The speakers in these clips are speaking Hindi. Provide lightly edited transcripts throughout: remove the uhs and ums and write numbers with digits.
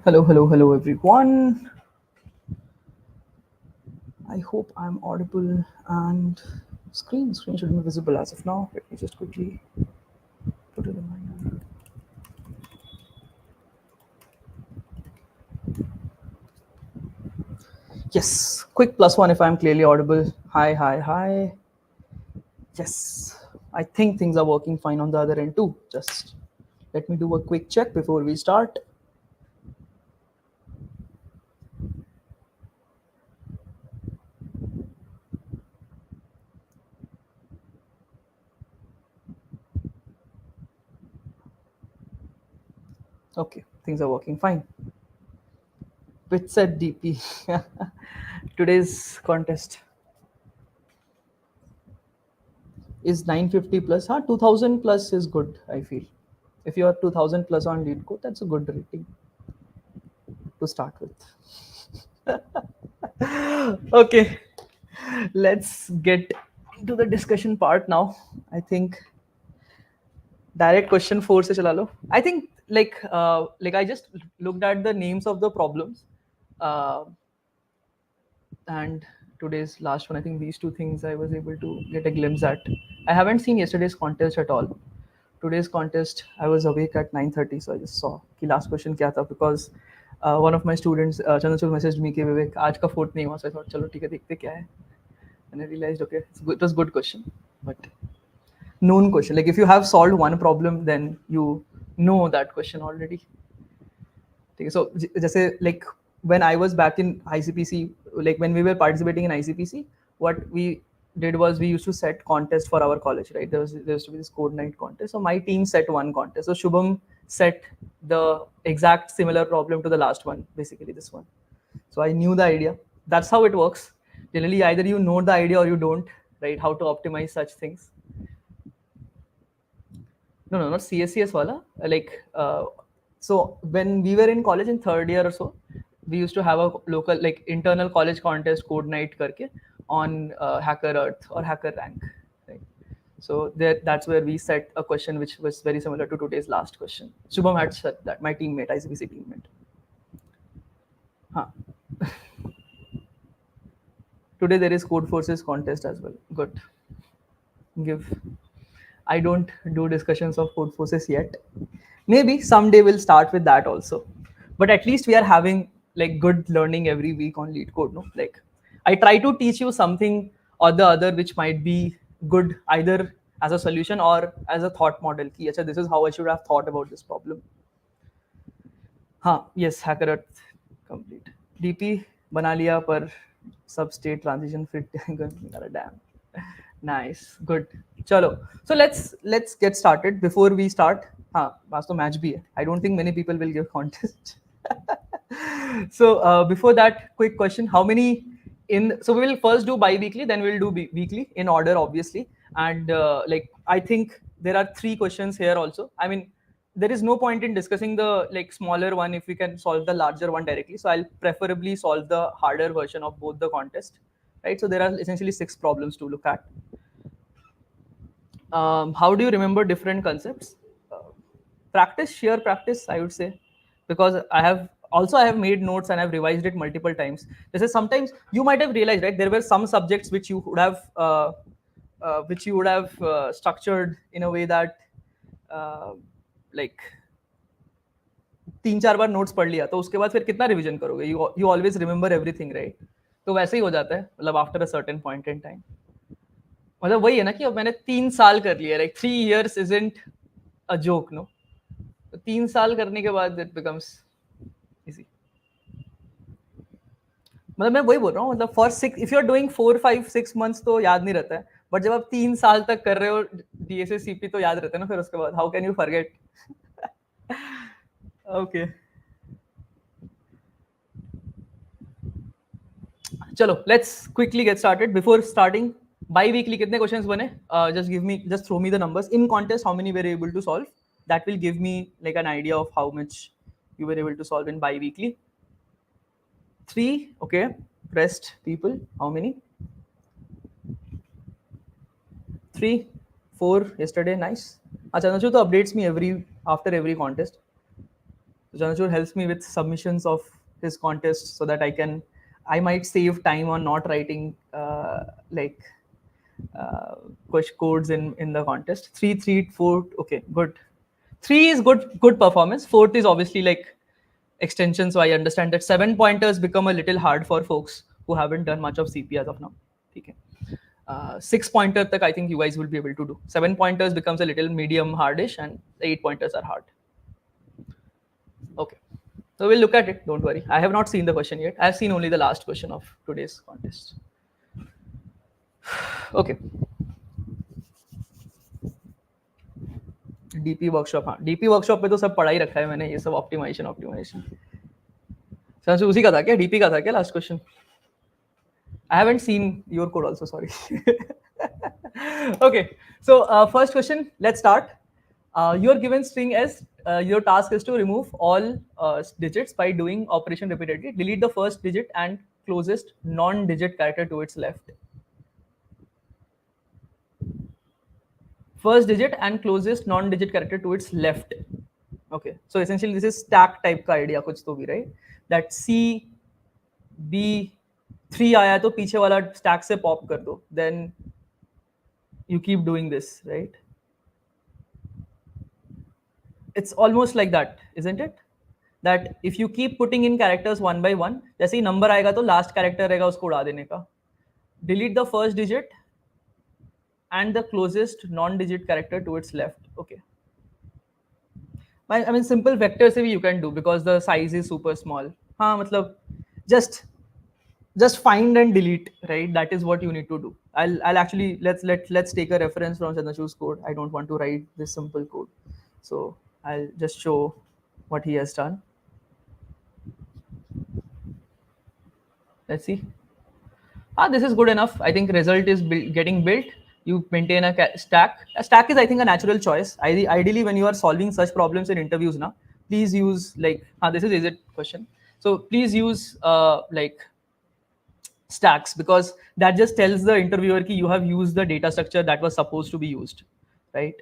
Hello, everyone. I hope I'm audible and screen should be visible as of now. Let me just quickly put a reminder. Yes, quick +1 if I'm clearly audible. Hi. Yes, I think things are working fine on the other end too. Just let me do a quick check before we start. Okay, things are working fine. Bitset DP. Today's contest is 950 plus. 2000 plus is good, I feel. If you are 2000 plus on Leetcode, that's a good rating to start with. Okay, let's get into the discussion part now. I think direct question 4 se chala lo. I think like I just looked at the names of the problems, uh, and today's last one. I think these two things I was able to get a glimpse at. I haven't seen yesterday's contest at all. Today's contest, I was awake at 9:30, so I just saw कि last question क्या था, because one of my students, Chandrachud, messaged me कि विवेक आज का fourth नहीं हुआ, so I thought चलो ठीक है देखते क्या है, and I realized okay, it was good question, but known question. Like if you have solved one problem, then you know that question already. Okay, so जैसे like when I was back in ICPC, like when we were participating in ICPC, what we did was we used to set contest for our college, right? There used to be this code night contest. So my team set one contest. So Shubham set the exact similar problem to the last one, basically this one. So I knew the idea. That's how it works. Generally, either you know the idea or you don't, right? How to optimize such things. No, not CSCS wala. So when we were in college in third year or so, we used to have a local like internal college contest code night karke on Hacker Earth or Hacker Rank. Right? So that's where we set a question which was very similar to today's last question. Shubham had said that, my teammate, ICPC teammate. Huh. Today there is Code Forces contest as well. Good. Give. I don't do discussions of code forces yet. Maybe someday we'll start with that also. But at least we are having like good learning every week on Leetcode. No, like I try to teach you something or the other which might be good either as a solution or as a thought model. Ki, Acha, this is how I should have thought about this problem. हाँ, yes, hacker Earth complete. DP बना लिया पर सब state transition fit damn. Nice, good. चलो, so let's get started. Before we start, हाँ, आज तो match भी है. I don't think many people will give contest. So before that, quick question: how many in? So we will first do bi-weekly, then we'll do weekly in order, obviously. And like I think there are 3 questions here also. I mean, there is no point in discussing the like smaller one if we can solve the larger one directly. So I'll preferably solve the harder version of both the contest, right? So there are essentially 6 problems to look at. How do you remember different concepts? Practice, sheer practice, I would say, because I have made notes and I've revised it multiple times. This is sometimes you might have realized, right? There were some subjects which you would have structured in a way that like 3-4 bar notes पढ़ लिया तो उसके बाद फिर कितना रिवीजन करोगे? You always remember everything, right? तो वैसे ही हो जाता है, मतलब after a certain point in time. मतलब वही है ना कि अब मैंने 3 साल कर लिया, like 3 years isn't a joke, no? 3 साल करने के बाद it becomes easy. मतलब मैं वही बोल रहा हूँ, मतलब for 6 if you are doing 4-5-6 months तो याद नहीं रहता है, बट जब आप 3 साल तक कर रहे हो डीएसए सीपी तो याद रहता है ना फिर उसके बाद. How can you forget? Okay, चलो let's quickly get started. Before starting, bi-weekly कितने क्वेश्चंस बने? Just throw me the numbers. In contest, how many were able to solve? That will give me like an idea of how much you were able to solve in bi-weekly. 3, okay. Rest people, how many? 3, 4 yesterday. Nice. Achha, Nachu to updates me after every contest. Janachur helps me with submissions of his contests so that I might save time on not writing like codes in the contest. 3, 3, 4. Okay, good. 3 is good performance. 4th is obviously like extension. So I understand that 7 pointers become a little hard for folks who haven't done much of CP as of now. Okay. 6 pointer tak I think you guys will be able to do. 7 pointers becomes a little medium hardish, and the 8 pointers are hard. Okay. So we'll look at it. Don't worry. I have not seen the question yet. I have seen only the last question of today's contest. Okay. DP workshop, हाँ डीपी वर्कशॉप पे तो सब पढ़ा ही रखा है मैंने, ये सब ऑप्टिमाइजेशन सर उसी का था क्या, डीपी का था क्या last question? I haven't seen your code also, sorry. Okay, so first question, let's start. You're given string as your task is to remove all digits by doing operation repeatedly. Delete the first digit and closest non-digit character to its left. First digit and closest non-digit character to its left. Okay, so essentially this is stack type का idea कुछ तो भी, right? That C B 3 आया तो पीछे वाला stack से pop कर दो. Then you keep doing this, right? It's almost like that, isn't it? That if you keep putting in characters one by one, जैसे ही number आएगा तो last character रहेगा उसको उड़ा देने का. Delete the first digit and the closest non-digit character to its left. Okay. I mean simple vector से भी you can do because the size is super small. हाँ मतलब just find and delete, right? That is what you need to do. I'll actually let's take a reference from Chandrachu's code. I don't want to write this simple code, so I'll just show what he has done. Let's see. This is good enough. I think result is getting built. You maintain a stack. A stack is, I think, a natural choice. Ideally, when you are solving such problems in interviews, now please use like this is it question. So please use like stacks, because that just tells the interviewer that you have used the data structure that was supposed to be used, right?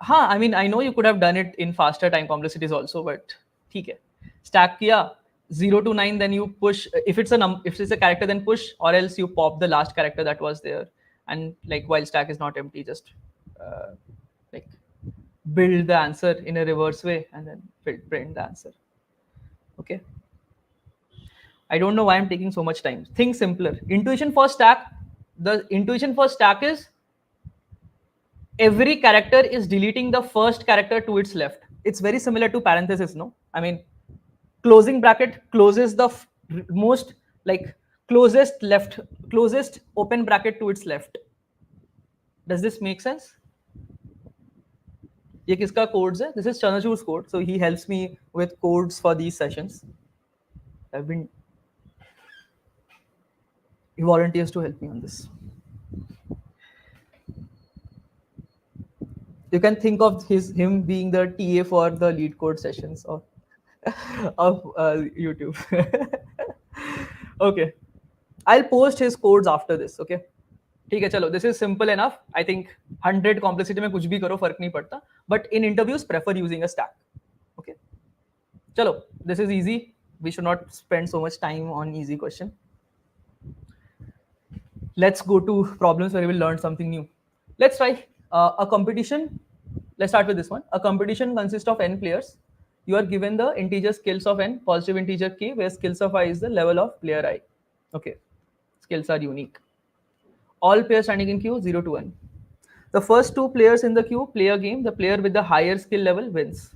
I mean, I know you could have done it in faster time complexities also, but okay. Stack kiya 0 to 9, then you push. If it's a character, then push, or else you pop the last character that was there. And like while stack is not empty, just like build the answer in a reverse way and then print the answer. Okay. I don't know why I'm taking so much time. Think simpler. Intuition for stack. The intuition for stack is every character is deleting the first character to its left. It's very similar to parenthesis, no? I mean, closing bracket closes the most like closest open bracket to its left. Does this make sense? ये किसका codes है? This is Chandrachu's code. So he helps me with codes for these sessions. He volunteers to help me on this. You can think of him being the TA for the Leetcode sessions of YouTube. Okay, I'll post his codes after this. Okay, ठीक है चलो. This is simple enough. I think 100 complexity में कुछ भी करो फर्क नहीं पड़ता. But in interviews, prefer using a stack. Okay, चलो. This is easy. We should not spend so much time on easy question. Let's go to problems where we will learn something new. Let's try a competition. Let's start with this one. A competition consists of n players. You are given the integer skills of n, positive integer k, where skills of I is the level of player I. Okay, skills are unique. All players standing in queue 0 to 1. The first 2 players in the queue play a game. The player with the higher skill level wins.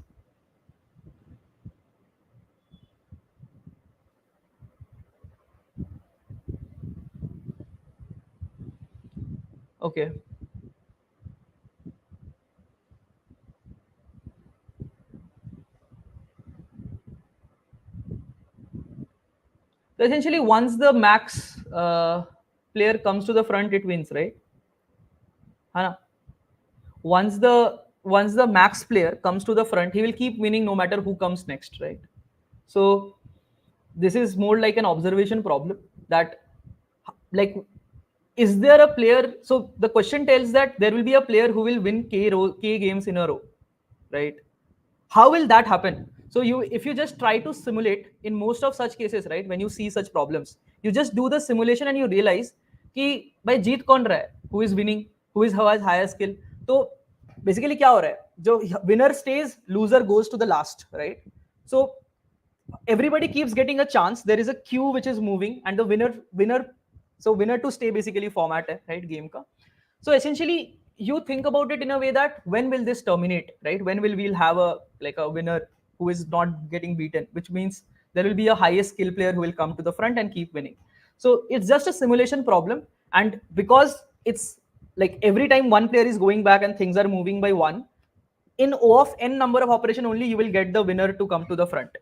Okay. So essentially, once the max player comes to the front, it wins, right? Hana? Once the max player comes to the front, he will keep winning no matter who comes next, right? So this is more like an observation problem that, like, is there a player? So the question tells that there will be a player who will win k games in a row, right? How will that happen? So if you just try to simulate in most of such cases, right, when you see such problems, you just do the simulation and you realize कि भाई जीत कौन रहा है, who is winning, who is has higher skill. तो basically क्या हो रहा है, जो winner stays, loser goes to the last, right? So everybody keeps getting a chance. There is a queue which is moving, and the winner, so winner to stay basically format hai, right, game ka. So essentially you think about it in a way that when will this terminate, right? When will we'll have a like a winner who is not getting beaten, which means there will be a highest skill player who will come to the front and keep winning. So it's just a simulation problem, and because it's like every time one player is going back and things are moving by one, in O of n number of operation only you will get the winner to come to the front,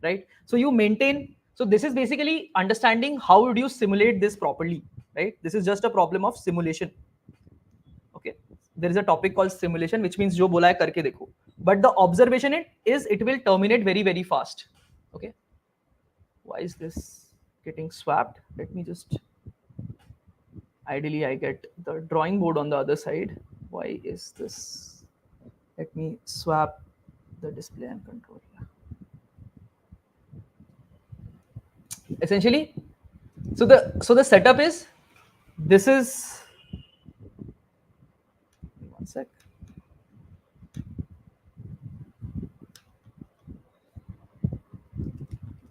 right? So you maintain, so this is basically understanding how do you simulate this properly, right? This is just a problem of simulation. Okay, there is a topic called simulation, which means jo bola hai karke dekho, but the observation is it will terminate very very fast. Okay, why is this getting swapped? Let me just, ideally I get the drawing board on the other side. Why is this? Let me swap the display and control. Essentially, so the setup is, this is, one sec.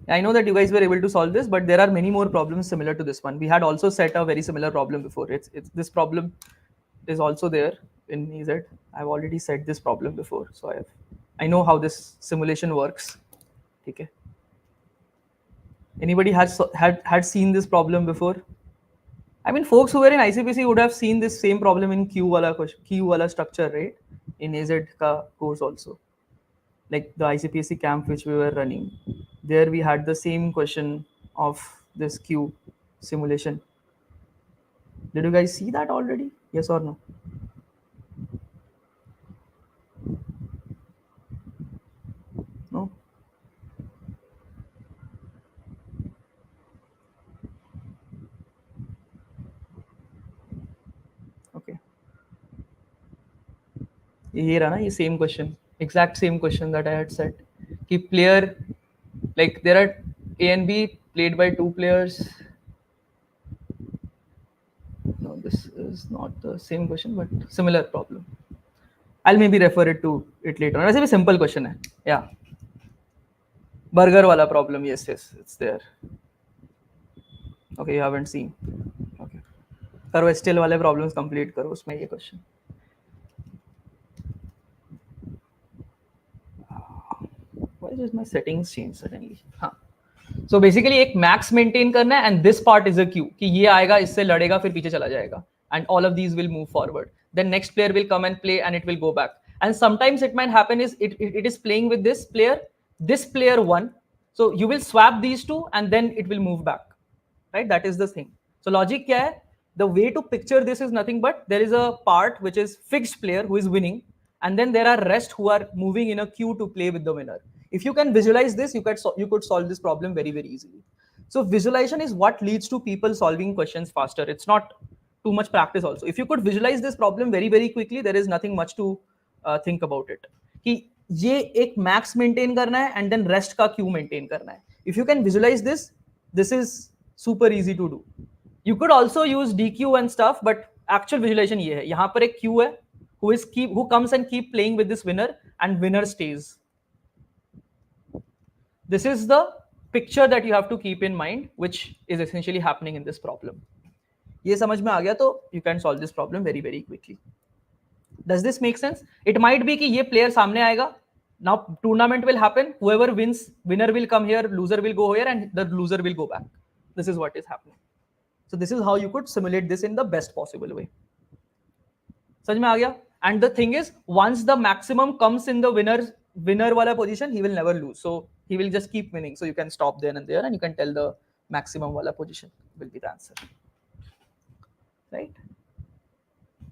I know that you guys were able to solve this, but there are many more problems similar to this one. We had also set a very similar problem before. It's this problem is also there in EZ. I've already set this problem before, so I know how this simulation works. Okay. Anybody had seen this problem before? I mean, folks who were in ICPC would have seen this same problem in Q wala structure, right? In AZ ka course also, like the ICPC camp which we were running. There we had the same question of this queue simulation. Did you guys see that already? Yes or no? No? Okay. ये रहा ना, ये same question, exact same question that I had said. कि player, like there are A and B played by two players. No, this is not the same question, but similar problem. I'll maybe refer it to it later on. वैसे भी simple question है. Yeah. Burger wala problem. Yes, yes, it's there. Okay, you haven't seen. Okay. करो STL वाले problems complete करो, उसमें ये question. Why does my settings change suddenly? हाँ. So basically एक max maintain करना है, and this part is a queue कि ये आएगा, इससे लड़ेगा, फिर पीछे चला जाएगा, and all of these will move forward. Then next player will come and play, and it will go back. And sometimes it might happen is it is playing with this player one. So you will swap these two, and then it will move back, right? That is the thing. So logic क्या है? The way to picture this is nothing but there is a part which is fixed player who is winning, and then there are rest who are moving in a queue to play with the winner. If you can visualize this, you could solve this problem very very easily. So visualization is what leads to people solving questions faster. It's not too much practice also. If you could visualize this problem very very quickly, there is nothing much to think about it. कि ये एक max maintain करना है and then rest का queue maintain करना है. If you can visualize this, this is super easy to do. You could also use DQ and stuff, but actual visualization ये है. यहाँ पर एक queue है who comes and keep playing with this winner, and winner stays. This is the picture that you have to keep in mind, which is essentially happening in this problem. ये समझ में आ गया तो you can solve this problem very very quickly. Does this make sense? It might be कि ये player सामने आएगा. Now tournament will happen. Whoever wins, winner will come here, loser will go here, and the loser will go back. This is what is happening. So this is how you could simulate this in the best possible way. समझ में आ गया? And the thing is, once the maximum comes in the winner wala position, he will never lose. So he will just keep winning. So you can stop there and there, and you can tell the maximum wala position will be the answer, right?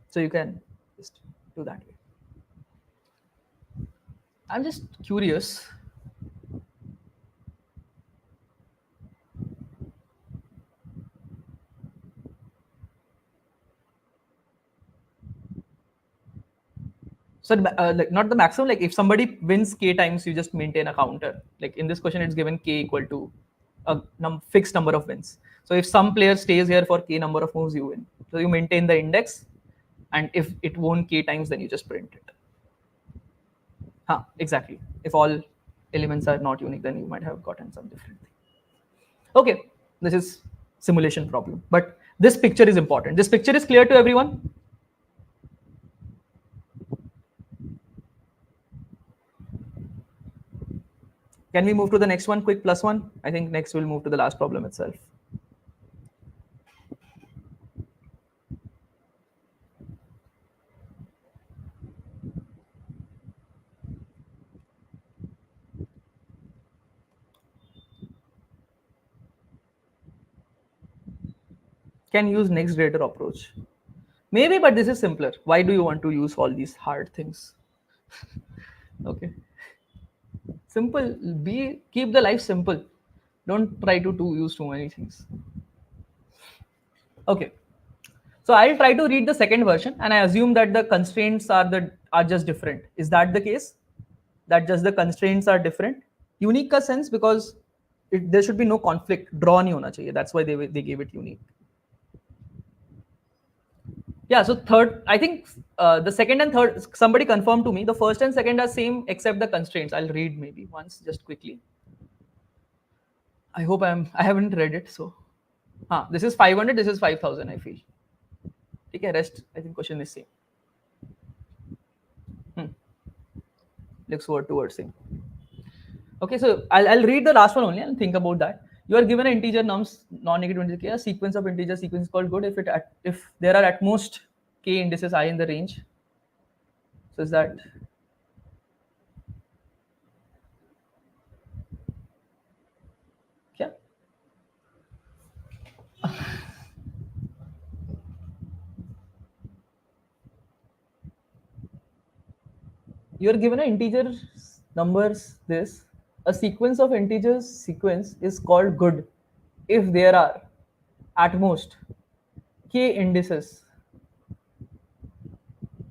So you can just do that way. I'm just curious. So like not the maximum, like if somebody wins k times, you just maintain a counter. Like in this question, it's given k equal to a fixed number of wins. So if some player stays here for k number of moves, you win. So you maintain the index, and if it won k times, then you just print it. Exactly. If all elements are not unique, then you might have gotten some different thing. Okay, this is simulation problem, but this picture is important. This picture is clear to everyone? Can we move to the next one, quick plus one? I think next we'll move to the last problem itself. Can use next greater approach. Maybe, but this is simpler. Why do you want to use all these hard things? Okay. Simple. Keep the life simple. Don't try to use too many things. Okay. So I'll try to read the second version, and I assume that the constraints are just different. Is that the case? That just the constraints are different? Unique का sense because there should be no conflict. Draw नहीं होना चाहिए. That's why they gave it unique. Yeah, so third, I think the second and third, somebody confirmed to me, the first and second are same except the constraints. I'll read maybe once just quickly. I hope I haven't read it. So this is 500, this is 5000, I feel. Okay, rest, I think question is same. Looks word towards same. Okay, so I'll read the last one only and think about that. You are given an integer nums non-negative integer k, a sequence of integer sequence is called good if there are at most k indices I in the range. So is that क्या? You are given an integer numbers this, a sequence of integers sequence is called good if there are at most k indices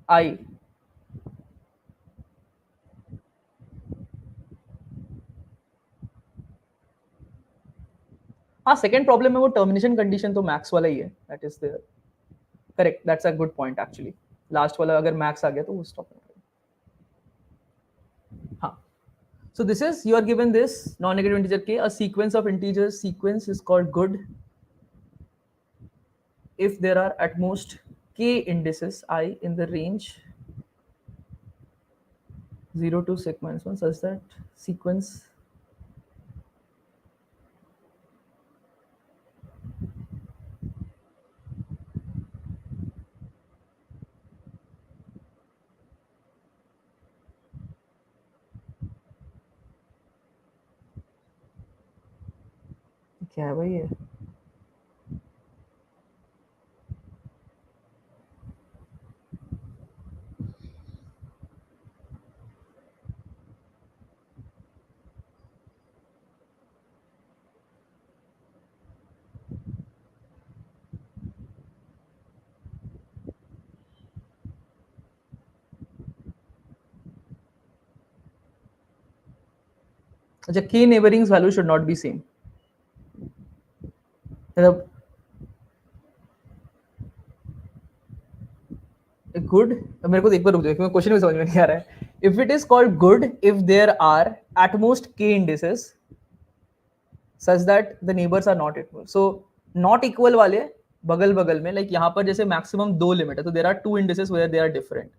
I second problem में वो termination condition तो max वाला ही है, that is there. Correct, that's a good point actually. Last वाला अगर max आ गया तो वो stop हो गया. So this is, you are given this non-negative integer k, a sequence of integers sequence is called good if there are at most k indices I in the range 0 to sec minus 1 such that sequence क्या है भाई ये? अच्छा, k neighborings value should not be same. मतलब good, मेरे को एक बार रुक जाओ, क्योंकि क्वेश्चन में समझ में नहीं आ रहा है. If it is called good if there are at most k indices such that the neighbors are not equal. So not equal वाले बगल बगल में, like यहाँ पर जैसे maximum 2 लिमिट है, तो there are 2 indices where they are different.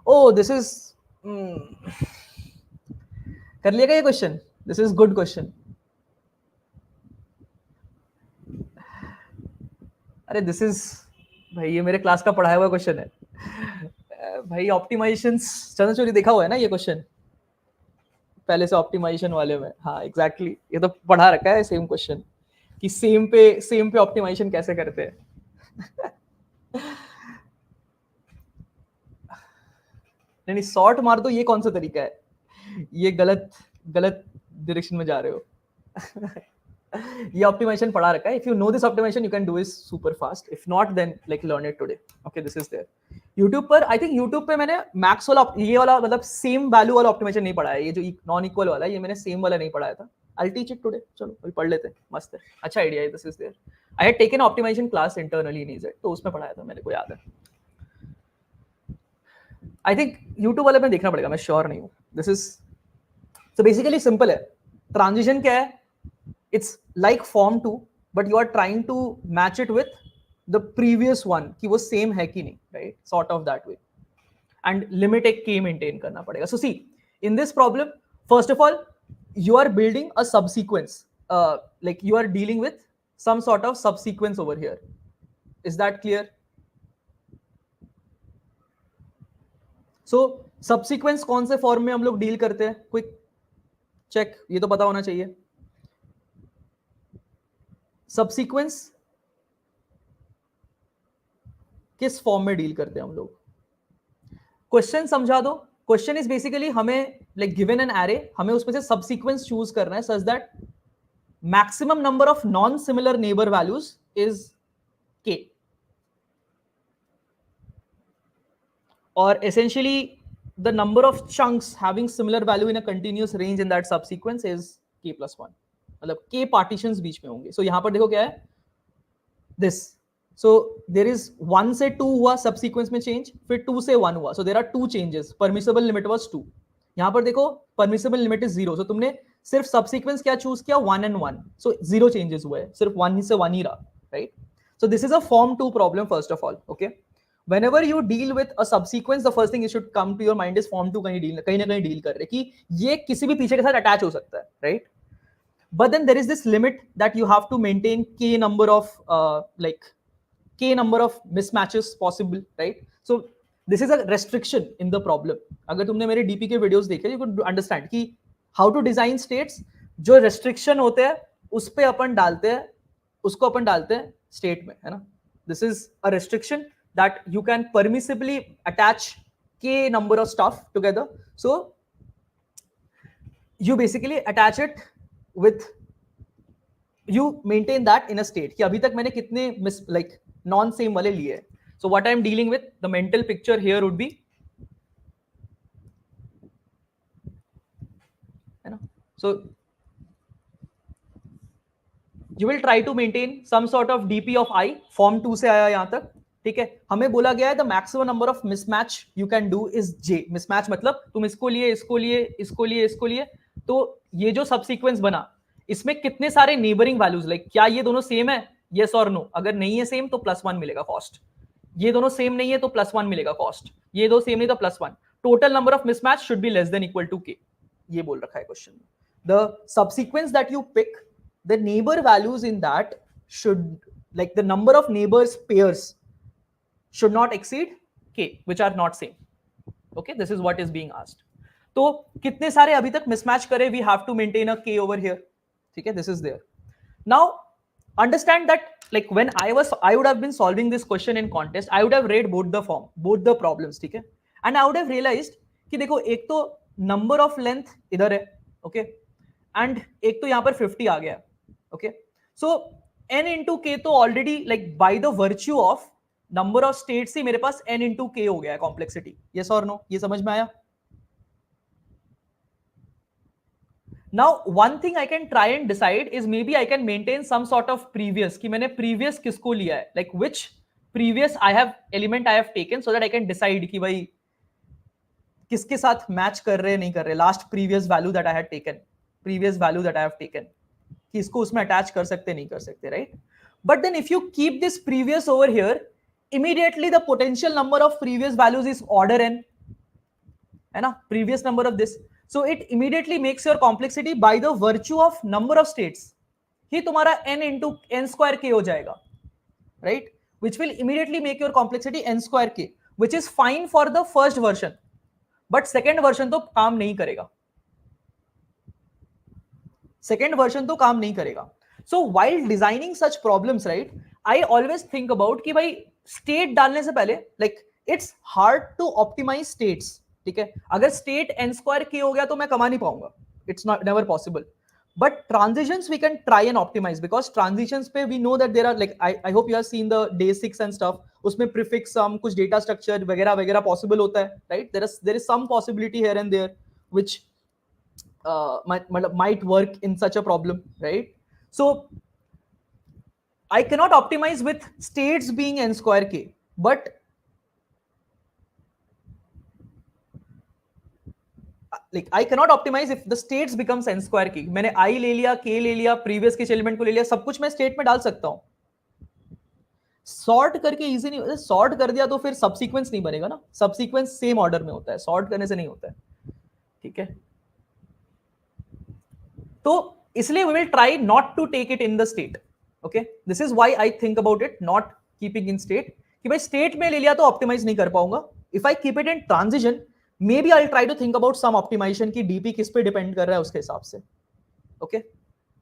Oh, this is कर लिया क्या ये question? This is good question. अरे this is भाई ये मेरे क्लास का पढ़ाया हुआ क्वेश्चन है भाई. ऑप्टिमाइजेशंस चंद्रचूरी देखा हुआ है ना ये क्वेश्चन पहले से ऑप्टिमाइजेशन वाले में. हाँ एग्जैक्टली, ये तो पढ़ा रखा है सेम क्वेश्चन कि सेम पे ऑप्टिमाइजेशन कैसे करते हैं. नहीं सॉर्ट मार दो, ये कौन सा तरीका है? ये गलत डायरेक्शन में जा रहे हो. ये ऑप्टिमाइजेशन पढ़ा रखा है. If you know this optimization, you can do it super fast. If not, then like learn it today. Okay, this is there. YouTube पर I think YouTube पे मैंने मैक्स वाला ये वाला मतलब सेम वैल्यू वाला ऑप्टिमाइजेशन नहीं पढ़ा है. ये जो नॉन इक्वल वाला है ये मैंने सेम वाला नहीं पढ़ाया था. I'll teach it today. चलो अभी पढ़ लेते हैं. मस्त है. अच्छा आइडिया है. This is there. I had taken optimization class internally in EZ, तो उसमें पढ़ाया था. मेरे को याद है. I think YouTube वाले में देखना पड़ेगा. मैं श्योर नहीं हूँ. This is so basically simple है. Transition क्या है? It's like form 2, but you are trying to match it with the previous one कि वो same है कि नहीं, right? Sort of that way. And limit एक k maintain करना पड़ेगा. So see, in this problem, first of all, you are building a subsequence. Like you are dealing with some sort of subsequence over here. Is that clear? So subsequence कौन से फॉर्म में हम लोग डील करते हैं? क्विक चेक, ये तो पता होना चाहिए. सबसीक्वेंस किस फॉर्म में डील करते हैं हम लोग? क्वेश्चन समझा दो. क्वेश्चन इज बेसिकली हमें लाइक गिवन एन एरे, हमें उसमें से सबसीक्वेंस चूज करना है such that maximum number of non similar neighbour values is k, और essentially the number of chunks having similar value in a continuous range in that subsequence is k plus 1. मतलब k partitions बीच में होंगे. So यहाँ पर देखो क्या है this. So there is 1 से 2 हुआ subsequence में change, फिर 2 से 1 हुआ. So there are 2 changes. Permissible limit was 2. यहाँ पर देखो permissible limit is 0. So तुमने सिर्फ subsequence क्या choose किया? 1 and 1. So 0 changes हुए, सिर्फ 1 से 1 ही रहा, right? So this is a form 2 problem first of all. Okay. Whenever you deal with a subsequence, the first thing you should come to your mind is form 2 कहीं ना कहीं डील कर रहे कि ये किसी भी पीछे के साथ अटैच हो सकता है, right? But then there is this limit that you have to maintain k number of mismatches possible, right? So this is a restriction in the problem. अगर तुमने मेरे DP के वीडियोस देखे, you could understand कि how to design states. जो restriction होते हैं उस पे अपन डालते हैं, उसको अपन डालते हैं state में, है ना? This is a restriction that you can permissibly attach k number of stuff together. So you basically attach it with, you maintain that in a state कि अभी तक मैंने कितने like non same वाले लिए. So what I am dealing with, the mental picture here would be, है ना? So you will try to maintain some sort of DP of I. Form 2 से आया यहाँ तक, ठीक है? हमें बोला गया है the maximum number of mismatch you can do is j. mismatch मतलब तुम इसको लिए, इसको लिए, इसको लिए, इसको लिए, तो ये जो सबसीक्वेंस बना इसमें कितने सारे नेबरिंग वैल्यूज, लाइक क्या ये दोनों सेम है, यस और नो? अगर नहीं है सेम तो +1 मिलेगा कॉस्ट. ये दोनों सेम नहीं है तो +1 मिलेगा कॉस्ट. ये दो सेम नहीं तो +1. Total number of mismatch should be less than equal to k. ये बोल रखा है क्वेश्चन में. The subsequence that you pick, the neighbor values in that should, like the number of neighbors pairs should not exceed k, which are not same. Okay, this is what is being asked. तो कितने सारे अभी तक मिसमैच करे, we have to maintain a k over here. ठीक है, this is there. Now understand that like when I would have been solving this question in contest, I would have read both the problems, ठीक है, and I would have realized कि देखो एक तो number of length इधर है, okay, and एक तो यहाँ पर 50 आ गया, okay. So n into k तो already like by the virtue of number of states ही मेरे पास n into k हो गया है complexity. Yes or no? ये समझ में आया? Now one thing I can try and decide is maybe I can maintain some sort of previous, कि मैंने previous किसको लिया है, like which previous element I have taken, so that I can decide कि भाई किसके साथ मैच कर रहे नहीं कर रहे, last previous value that I have taken, कि इसको उसमें अटैच कर सकते नहीं कर सकते, right? But then if you keep this previous over here, immediately the potential number of previous values is order n, है ना? Previous number of this, so it immediately makes your complexity by the virtue of number of states ही तुम्हारा n into n square k हो जाएगा, right? Which will immediately make your complexity n square k, which is fine for the first version, but second version तो काम नहीं करेगा. Second version तो काम नहीं करेगा. So while designing such problems, right, I always think about कि भाई state डालने से पहले, like it's hard to optimize states, ठीक है? अगर state n square k हो गया तो मैं कमा नहीं पाऊंगा, it's not never possible. but transitions we can try and optimize, because transitions पे we know that there are like I hope you have seen the day 6 and stuff, उसमें prefix sum कुछ data structure वगैरह वगैरह possible होता है, right? There is some possibility here and there which might work in such a problem, right? So I cannot optimize with states being n square k, but like I cannot optimize if the states becomes n square k. मैंने I ले लिया, k ले लिया, previous के एलिमेंट को ले लिया, सब कुछ मैं स्टेट में डाल सकता हूं. सॉर्ट करके इजी नहीं होता, सॉर्ट कर दिया तो फिर सबसीक्वेंस नहीं बनेगा ना, सबसीक्वेंस सेम ऑर्डर में होता है, सॉर्ट करने से नहीं होता है, ठीक है? तो इसलिए we will try not to take it in the state. Okay, this is why I think about it not keeping in state, कि भाई स्टेट में ले लिया तो ऑप्टिमाइज नहीं कर पाऊंगा. If I keep it in transition, maybe I try to think about some optimization की डीपी किस पे डिपेंड कर रहा है उसके हिसाब से. Okay,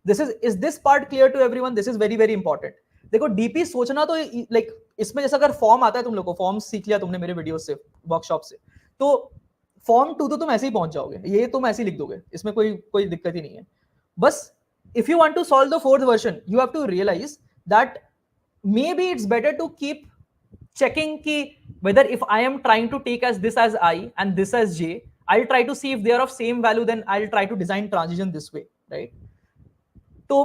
this is this part clear to everyone? This is very very important. देखो डीपी सोचना तो लाइक इसमें जैसा अगर फॉर्म आता है, तुम लोग को फॉर्म सीख लिया तुमने मेरे वीडियो से, वर्कशॉप से, तो फॉर्म 2 तो तुम ऐसे ही पहुंच जाओगे, ये तुम ऐसे ही लिख दोगे, इसमें कोई दिक्कत ही नहीं है. बस if you want to solve the fourth version, you have to realize that maybe it's better to keep checking ki whether if I am trying to take as this as I and this as J, I'll try to see if they are of same value, then I'll try to design transition this way, right? तो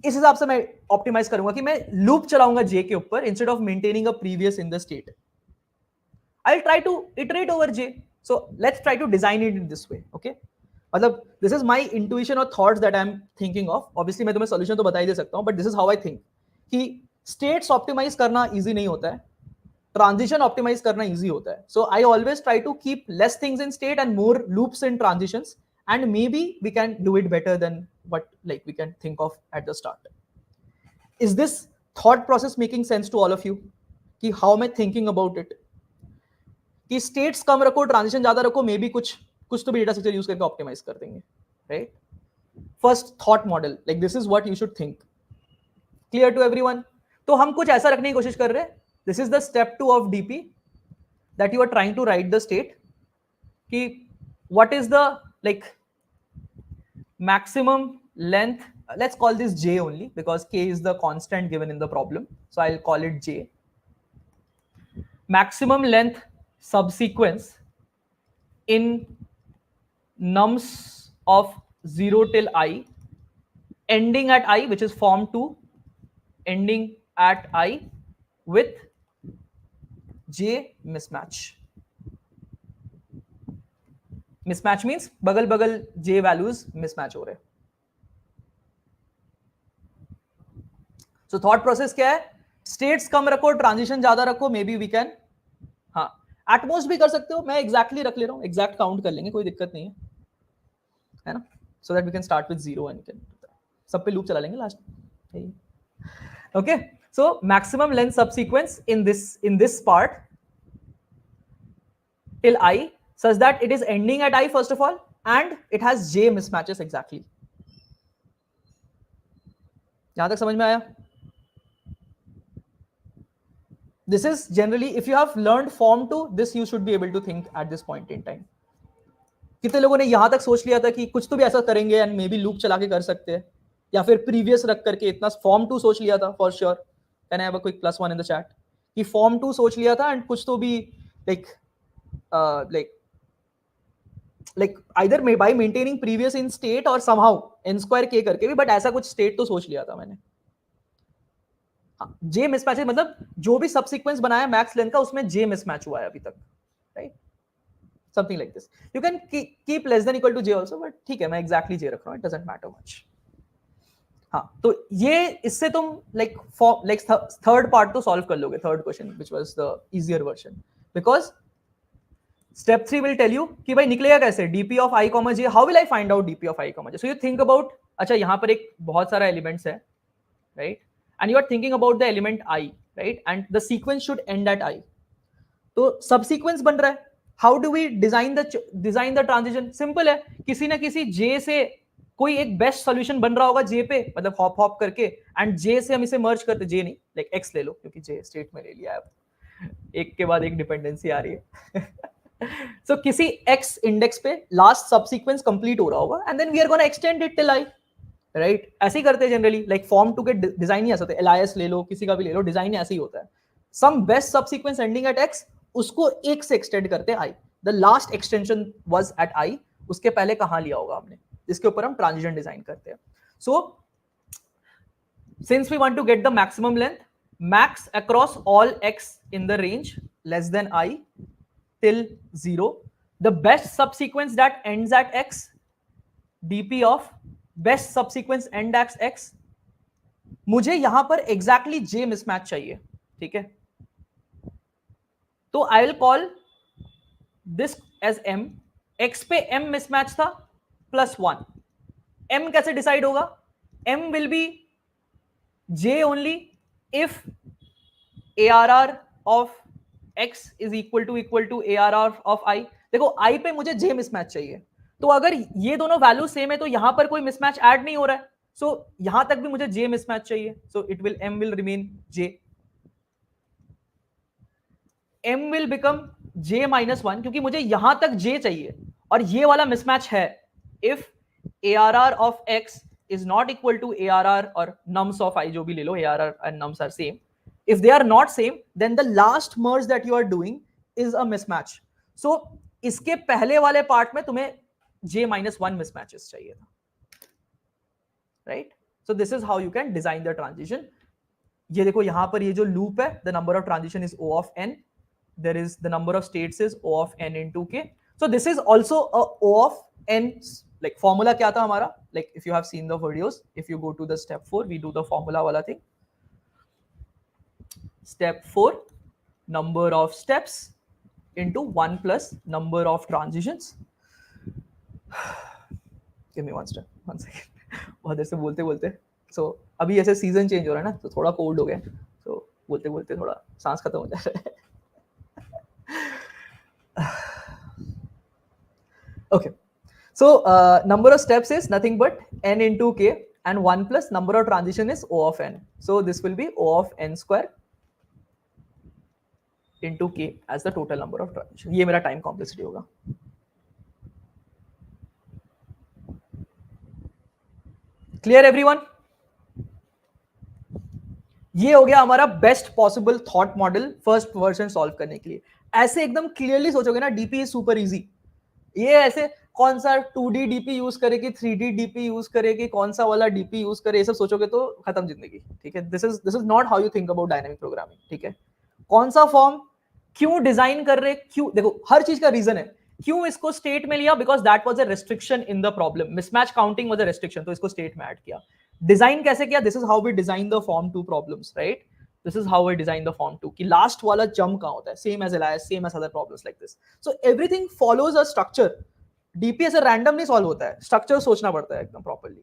इस हिसाब से मैं ऑप्टिमाइज करूंगा कि मैं लूप चलाऊंगा J के ऊपर instead of maintaining a previous in the state. I'll try to iterate over J. So let's try to design it in this way, okay? मतलब दिस इज माई इंट्यूशन और thoughts that I am thinking of. Obviously मैं तुम्हें सोल्यूशन तो बता ही दे सकता हूं, but this is how I think कि स्टेट्स ऑप्टिमाइज करना इजी नहीं होता है, ट्रांजिशन ऑप्टिमाइज करना इजी होता है. So I always try to keep less things in state and more loops in transitions, and maybe we can do it better than what like we can think of at the start. Is this thought process making sense to all of you कि हाउ मैं थिंकिंग अबाउट इट, कि स्टेट्स कम रखो, ट्रांजिशन ज्यादा रखो, मे बी कुछ तो भी डेटा स्ट्रक्चर यूज करके ऑप्टिमाइज कर देंगे, right? First thought model, like this is what you should think. Clear to everyone? तो हम कुछ ऐसा रखने की कोशिश कर रहे हैं. This is the step 2 of DP that you are trying to write the state, कि what is the like maximum length, let's call this J only because K is the constant given in the problem, so I'll call it J. Maximum length subsequence in nums of 0 till I, ending at I, which is form 2, ending at I with J mismatch. Mismatch means बगल बगल J values mismatch हो रहे. So thought process क्या है? States कम रखो, transition ज्यादा रखो, maybe we can, हाँ at most भी कर सकते हो, मैं exactly रख ले रहा हूँ, exact count कर लेंगे, कोई दिक्कत नहीं है ना? So that we can start with 0 and can सब पे loop चला लेंगे last. Okay, so maximum length subsequence in this part till I, such that it is ending at I first of all, and it has J mismatches exactly. यहां तक समझ में आया? This is generally, if you have learned form 2, this you should be able to think at this point in time. कितने लोगों ने यहां तक सोच लिया था कि कुछ तो भी ऐसा करेंगे एंड मे बी लूप चला के कर सकते हैं, या फिर प्रीवियस रख करके इतना फॉर्म 2 सोच लिया था? For sure, can I have a quick +1 in the chat कि फॉर्म 2 सोच लिया था एंड कुछ तो भी like either by maintaining previous in state or somehow n square k करके भी, बट ऐसा कुछ स्टेट तो सोच लिया था मैंने. J mismatch मतलब जो भी सबसीक्वेंस बनाया मैक्स लेंथ का, उसमें J mismatch हुआ है अभी तक, right? Something like this. You can keep less than equal to J also, but ठीक है, मैं एग्जैक्टली J रख रहा हूं, इट डजंट मैटर मच. हाँ, तो ये इससे तुम लाइक थर्ड पार्ट तो सॉल्व कर लोगे, third question which was the easier version, because Step 3 will tell you कि भाई निकलेगा कैसे dp of I, j. How will I find out dp of I, j? So you think about, अच्छा यहाँ पर एक बहुत सारा एलिमेंट्स है, right? And you are thinking about the element I, right? And the sequence should end at I. तो subsequence बन रहा है. How do we design the transition? Simple है, किसी ना किसी J से कोई एक बेस्ट सॉल्यूशन बन रहा होगा J पे, मतलब हॉप करके, एंड J से हम इसे मर्ज करते, J नहीं लाइक X ले लो क्योंकि J स्टेट में ले लिया है, एक के बाद एक डिपेंडेंसी आ रही है. So किसी x इंडेक्स पे लास्ट सबसीक्वेंस कंप्लीट हो रहा होगा, and then we are gonna extend it till I. Right ऐसे ही करते हैं जनरली, लाइक फॉर्म टू के डिजाइन ही ऐसे होते हैं, एलायस ले लो, किसी का भी ले लो, डिजाइन ऐसे ही होता है। Some best subsequence ending at x, उसको एक से एक्सटेंड करते हैं i, the last extension was at i, उसके पहले कहां लिया होगा हमने, इसके ऊपर हम ट्रांजिशन डिजाइन करते हैं। सो since we want to get the maximum length, max across all x in the range less than I till 0, the best subsequence that ends at x, dp of best subsequence end at x, मुझे यहां पर एग्जैक्टली j मिसमैच चाहिए, ठीक है, तो I will call this edge m, x पे m मिसमैच था +1, m कैसे डिसाइड होगा, m will be j only if ARR of x is equal to ARR of I। देखो I पे मुझे j मिसमैच चाहिए, तो अगर ये दोनों वैल्यू सेम है तो यहां पर कोई मिसमैच ऐड नहीं हो रहा है, सो यहां तक भी मुझे j मिसमैच चाहिए, so it will m will remain j, m will become j -1 क्योंकि मुझे यहां तक j चाहिए और ये वाला मिसमैच है, if ARR of x is not equal to ARR or nums of I, जो भी ले लो, ARR and nums are same, if they are not same then the last merge that you are doing is a mismatch, so इसके पहले वाले पार्ट में तुम्हें j-1 mismatches चाहिए था, right? So this is how you can design the transition। ये देखो यहां पर ये जो लूप है, the number of transition is O of n, there is the number of states is O of n into k, so this is also a O of n, like formula क्या था हमारा, like if you have seen the videos, if you go to the step 4 we do the formula वाला thing, step 4 number of steps into 1 plus number of transitions। give me one second बहुत देर से बोलते बोलते, so अभी ऐसे सीजन चेंज हो रहा है ना, तो थोड़ा कोल्ड हो गया, so बोलते बोलते थोड़ा सांस खत्म हो जा रहा है। okay, so number of steps is nothing but n into k and 1 plus number of transition is O of n, so this will be O of n square into k as the total number of transition। ये मेरा टाइम कॉम्प्लेक्सिटी होगा। Clear everyone? ये हो गया हमारा best possible thought model first version solve करने के लिए। ऐसे एकदम क्लियरली सोचोगे ना, डीपी इज सुपर इजी। ये ऐसे कौन सा 2D डीपी यूज करे कि 3D डीपी यूज करे कि कौन सा वाला डीपी यूज करे, ये सब सोचोगे तो खत्म जिंदगी, ठीक है। This is not how you think about dynamic programming, ठीक है। कौन सा फॉर्म क्यों डिजाइन कर रहे, क्यों, देखो हर चीज का रीजन है। क्यों इसको स्टेट में लिया, because that was a restriction in the problem, mismatch counting was a restriction, तो इसको स्टेट में ऐड किया। डिजाइन कैसे किया, this is how we design the form 2 problems, right. This is how we design the form 2 कि लास्ट वाला जंप कहां होता है, same as LIS, same as other problems like this. So everything follows a structure. DP ऐसे रैंडम नहीं सॉल्व होता है, स्ट्रक्चर सोचना पड़ता है एकदम प्रॉपर्ली।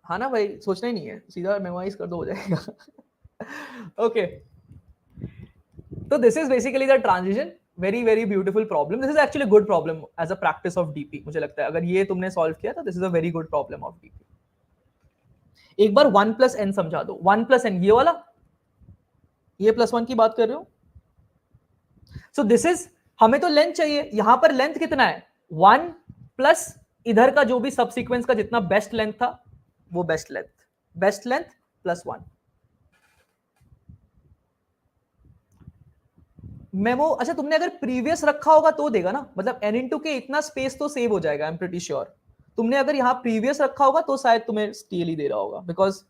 हाँ ना भाई, सोचना ही नहीं है, सीधा मेमोराइज कर दो हो जाएगा। ओके, तो this is basically the transition, very very beautiful problem. This is actually good problem as a practice of DP, मुझे लगता है अगर ये तुमने सॉल्व किया तो this is a very good problem of DP. एक बार 1 प्लस एन समझा दो, 1 प्लस एन ये वाला, ये +1 की बात कर रहे हो। सो दिस इज, हमें तो लेंथ चाहिए, यहां पर लेंथ कितना है 1 प्लस इधर का जो भी सबसीक्वेंस का जितना बेस्ट लेंथ था वो बेस्ट लेंथ +1। मेमो, अच्छा तुमने अगर प्रीवियस रखा होगा तो देगा ना, मतलब n इंटू के इतना स्पेस तो सेव हो जाएगा, आई एम प्रीटी श्योर। तुमने अगर यहाँ प्रीवियस रखा होगा तो शायद तुम्हें स्टील ही दे रहा होगा, बिकॉज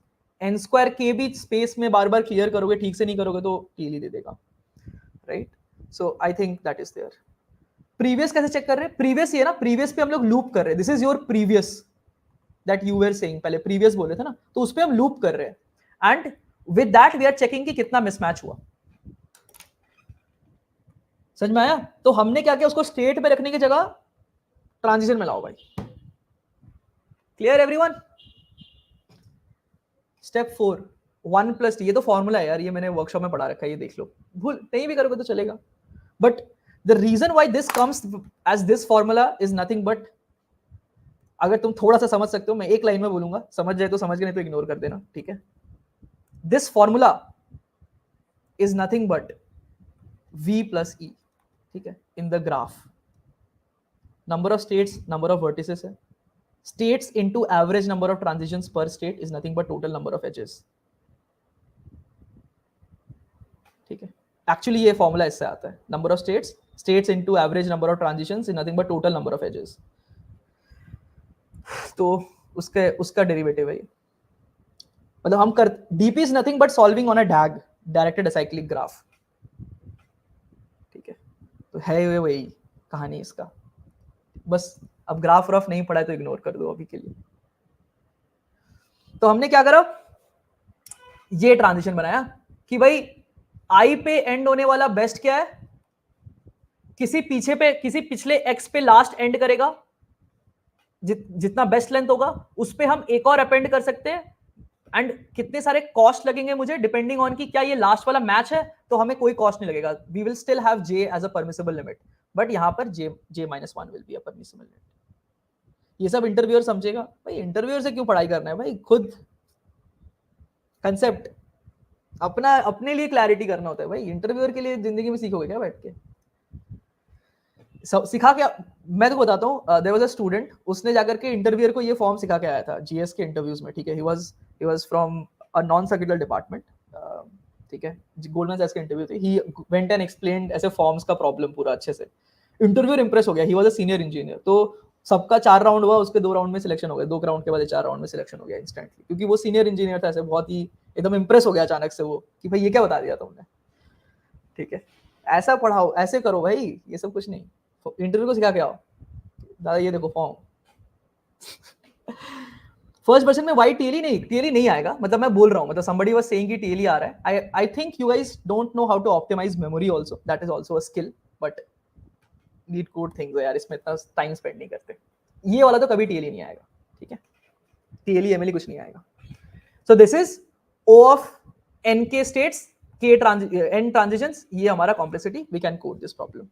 n स्क्वायर के भी स्पेस में बार बार क्लियर करोगे, ठीक से नहीं करोगे तो स्टील ही दे देगा, right. So I think that is there. Previous कैसे चेक कर रहे हैं, प्रीवियस ये ना, प्रीवियस पे हम लोग लूप कर रहे हैं, this is your previous that you were saying, पहले प्रीवियस बोले थे ना, तो उस पे हम लूप कर रहे हैं and with that we are checking कि कितना मिसमैच हुआ। समझ में आया? तो हमने क्या किया, उसको स्टेट में रखने की जगह ट्रांजिशन में लाओ भाई। Clear everyone? स्टेप 4 1 प्लस, ये तो फॉर्मूला है यार, ये मैंने वर्कशॉप में पढ़ा रखा है, ये देख लो, भूल नहीं भी करोगे तो चलेगा। But the reason why this comes as this formula is nothing but, अगर तुम थोड़ा सा समझ सकते हो, मैं एक लाइन में बोलूंगा, समझ जाए तो समझ गए, नहीं तो इग्नोर कर देना, ठीक है। This formula is nothing but v plus e, ठीक है, in the graph. Number of states, number of vertices है, states into average number of transitions per state is nothing but total number of edges. ठीक है, एक्चुअली ये फॉर्मूला इससे आता है, number of states into average number of transitions is nothing but total number of edges. तो उसका डेरिवेटिव है ये. मतलब हम कर DP is nothing but solving on a DAG, directed acyclic graph. ठीक है, तो है वही कहानी इसका. बस अब ग्राफ रफ नहीं पढ़ा है तो इग्नोर कर दो अभी के लिए. तो हमने क्या करा, ये ट्रांजिशन बनाया कि भाई आई पे एंड होने वाला बेस्ट क्या है, किसी पिछले एक्स पे लास्ट एंड करेगा, जितना बेस्ट लेंथ होगा उस पे हम एक और अपेंड कर सकते हैं. एंड कितने सारे कॉस्ट लगेंगे मुझे डिपेंडिंग ऑन कि क्या ये लास्ट वाला मैच है, तो हमें कोई कॉस्ट नहीं लगेगा. We will still have J as a permissible limit, but यहां पर J-1 will be a permissible limit. ये सब इंटरव्यूअर समझेगा. भाई इंटरव्यूअर से क्यों पढ़ाई करना है भाई, खुद कंसेप्ट अपने लिए क्लैरिटी करना होता है भाई. इंटरव्यूअर के लिए जिंदगी में सीखोगे क्या बैठ के? सिखा क्या, मैं तो बताता हूँ. देयर वाज अ स्टूडेंट, उसने जाकर के इंटरव्यूअर को ये फॉर्म सिखा के आया था जीएस के इंटरव्यूज में. ठीक है, he was from a non circuital department. ठीक है, गोल्डमैन सैक्स के इंटरव्यू थे. ही वेंट एंड एक्सप्लेन्ड ऐसे फॉर्म्स का प्रॉब्लम पूरा अच्छे से. इंटरव्यूअर इंप्रेस हो गया. He was a senior engineer. तो सबका 4 राउंड हुआ, उसके 2 राउंड में सिलेक्शन हो गया. 2 राउंड के बाद 4 राउंड में सिलेक्शन हो गया इंस्टेंटली, क्योंकि वो सीनियर इंजीनियर था. ऐसे बहुत ही एकदम इंप्रेस हो गया अचानक से वो कि भाई ये क्या बता दिया तुमने. ठीक है, ऐसा पढ़ाओ, ऐसे करो भाई, ये सब कुछ नहीं. इंटरव्यू को सिखा के आओ, दादा ये देखो फॉर्म. फर्स्ट पर्सन में वाई टीएलई नहीं आएगा. मतलब मैं बोल रहा हूँ, मतलब somebody was saying कि टीएलई आ रहा है. I think you guys don't know how to optimize memory also. That is also a skill, but Leetcode things है यार, इसमें इतना टाइम स्पेंड नहीं करते. ये वाला तो कभी टीएलई नहीं आएगा. ठीक है, टीएलई एमएलई कुछ नहीं आएगा. So this is O of nk states, k n transitions. ये हमारा complexity. We can code this problem.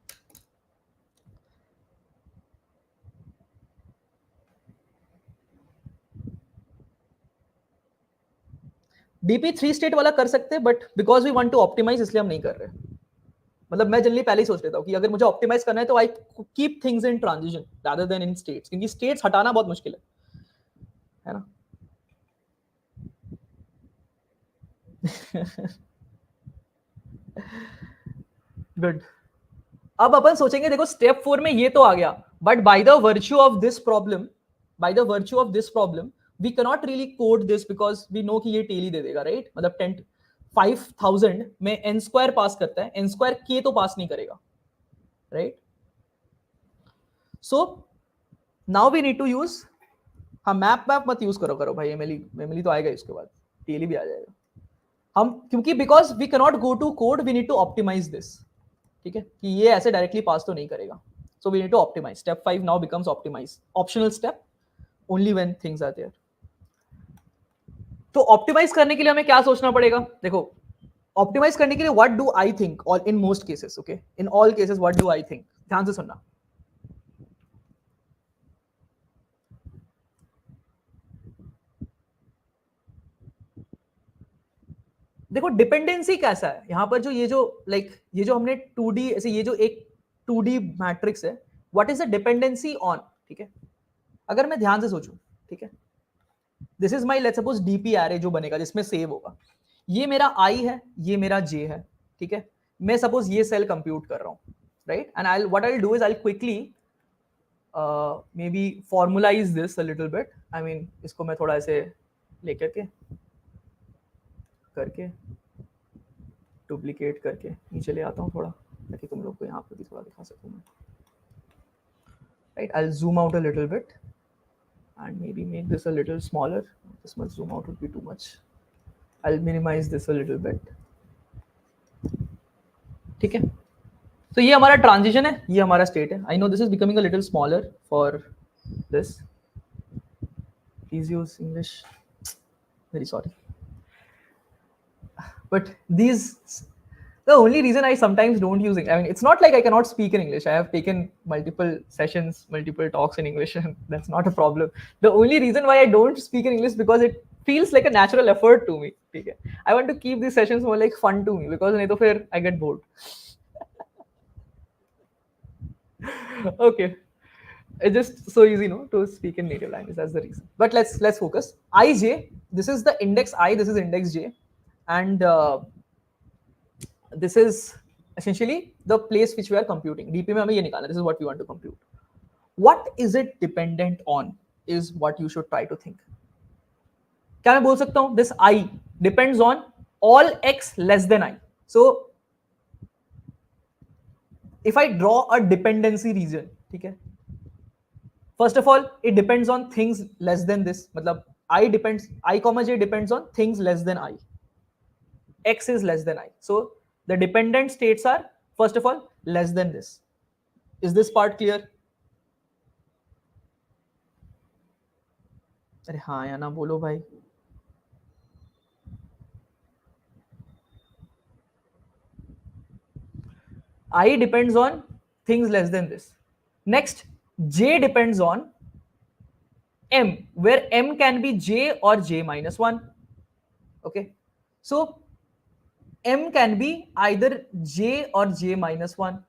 DP 3 state वाला कर सकते हैं, but because we want to optimize इसलिए हम नहीं कर रहे. मतलब मैं जनरली पहले ही सोच लेता हूँ कि अगर मुझे ऑप्टिमाइज करना है तो I keep things in transition rather then in states, क्योंकि स्टेट्स हटाना बहुत मुश्किल है ना. गुड. अब अपन सोचेंगे, देखो स्टेप 4 में ये तो आ गया, but by the virtue of this problem we cannot really code this because we know कि ये टेली दे देगा, राइट. मतलब 5000 में n स्क्वायर पास करता है, n स्क्वायर k तो पास नहीं करेगा, right. So now we need to use, हाँ मैप मत यूज करो भाई, एमएलई तो आएगा, इसके बाद टेली भी आ जाएगा. हम क्योंकि because we cannot go to code, we need to optimize this. ठीक है, कि ये ऐसे डायरेक्टली पास तो नहीं करेगा. So we need to optimize. Step 5 now becomes optimize, optional step only when things are there. तो ऑप्टिमाइज करने के लिए हमें क्या सोचना पड़ेगा? देखो, ऑप्टिमाइज करने के लिए व्हाट डू आई थिंक, और इन most cases, okay, in all cases what do I think. ध्यान से सुनना. देखो डिपेंडेंसी कैसा है यहां पर, ये जो हमने 2D ऐसे, ये जो एक 2D मैट्रिक्स है, what is the dependency on. ठीक है, अगर मैं ध्यान से सोचूं, ठीक है, this is my let's suppose DP array जो बनेगा जिसमें सेव होगा. ये मेरा आई है, ये मेरा जे है. ठीक है, मैं सपोज ये सेल कंप्यूट कर रहा हूं, right. And I what I do is I quickly may be formalise this a little bit. I mean इसको मैं थोड़ा ऐसे लेकर के करके डुप्लीकेट करके नीचे ले आता हूँ थोड़ा, ताकि तुम लोग को यहाँ पे भी थोड़ा दिखा सकूँ मैं, right. I zoom out a little bit and maybe make this a little smaller. This much zoom out would be too much. I'll minimize this a little bit. ठीक है, तो ये हमारा ट्रांजिशन है, ये हमारा स्टेट है. I know this is becoming a little smaller for this. Please use English. Very sorry. But these, the only reason I sometimes don't use it, I mean, it's not like I cannot speak in English. I have taken multiple sessions, multiple talks in English, and that's not a problem. The only reason why I don't speak in English because it feels like a natural effort to me. Okay? I want to keep these sessions more like fun to me, because नहीं तो फिर I get bored. Okay. It's just so easy, no, to speak in native language. That's the reason. But let's focus. Ij. This is the index I. This is index j, and this is essentially the place which we are computing. DP में हमें ये निकालना. This is what we want to compute. What is it dependent on? Is what you should try to think. क्या मैं बोल सकता हूँ? This I depends on all x less than I. So if I draw a dependency region, ठीक है? First of all, it depends on things less than this. मतलब I comma j depends on things less than I. X is less than I. So the dependent states are, first of all, less than this. Is this part clear? अरे हाँ या ना बोलो भाई. I depends on things less than this. Next, j depends on m, where m can be j or j minus 1. Okay, so m can be either j or j minus 1.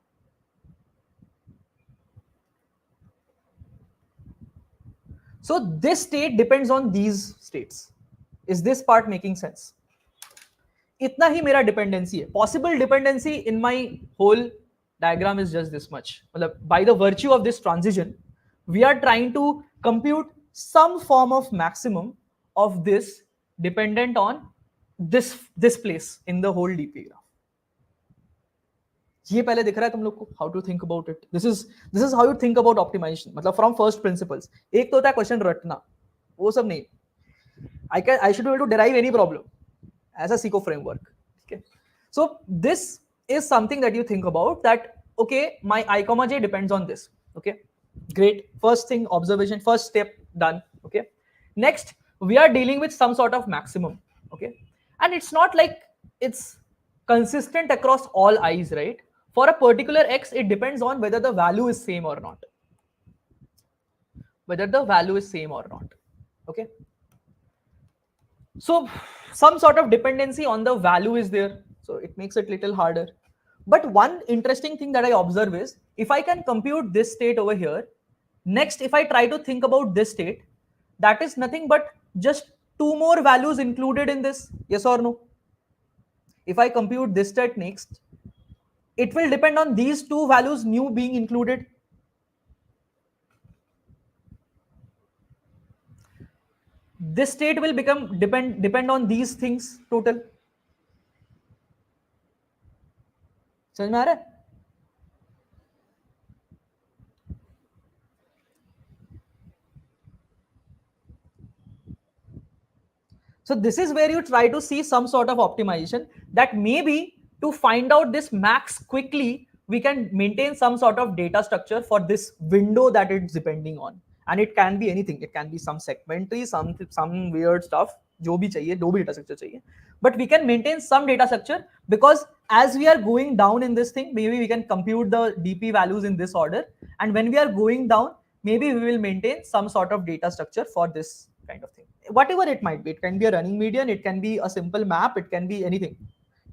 So this state depends on these states. Is this part making sense? इतना ही मेरा डिपेंडेंसी है. Possible dependency in my whole diagram is just this much. By the virtue of this transition, we are trying to compute some form of maximum of this dependent on this place in the whole DP graph. ये पहले दिख रहा है तुम लोग को? How to think about it? This is how you think about optimization. मतलब from first principles. एक तो होता है क्वेश्चन रटना, वो सब नहीं. I should be able to derive any problem. ऐसा सीखो framework. Okay. So this is something that you think about, that okay, my I comma j depends on this. Okay, great. First thing, observation, first step done. Okay, next we are dealing with some sort of maximum. Okay, and it's not like it's consistent across all i's, right? For a particular x, it depends on whether the value is same or not. Okay, so some sort of dependency on the value is there, so it makes it little harder. But one interesting thing that I observe is, if I can compute this state over here, next if I try to think about this state, that is nothing but just two more values included in this. Yes or no? If I compute this state next, it will depend on these two values new being included. This state will become depend on these things total. समझ में आ रहा है? So this is where you try to see some sort of optimization, that maybe to find out this max quickly, we can maintain some sort of data structure for this window that it's depending on. And it can be anything. It can be some segmentary, some weird stuff. जो भी चाहिए, दो भी data structure चाहिए. But we can maintain some data structure, because as we are going down in this thing, maybe we can compute the DP values in this order. And when we are going down, maybe we will maintain some sort of data structure for this kind of thing. Whatever it might be, it can be a running median, it can be a simple map, it can be anything.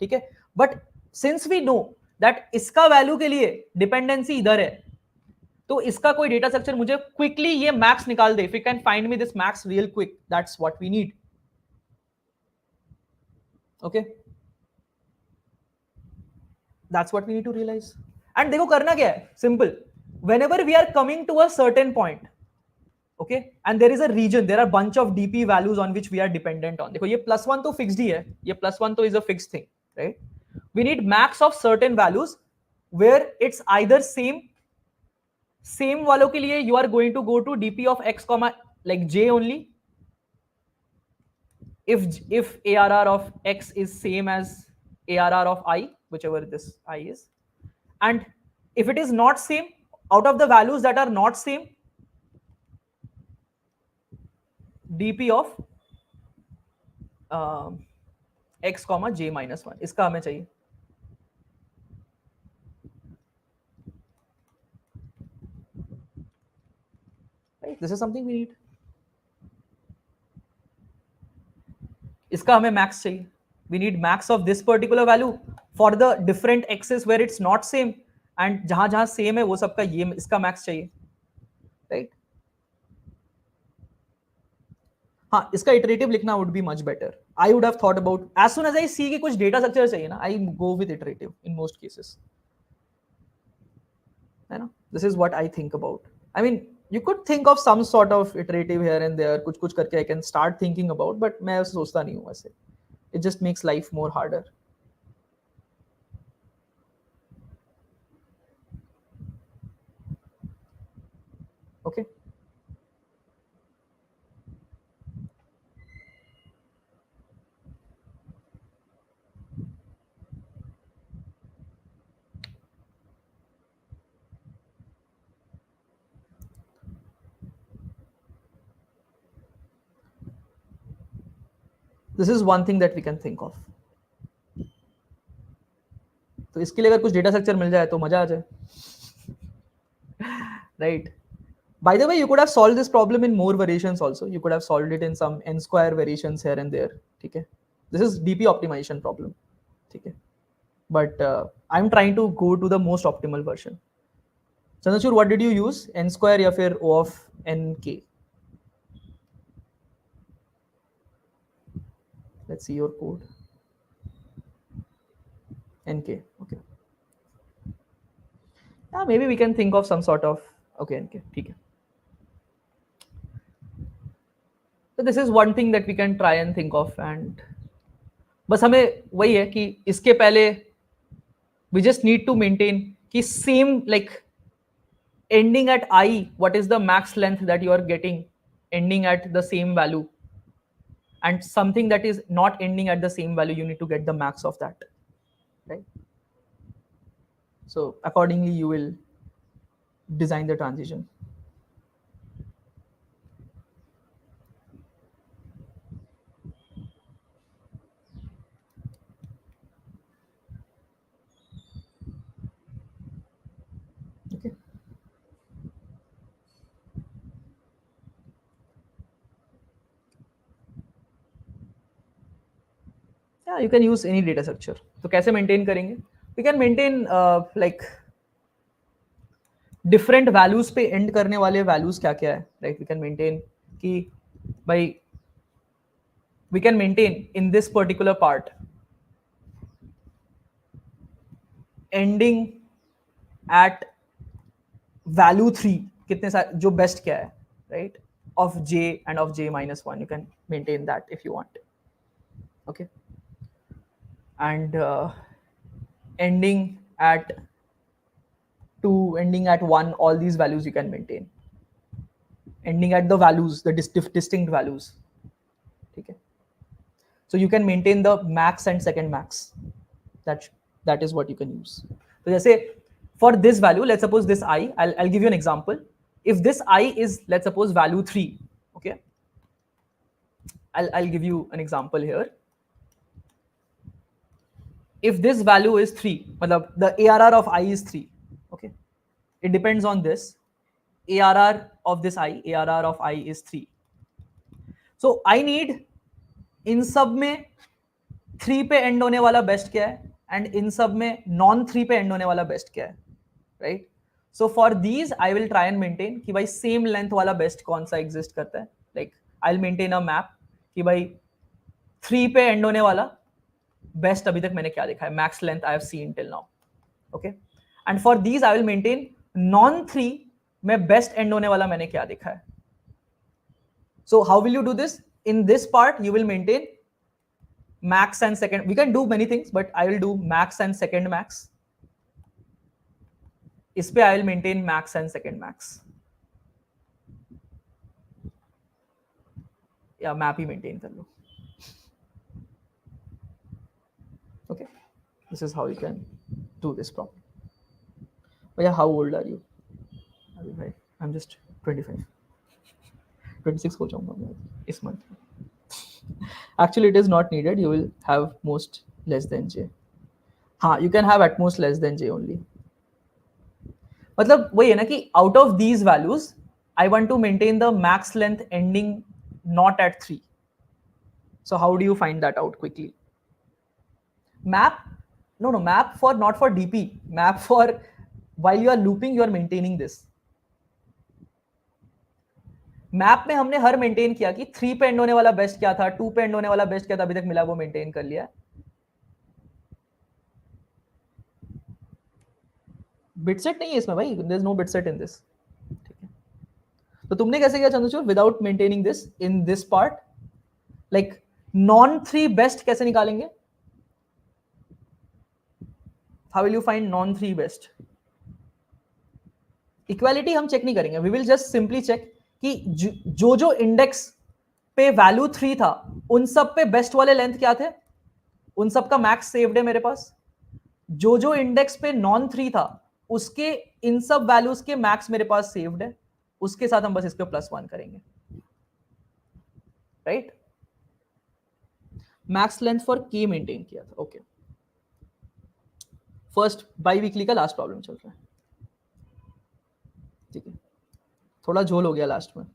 ठीक है? But since we know that इसका value के लिए dependency इधर है, तो इसका कोई data structure मुझे quickly ये max निकाल दे. If you can find me this max real quick, that's what we need. Okay, that's what we need to realize. And देखो करना क्या है? Simple. Whenever we are coming to a certain point, okay, and there is a region, there are bunch of DP values on which we are dependent on. देखो ये +1 तो fixed ही है, ये +1 तो is a fixed thing, right? We need max of certain values where it's either same वालों के लिए you are going to go to DP of x comma like j only. If ARR of x is same as ARR of I, whichever this I is, and if it is not same, out of the values that are not same, DP of x comma j minus 1, इसका हमें चाहिए. Right? This is something we need. इसका हमें max चाहिए. We need max of this particular value for the different x's where it's not same, and जहां जहां same है वो सबका ये इसका max चाहिए. right? हाँ, इसका इटरेटिव लिखना would be much better. I would have thought about as soon as I see कि कुछ data structure चाहिए ना, I go with iterative in most cases. है ना? This is what I think about. I mean, you could think of some sort of iterative here and there, कुछ कुछ करके I can start thinking about, but मैं सोचता नहीं हूँ वैसे. It just makes life more harder. Okay. This is one thing that we can think of. तो इसके लिए अगर कुछ डेटा स्ट्रक्चर मिल जाए तो मजा आ जाए, right? By the way, you could have solved this problem in more variations also. You could have solved it in some n square variations here and there. Okay, this is DP optimization problem. Okay, but I'm trying to go to the most optimal version. Chandrachur, what did you use? N square या फिर O of nk? Let's see your code. Nk. Okay. Yeah, maybe we can think of some sort of okay nk. Okay. So this is one thing that we can try and think of, and बस हमें वही है कि इसके पहले we just need to maintain कि same like ending at I, what is the max length that you are getting ending at the same value, and something that is not ending at the same value, you need to get the max of that, right? So accordingly you will design the transition. Okay. Yeah, you can use any data structure. तो कैसे maintain करेंगे? We can maintain like different values पे end करने वाले values क्या क्या है? Like we can maintain कि by we can maintain in this particular part ending at value 3 कितने सारे जो best क्या है, right? Of j and of j minus 1, you can maintain that if you want. Okay. And ending at 2, ending at 1, all these values you can maintain. Ending at the values, the distinct values. Okay. So you can maintain the max and second max. That is what you can use. So let's say for this value, let's suppose this I, I'll give you an example. If this I is, let's suppose value 3, okay? I'll give you an example here. If this value is 3, the ARR of I is 3, okay? It depends on this. ARR of this I, ARR of I is 3. So I need in सब में 3 पे end होने वाला best क्या है, and in सब में non 3 पे end होने वाला best क्या है, right? So for these I will try and maintain कि भाई same length वाला best कौन सा exist करता है. Like I'll maintain a map कि भाई 3 पे end होने वाला best अभी तक मैंने क्या देखा है, max length I have seen till now, okay? And for these I will maintain non 3 में best end होने वाला मैंने क्या देखा है. So how will you do this? In this part you will maintain max and second. We can do many things, but I will do max and second max. इस पे I will maintain max and second max. या map ही maintain कर लो. Okay, this is how you can do this problem. But yeah, how old are you? I'm just 25. 26 हो जाऊंगा मैं इस month. Actually, it is not needed. You will have most less than j. हाँ, you can have at most less than j only. मतलब वही है ना कि out of these values, I want to maintain the max length ending not at 3. So how do you find that out quickly? Map, no, map for not for DP, map for while you are looping, you are maintaining this. Map में हमने हर मेंटेन किया कि 3 पे एंड होने वाला बेस्ट क्या था, 2 पे एंड होने वाला बेस्ट क्या था, अभी तक मिला वो मेंटेन कर लिया। बिटसेट नहीं है इसमें भाई, there is no bitset in this. ठीक है, तो तुमने कैसे किया Chandrachud, without maintaining this in this part, like non 3 best कैसे निकालेंगे? How will you find non 3 best? Equality हम चेक नहीं करेंगे, we will just simply check कि जो जो इंडेक्स पे वैल्यू 3 था उन सब पे बेस्ट वाले लेंथ क्या थे, उन सब का मैक्स सेव्ड है मेरे पास। जो जो इंडेक्स पे नॉन 3 था उसके इन सब वैल्यूज के मैक्स मेरे पास सेव्ड है, उसके साथ हम बस इस पे +1 करेंगे, राइट? मैक्स लेंथ फॉर के मेंटेन किया था। ओके, फर्स्ट बाई वीकली का लास्ट प्रॉब्लम चल रहा है। ठीक है, थोड़ा झोल हो गया लास्ट में।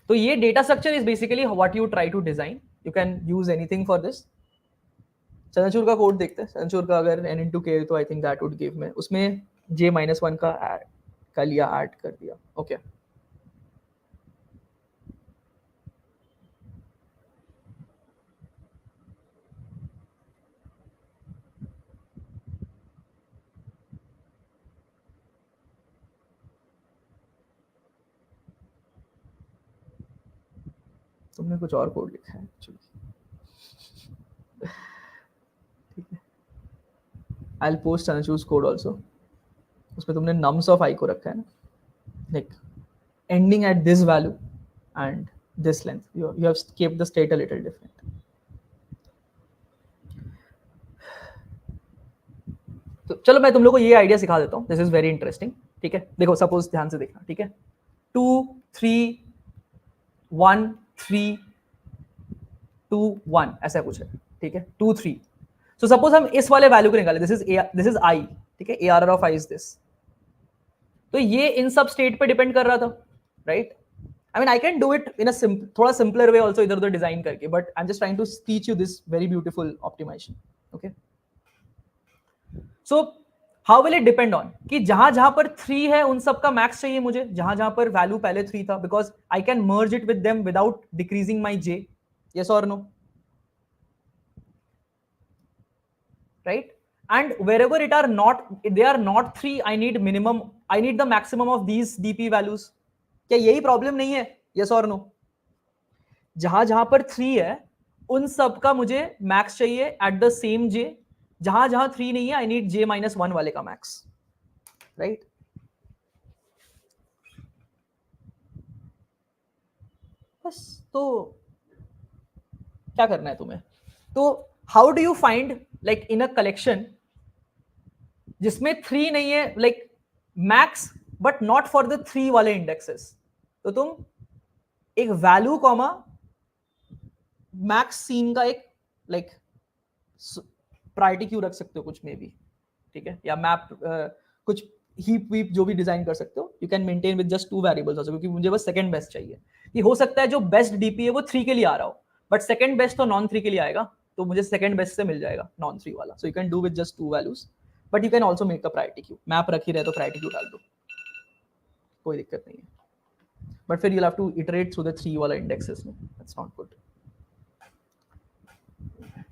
तो ये data structure is basically what you try to design, you can use anything for this. Chandrachud का कोड देखते हैं। चंद्रचूड़ का अगर n into k तो आई थिंक दैट वुड गिव में, उसमें j-1 का लिया, ऐड कर दिया। ओके तुमने कुछ और कोड लिखा है एक्चुअली। ठीक है, I will post Chandrachud's code also. उसमें तुमने nums of I को रखा है ना, like ending at this value and this length, you have kept the state a little different. तो चलो मैं तुम लोग को ये आइडिया सिखा देता हूँ, दिस इज वेरी इंटरेस्टिंग। ठीक है, देखो सपोज ध्यान से देखना। ठीक है, 2 3 1 3 2 1 ऐसा कुछ है। ठीक है, 2 3। सो सपोज हम इस वाले वैल्यू को निकाले, दिस इज आई। ठीक है, ARR of I is this. तो ये इन सब स्टेट पे डिपेंड कर रहा था, right? I mean I can do it in a थोड़ा सिंपलर वे ऑल्सो, इधर उधर डिजाइन करके, but I am just trying to teach you this very beautiful optimization. Okay, so how will it depend on कि जहां जहां पर 3 है उन सब का मैक्स चाहिए मुझे, जहां जहां पर वैल्यू पहले 3 था, because I can merge it with them without decreasing my J. Yes और no? Right? and wherever it are not, they are not 3, I need minimum, I need the maximum of these dp values. क्या यही प्रॉब्लम नहीं है? यस और नो? जहां जहां पर 3 है उन सब का मुझे मैक्स चाहिए एट द सेम जे, जहां जहां 3 नहीं है आई नीड j-1 वाले का मैक्स, राइट? बस तो क्या करना है तुम्हें? तो how do you find like in a collection जिसमें 3 नहीं है, like max but not for the 3 वाले इंडेक्सेस, तो तुम एक वैल्यू कॉमा मैक्स सीन का एक लाइक प्रायोरिटी क्यू रख सकते हो कुछ में भी। ठीक है, या मैप कुछ हीप वीप जो भी डिजाइन कर सकते हो, you can maintain with just 2 variables also, क्योंकि मुझे बस सेकंड बेस्ट चाहिए। कि हो सकता है जो बेस्ट डीपी है वो 3 के लिए आ रहा हो, बट सेकंड बेस्ट तो नॉन 3 के लिए आएगा, तो मुझे सेकंड बेस्ट से मिल जाएगा नॉन 3 वाला। So you can do with just 2 values, but you can also make a priority queue. Map रख ही रहे तो प्रायोरिटी क्यू डाल दो, कोई दिक्कत नहीं है। बट फिर you have to iterate through the 3 वाला इंडेक्सेस में, दैट्स नॉट गुड,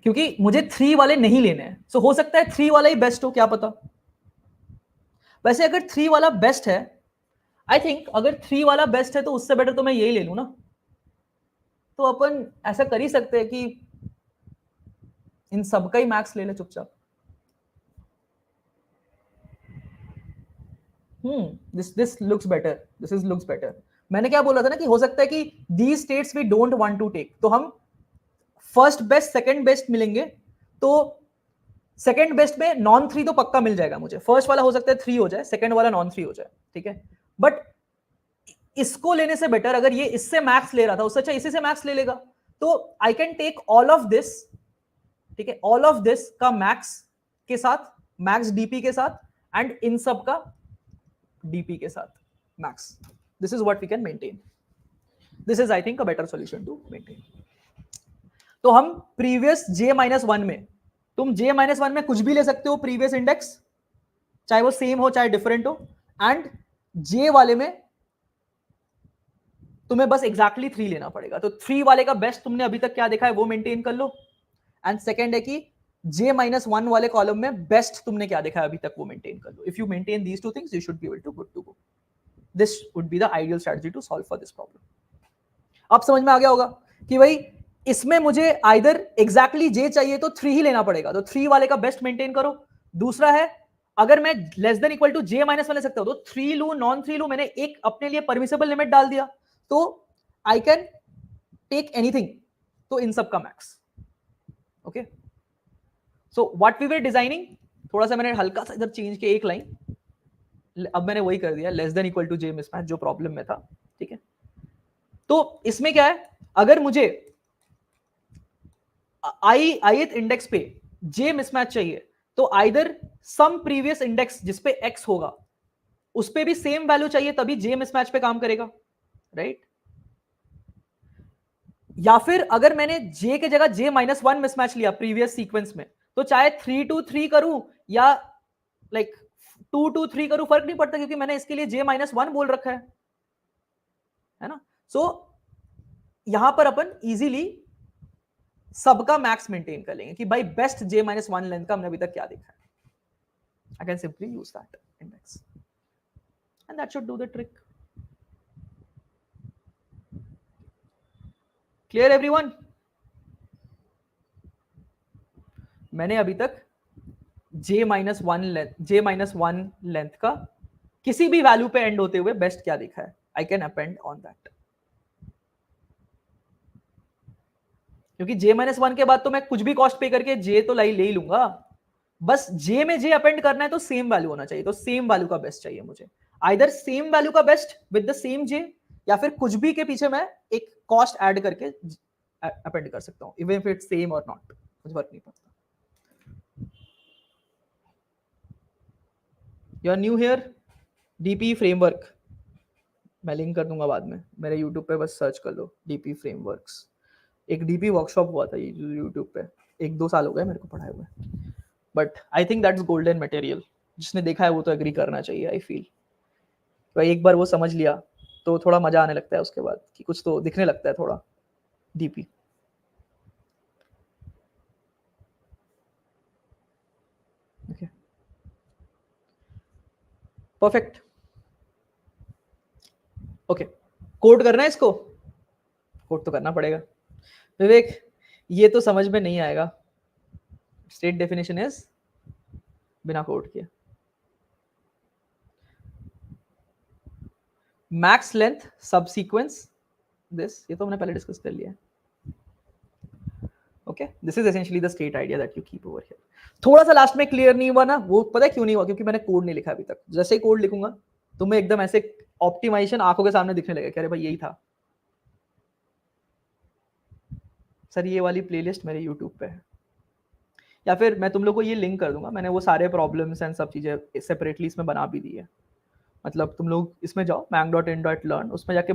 क्योंकि मुझे 3 वाले नहीं लेने हैं। सो हो सकता है 3 वाला ही बेस्ट हो, क्या पता। वैसे अगर 3 वाला बेस्ट है, आई थिंक अगर 3 वाला बेस्ट है तो उससे बेटर तो मैं यही ले लूं ना। तो अपन ऐसा कर ही सकते हैं कि इन सबका ही मैक्स ले ले चुपचाप। This looks better, this is looks better. मैंने क्या बोला था ना कि हो सकता है कि these states we don't want to take, तो हम फर्स्ट बेस्ट सेकंड बेस्ट मिलेंगे, तो सेकंड बेस्ट में नॉन 3 तो पक्का मिल जाएगा मुझे। फर्स्ट वाला हो सकता है 3 हो जाए, सेकंड वाला नॉन 3 हो जाए। ठीक है, बट इसको लेने से बेटर, अगर ये इससे मैक्स ले रहा था उससे अच्छा इसी से मैक्स ले लेगा, तो I can take all of this. ठीक है, ऑल ऑफ दिस का मैक्स के साथ, मैक्स डीपी के साथ, एंड इन सब का डीपी के साथ max. This is what we can maintain. This is I think a better solution to maintain. तो हम प्रीवियस j-1 में, तुम j-1 में कुछ भी ले सकते हो प्रीवियस इंडेक्स, चाहे वो सेम हो चाहे डिफरेंट हो, एंड j वाले में तुम्हें बस एग्जैक्टली 3 लेना पड़ेगा। तो 3 वाले का बेस्ट तुमने अभी तक क्या देखा है वो मेंटेन कर लो। एंड सेकेंड है कि j-1 वाले कॉलम में बेस्ट तुमने क्या देखा है अभी तक वो मेंटेन कर लो। If you maintain these two things you should be able to good to go. This would be the ideal strategy to solve for this problem. अब समझ में आ गया होगा कि भाई इसमें मुझे आइदर एग्जैक्टली j चाहिए तो 3 ही लेना पड़ेगा, तो 3 वाले का बेस्ट मेंटेन करो। दूसरा है अगर मैं less than equal to j-1 ले सकता हूं तो 3 लू नॉन 3 लू, मैंने एक अपने लिए परमिसेबल लिमिट डाल दिया तो आई कैन टेक एनीथिंग, तो इन सब का max. Okay, so what we were designing, थोड़ा सा मैंने हल्का सा इधर चेंज किया एक लाइन, अब मैंने वही कर दिया less than equal to j mismatch जो प्रॉब्लम में था। ठीक है, तो इसमें क्या है, अगर मुझे ith इंडेक्स पे j मिसमैच चाहिए तो आइदर सम प्रीवियस इंडेक्स जिसपे x होगा उस पे भी सेम वैल्यू चाहिए तभी j मिसमैच पे काम करेगा, राइट? या फिर अगर मैंने j के जगह j-1 मिसमैच लिया प्रीवियस सीक्वेंस में तो चाहे 3 to 3 करूं या लाइक 2 to 3 करूं फर्क नहीं पड़ता क्योंकि मैंने इसके लिए j-1 बोल रखा है ना। सो यहां पर अपन इजीली सबका मैक्स मेंटेन कर लेंगे कि भाई बेस्ट j-1 लेंथ का हमने अभी तक क्या देखा है। I can simply use that index and that should do the trick. Clear everyone? मैंने अभी तक j-1 लेंथ का किसी भी वैल्यू पे एंड होते हुए बेस्ट क्या देखा है, I can append on that. क्योंकि j-1 के बाद तो मैं कुछ भी कॉस्ट पे करके j तो ले ही लूंगा, बस j में j अपेंड करना है तो सेम वैल्यू होना चाहिए, तो सेम वैल्यू का बेस्ट चाहिए मुझे। आइदर सेम वैल्यू का best with the same j या फिर कुछ भी के पीछे मैं एक कॉस्ट ऐड करके अपेंड कर सकता हूं, इवन इफ इट्स सेम और नॉट, कुछ फर्क नहीं पड़ता। You are new here, DP framework मैं लिंक कर दूंगा बाद में, मेरे यूट्यूब पे बस सर्च कर लो डीपी फ्रेमवर्क्स। एक डीपी वर्कशॉप हुआ था ये यूट्यूब पे, 1-2 साल हो गए मेरे को पढ़ाए हुए, but I think that's golden material. जिसने देखा है वो तो एग्री करना चाहिए। आई फील तो एक बार वो समझ लिया तो थोड़ा मजा आने लगता है उसके बाद कि कुछ तो दिखने लगता है थोड़ा DP. Okay, perfect. Okay, code करना है इसको, कोड तो करना पड़ेगा। विवेक ये तो समझ में नहीं आएगा, स्टेट डेफिनेशन इज बिना कोड किए मैक्स लेंथ सबसीक्वेंस दिस, ये तो हमने पहले डिस्कस कर लिया है। Okay, this is essentially the state idea that you keep over here. थोड़ा सा लास्ट में क्लियर नहीं हुआ ना, वो पता है क्यों नहीं हुआ, क्योंकि मैंने कोड नहीं लिखा अभी तक। जैसे ही कोड लिखूंगा तुम्हें एकदम ऐसे ऑप्टिमाइजेशन आंखों के सामने दिखने लगेगा, अरे भाई यही था सर, ये वाली प्लेलिस्ट मेरे यूट्यूब पे है, या फिर मैं तुम लोग को ये लिंक कर दूंगा, मैंने वो सारे प्रॉब्लम्स एंड सब चीज़ें सेपरेटली इसमें बना भी दी है। मतलब तुम लोग इसमें जाओ mang.in.learn, उसमें जाके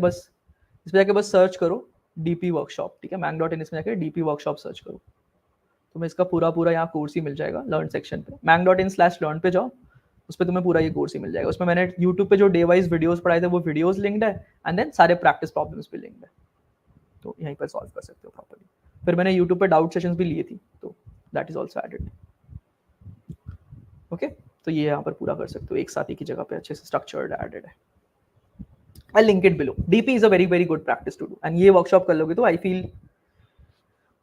बस सर्च करो डीपी वर्कशॉप, ठीक है, mang.in इसमें जाके डीपी वर्कशॉप सर्च करो, तुम्हें इसका पूरा यहाँ कोर्स ही मिल जाएगा लर्न सेक्शन पे। mang.in/learn पे जाओ, उस पर तुम्हें पूरा ये कोर्स ही मिल जाएगा। उसमें मैंने यूट्यूब पे जो डे वाइज वीडियोस पढ़ाए थे वो वीडियोस लिंक्ड है, एंड देन सारे प्रैक्टिस प्रॉब्लम्स भी लिंक्ड है, तो यहीं पर सॉल्व कर सकते हो प्रॉपर्ली। फिर मैंने यूट्यूब पे डाउट सेशंस भी लिए थी, तो that is also added. Okay, तो ये यहाँ पर पूरा कर सकते हो एक साथ ही की जगह पे, अच्छे से स्ट्रक्चर्ड एडेड है। I link it below. DP is a very very good practice to do, and ये वर्कशॉप कर लोगे तो आई फील,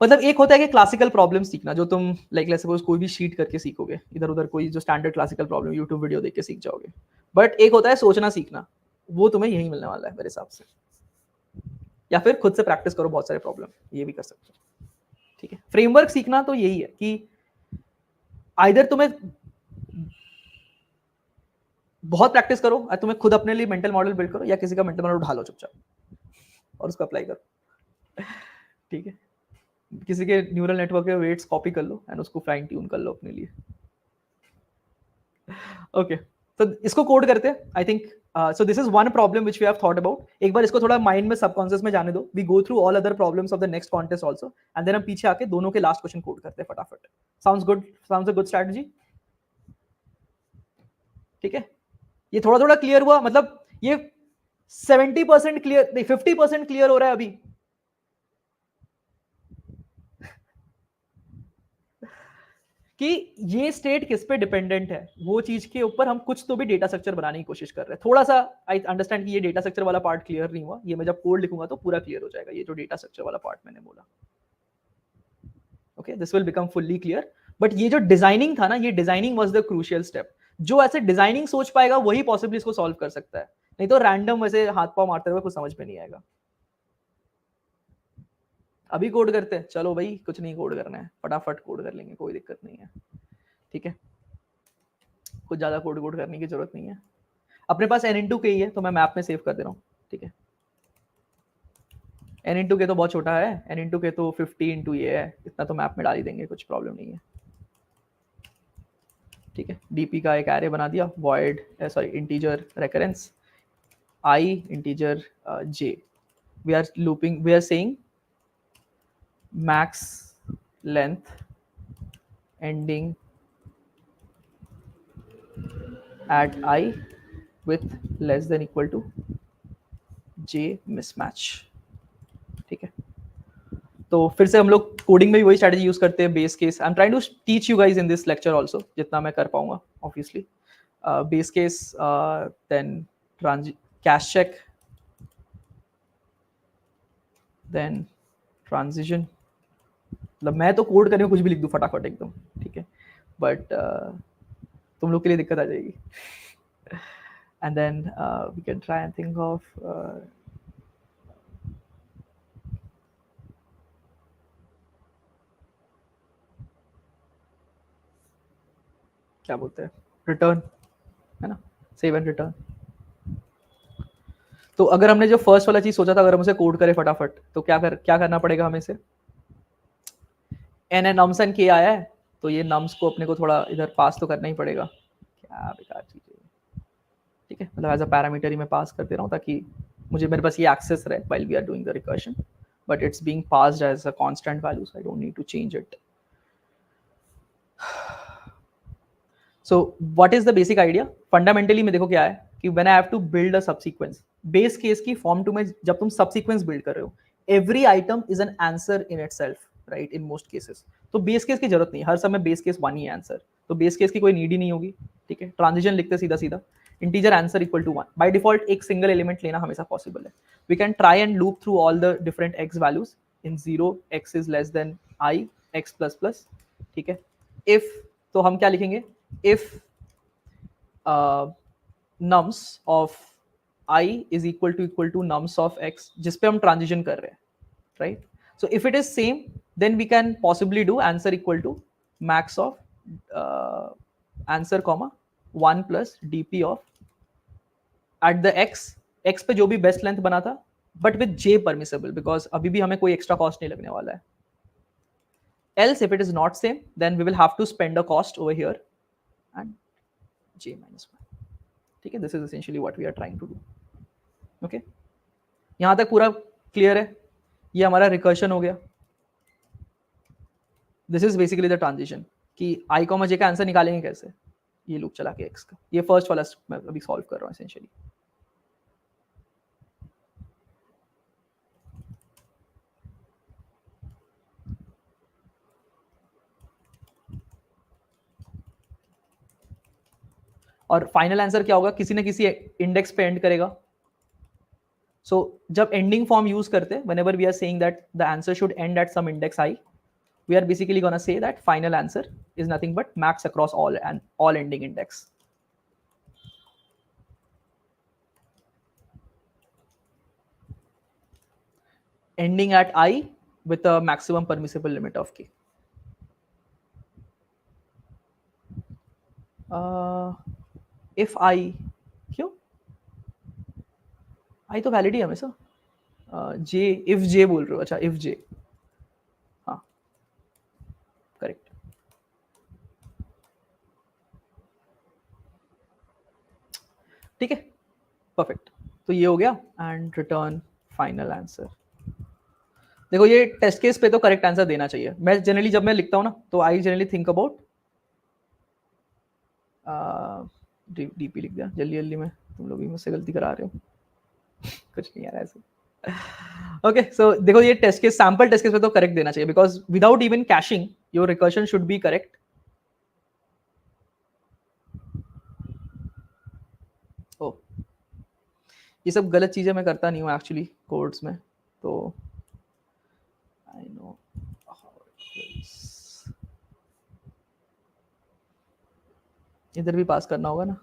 मतलब एक होता है कि क्लासिकल प्रॉब्लम सीखना जो तुम लाइक लेट्स सपोज कोई भी शीट करके सीखोगे, इधर उधर कोई जो standard classical problem YouTube video देख के सीख जाओगे, बट एक होता है सोचना सीखना, वो तुम्हें यही मिलने वाला है मेरे हिसाब से। या फिर खुद से प्रैक्टिस करो बहुत सारे प्रॉब्लम, ये भी कर सकते हो, ठीक है। फ्रेमवर्क सीखना तो यही है कि आइदर तुम्हें बहुत प्रैक्टिस करो, तुम्हें खुद अपने लिए मेंटल मॉडल बिल्ड करो, या किसी का मेंटल मॉडल उठा लो चुपचाप और उसको अप्लाई करो, ठीक है। किसी के न्यूरल नेटवर्क के वेट्स कॉपी कर लो एंड उसको फाइन ट्यून कर लो अपने लिए। ओके, तो इसको कोड करते हैं। I think so this is one problem which we have thought about. एक बार इसको थोड़ा माइंड में सबकॉन्शियस में जाने दो, we go through all other problems of the next contest also, and then हम पीछे आके दोनों के लास्ट क्वेश्चन कोड करते हैं फटाफट। Sounds good? Sounds a good strategy? ठीक है, ये थोड़ा थोड़ा क्लियर हुआ, मतलब ये 70% क्लियर नहीं, 50% क्लियर हो रहा है अभी। कि ये स्टेट किस पे डिपेंडेंट है, वो चीज के ऊपर हम कुछ तो भी डेटा स्ट्रक्चर बनाने की कोशिश कर रहे हैं। थोड़ा सा आई अंडरस्टैंड कि ये डेटा स्ट्रक्चर वाला पार्ट क्लियर नहीं हुआ, ये मैं जब कोड लिखूंगा तो पूरा क्लियर हो जाएगा, ये जो डेटा स्ट्रक्चर वाला पार्ट मैंने बोला। Okay, this will become fully clear. But ये जो डिजाइनिंग था ना, ये designing was the crucial step. जो ऐसे डिजाइनिंग सोच पाएगा वही पॉसिबली इसको सॉल्व कर सकता है, नहीं तो रैंडम वैसे हाथ पांव मारते हुए कुछ समझ में नहीं आएगा। अभी कोड करते हैं, चलो भाई कुछ नहीं कोड करना है, फटाफट कोड कर लेंगे, कोई दिक्कत नहीं है। ठीक है, कुछ ज्यादा कोड कोड करने की जरूरत नहीं है। अपने पास n इंटू के ही है तो मैं मैप में सेव कर दे रहा हूँ। ठीक है, n इंटू के तो बहुत छोटा है, n इंटू के तो 50 इंटू ये है, इतना तो मैप में डाल ही देंगे, कुछ प्रॉब्लम नहीं है। ठीक है, डीपी का एक एरे बना दिया, void sorry integer recurrence I integer j, we are looping, we are saying max length ending at I with less than equal to j mismatch। ठीक है, तो फिर से हम लोग कोडिंग में भी वही स्ट्रेटजी यूज करते हैं, base case. I am trying to teach you guys in this lecture also, जितना मैं कर पाऊंगा obviously. Base case, then cache check, then transition. मतलब मैं तो कोड करने में कुछ भी लिख दूं फटाफट एकदम, ठीक है, बट तुम लोग के लिए दिक्कत आ जाएगी। And then we can try and think of क्या बोलते हैं, रिटर्न, है ना, सेव एंड रिटर्न। तो अगर हमने जो फर्स्ट वाला चीज सोचा था, अगर हम उसे कोड करें फटाफट, तो क्या करना पड़ेगा हमें से। एन नम्स एंड के आया है, तो ये नम्स को अपने को थोड़ा इधर पास तो करना ही पड़ेगा। क्या बेकार चीज है। ठीक है, मतलब एज अ पैरामीटर ही मैं पास कर दे रहा हूँ, ताकि मुझे मेरे पास ये एक्सेस रहे while we are doing the recursion, but it's being passed as a constant value, so I don't need to change it. So what is the basic idea fundamentally में, देखो क्या है कि when I have to build a subsequence, base case की फॉर्म टू में जब तुम सबसीक्वेंस बिल्ड कर रहे हो, every item is an answer in itself, right, in most cases. तो बेस केस की जरूरत नहीं, हर समय बेस केस वन ही आंसर, तो बेस केस की कोई नीड ही नहीं होगी। ठीक है, ट्रांजिशन लिखते सीधा सीधा, integer answer equal to 1 by default, एक सिंगल एलिमेंट लेना हमेशा पॉसिबल है। We can try and loop through all the different x values in 0 x is less than I x plus plus. ठीक है, इफ, तो हम क्या लिखेंगे, if nums of I is equal to nums of x, जिस पे हम ट्रांजिशन कर रहे हैं, right. So if it is same, then we can possibly do answer equal to max of answer comma 1 plus DP of at the x पे जो भी बेस्ट लेंथ बना था, but with j permissible, because अभी भी हमें कोई एक्स्ट्रा कॉस्ट नहीं लगने वाला है। else if it is not same, then we will have to spend a cost over here and j minus 1। ठीक है, this is essentially what we are trying to do. Okay, यहां तक पूरा क्लियर है, ये हमारा रिकर्शन हो गया। This is basically the transition कि आई कॉमा जे का आंसर निकालेंगे कैसे, ये लूप चला के एक्स का, ये फर्स्ट वाला मैं अभी सॉल्व कर रहा हूँ एसेंशियली। और फाइनल आंसर क्या होगा, किसी ना किसी इंडेक्स पे एंड करेगा। सो जब एंडिंग फॉर्म यूज करते हैं, whenever we are saying that the answer should end at some index I, we are basically going to say that final answer is nothing but max across all and all ending index। ending at I with a maximum permissible limit of k। if I, क्यों I तो वैलिड ही हमेशा, j if j बोल रहे हो, अच्छा if j, हाँ करेक्ट। ठीक है, परफेक्ट, तो ये हो गया एंड रिटर्न फाइनल आंसर। देखो ये टेस्ट केस पे तो करेक्ट आंसर देना चाहिए। मैं जनरली जब मैं लिखता हूँ ना, तो I generally think about, DP लिख दिया जल्दी जल्दी में, तुम लोग भी मुझसे गलती करा रहे हो। कुछ नहीं यार ऐसे। ओके सो देखो ये test case, sample test case में तो करेक्ट देना चाहिए, because without even caching your recursion should be correct. Oh ये सब गलत चीजें मैं करता नहीं हूँ एक्चुअली कोड्स में, तो आई नो इधर भी पास करना होगा ना।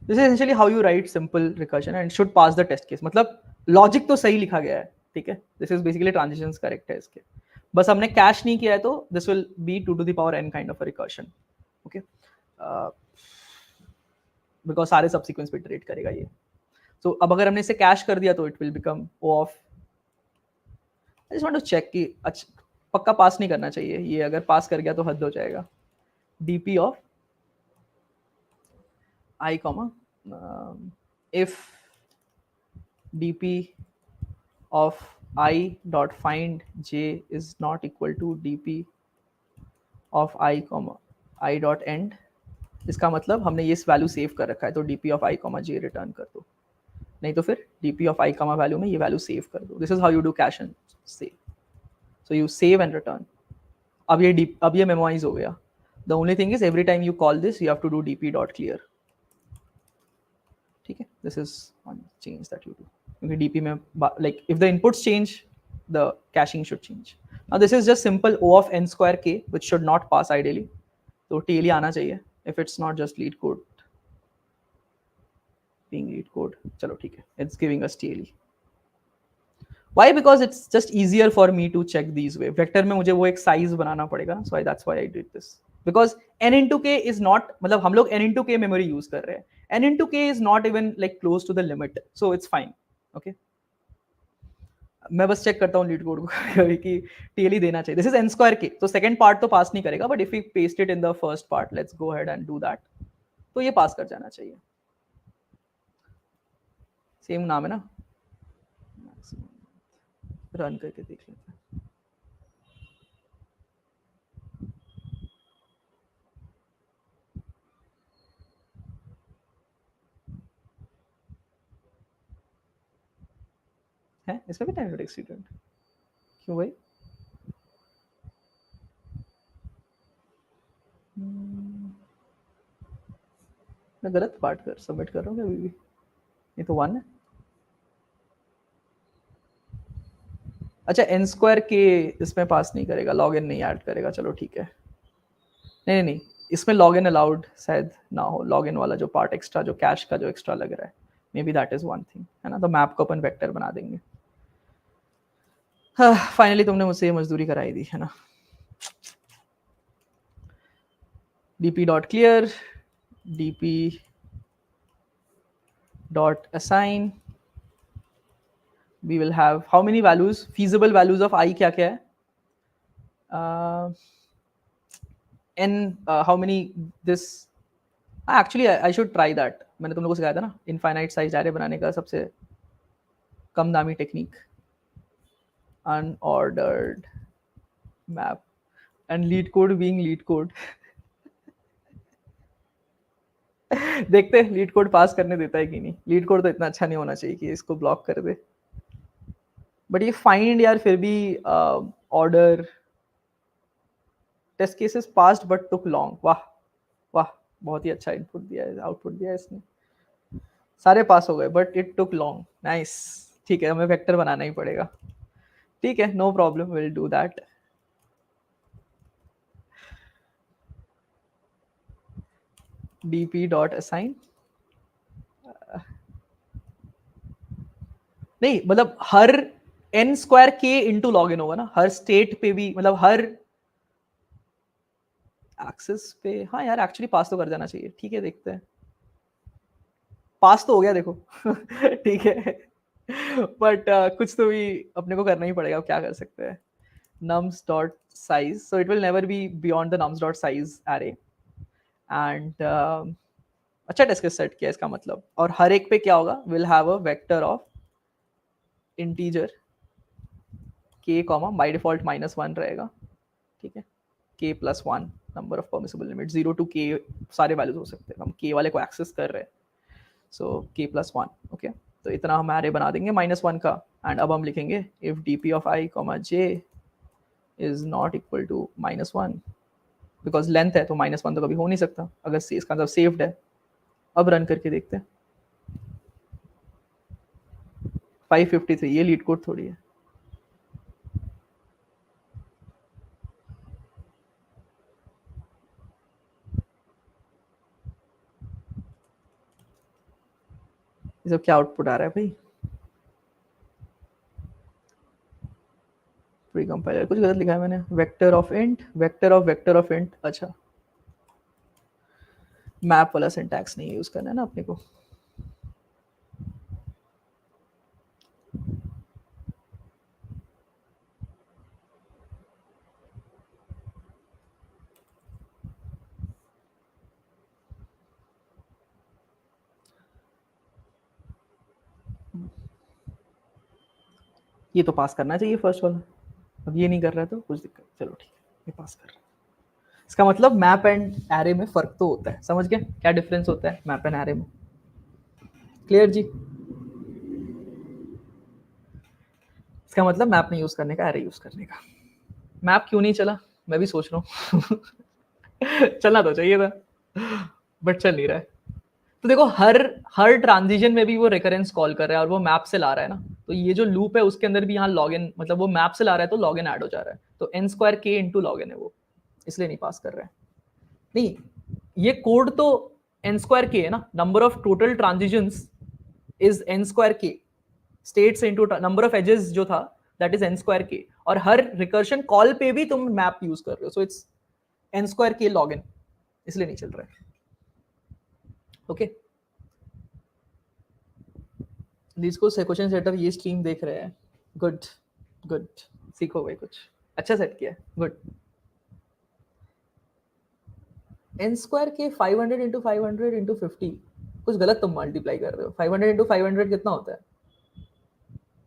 This is essentially how you write simple recursion and should pass the test case, मतलब लॉजिक तो सही लिखा गया है, ठीक है, this is basically transitions correct है इसके, बस हमने कैश नहीं किया है, तो this will be 2 to the power n kind of a recursion. Okay because सारे सबसीक्वेंस पे इटरेट करेगा ये। तो अब अगर हमने इसे कैश कर दिया तो it will become O of, I just want to check कि अच्छा पक्का पास नहीं करना चाहिए, ये अगर पास कर गया तो हद हो जाएगा। DP of I comma if dp of I dot find j is not equal to dp of I comma I dot end, इसका मतलब हमने ये वैल्यू सेव कर रखा है, तो dp of I comma j return कर दो, नहीं तो फिर dp of I comma value में ये वैल्यू सेव कर दो। This is how you do cache and save, so you save and return. अब ये मेमोराइज हो गया। The only thing is every time you call this you have to do dp dot clear, ठीक है, this is one change that you do, क्योंकि डीपी में like if the inputs change the caching should change. Now this is just simple O of n square k which should not pass ideally, तो टीएलई आना चाहिए if it's not just LeetCode being LeetCode, चलो ठीक है, it's giving us TLE. Why? Because it's just easier for me to check these way, vector में मुझे वो एक साइज बनाना पड़ेगा, so that's why I did this, because n into k is not, मतलब हम लोग n into k memory use कर रहे हैं, n into k is not even like close to the limit, so it's fine. Okay, मैं बस चेक करता हूँ लीड कोड को कि टीएलई देना चाहिए। This is n square k, तो सेकंड पार्ट तो पास नहीं करेगा, but if we paste it in the first part, let's go ahead and do that, तो ये पास कर जाना चाहिए। सेम नाम है ना, रन करके देख लेते हैं। है इसमें भी टाइम एक्सीडेंट क्यों भाई? मैं गलत पार्ट कर सबमिट कर रहा हूँ अभी भी, ये तो 1 है। अच्छा n स्क्वायर के इसमें पास नहीं करेगा, लॉग इन नहीं ऐड करेगा, चलो ठीक है। नहीं नहीं, इसमें लॉग इन अलाउड शायद ना हो, लॉग इन वाला जो पार्ट एक्स्ट्रा, जो कैश का जो एक्स्ट्रा लग रहा है, may be that is one thing, है ना, तो मैप को अपन वेक्टर बना देंगे। हाँ फाइनली तुमने मुझसे ये मजदूरी कराई दी है ना। dp dot clear, dp dot assign, we will have how many values, feasible values of I क्या क्या है, n how many this actually I should try that, मैंने तुम लोगों को सिखाया था ना इनफाइनाइट साइज एरे बनाने का सबसे कम दामी technique, unordered map and leet code being leet code. देखते हैं लीड कोड पास करने देता है कि नहीं, लीड कोड तो इतना अच्छा नहीं होना चाहिए कि इसको ब्लॉक कर दे, बट ये फाइंड यार फिर भी all the test cases passed but took long, वाह वाह, बहुत ही अच्छा इनपुट दिया है, आउटपुट दिया है इसने, सारे पास हो गए but it took long, nice. ठीक है, हमें वेक्टर बनाना ही पड़ेगा, ठीक है, no problem, will do that. dp dot assign, नहीं मतलब हर n square k into log n होगा ना, हर स्टेट पे भी, मतलब हर एक्सेस पे, हाँ यार एक्चुअली पास तो कर जाना चाहिए, ठीक है देखते हैं, पास तो हो गया देखो ठीक है, बट कुछ तो भी अपने को करना ही पड़ेगा, अब क्या कर सकते हैं। nums dot size, so it will never be beyond the nums dot size array, and अच्छा टेस्ट केस सेट किया इसका मतलब, और हर एक पे क्या होगा, will have a vector of integer k comma by default -1 रहेगा, ठीक है, k +1 number of permissible limit 0 to k सारे वैल्यूज हो सकते हैं, हम k वाले को एक्सेस कर रहे हैं, सो k+1 ओके। तो इतना हम एरे बना देंगे -1 का, एंड अब हम लिखेंगे if dp of i, j is not equal to -1, because length है तो -1 तो कभी हो नहीं सकता अगर इसका मतलब सेव्ड है। अब रन करके देखते हैं। 553, ये लीड कोड थोड़ी है। ये सब क्या आउटपुट आ रहा है भाई? प्री कंपाइलर कुछ गलत लिखा है मैंने, vector of int, vector of int. अच्छा, मैप वाला सिंटैक्स नहीं यूज करना है ना अपने को। ये तो पास करना चाहिए फर्स्ट वाला, अब ये नहीं कर रहा है तो कुछ दिक्कत, चलो ठीक है, ये पास कर रहा है। इसका मतलब मैप एंड एरे में फर्क तो होता है, समझ गए क्या डिफरेंस होता है मैप एंड एरे में? क्लियर जी? इसका मतलब मैप नहीं यूज करने का, एरे यूज करने का। मैप क्यों नहीं चला मैं भी सोच रहा हूँ। चलना तो चाहिए था बट चल नहीं रहा है। तो देखो हर ट्रांजिशन में भी वो रिकरेंस कॉल कर रहा है और वो मैप से ला रहा है ना, तो ये जो लूप है उसके अंदर भी यहाँ लॉग इन, मतलब वो मैप से ला रहा है तो लॉग इन ऐड हो जा रहा है, तो n² k इंटू लॉग इन है वो, इसलिए नहीं पास कर रहा है। नहीं, ये कोड तो n² k है ना, number of total transitions is n² k, states into number of edges जो था दैट इज n² k, और हर रिकर्शन कॉल पे भी तुम मैप यूज कर रहे हो, so it's n² k log in, इसलिए नहीं चल रहा है। ओके, जिसको क्वेश्चन सेटर ये स्ट्रीम देख रहे हैं, गुड गुड, सीखो भाई कुछ अच्छा सेट किया, गुड। n² के 500 इंटू 500 इंटू 50, कुछ गलत तुम मल्टीप्लाई कर रहे हो। 500 इंटू 500 कितना होता है?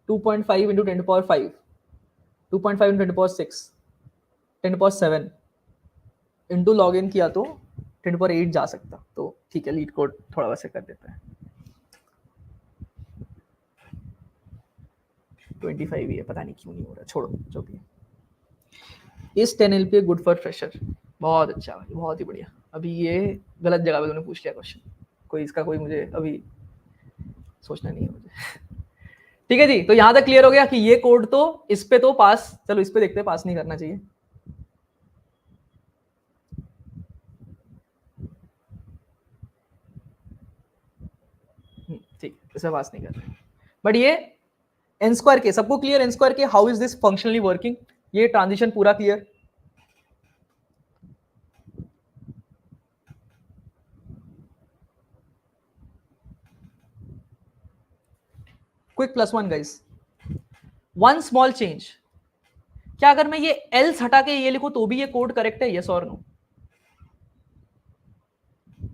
2.5 इंटू 10⁵, 2.5 इंटू 10⁶, 10⁷, इंटू लॉग इन किया तो 10⁸ जा सकता, तो ठीक है लीड कोड थोड़ा वैसे कर देते हैं। 25 ही है, पता नहीं क्यों नहीं हो रहा, छोड़ो जो भी है। इस 10 LPA गुड फॉर फ्रेशर, बहुत अच्छा भाई, बहुत ही बढ़िया। अभी ये गलत जगह पे तुमने पूछ लिया क्वेश्चन, कोई इसका कोई मुझे अभी सोचना नहीं है मुझे। ठीक है जी, तो यहां तक क्लियर हो गया कि ये कोड तो इस पे तो पास, चलो इस पे देखते हैं, पास नहीं करना चाहिए। ठीक, इसे पास नहीं कर रहे, बट ये n² के सबको क्लियर, n² के how is this functionally working, ये ट्रांजिशन पूरा clear. Quick +1 guys, one small change, क्या अगर मैं ये एल्स हटा के ये लिखूं तो भी ये कोड करेक्ट है, यस और नो?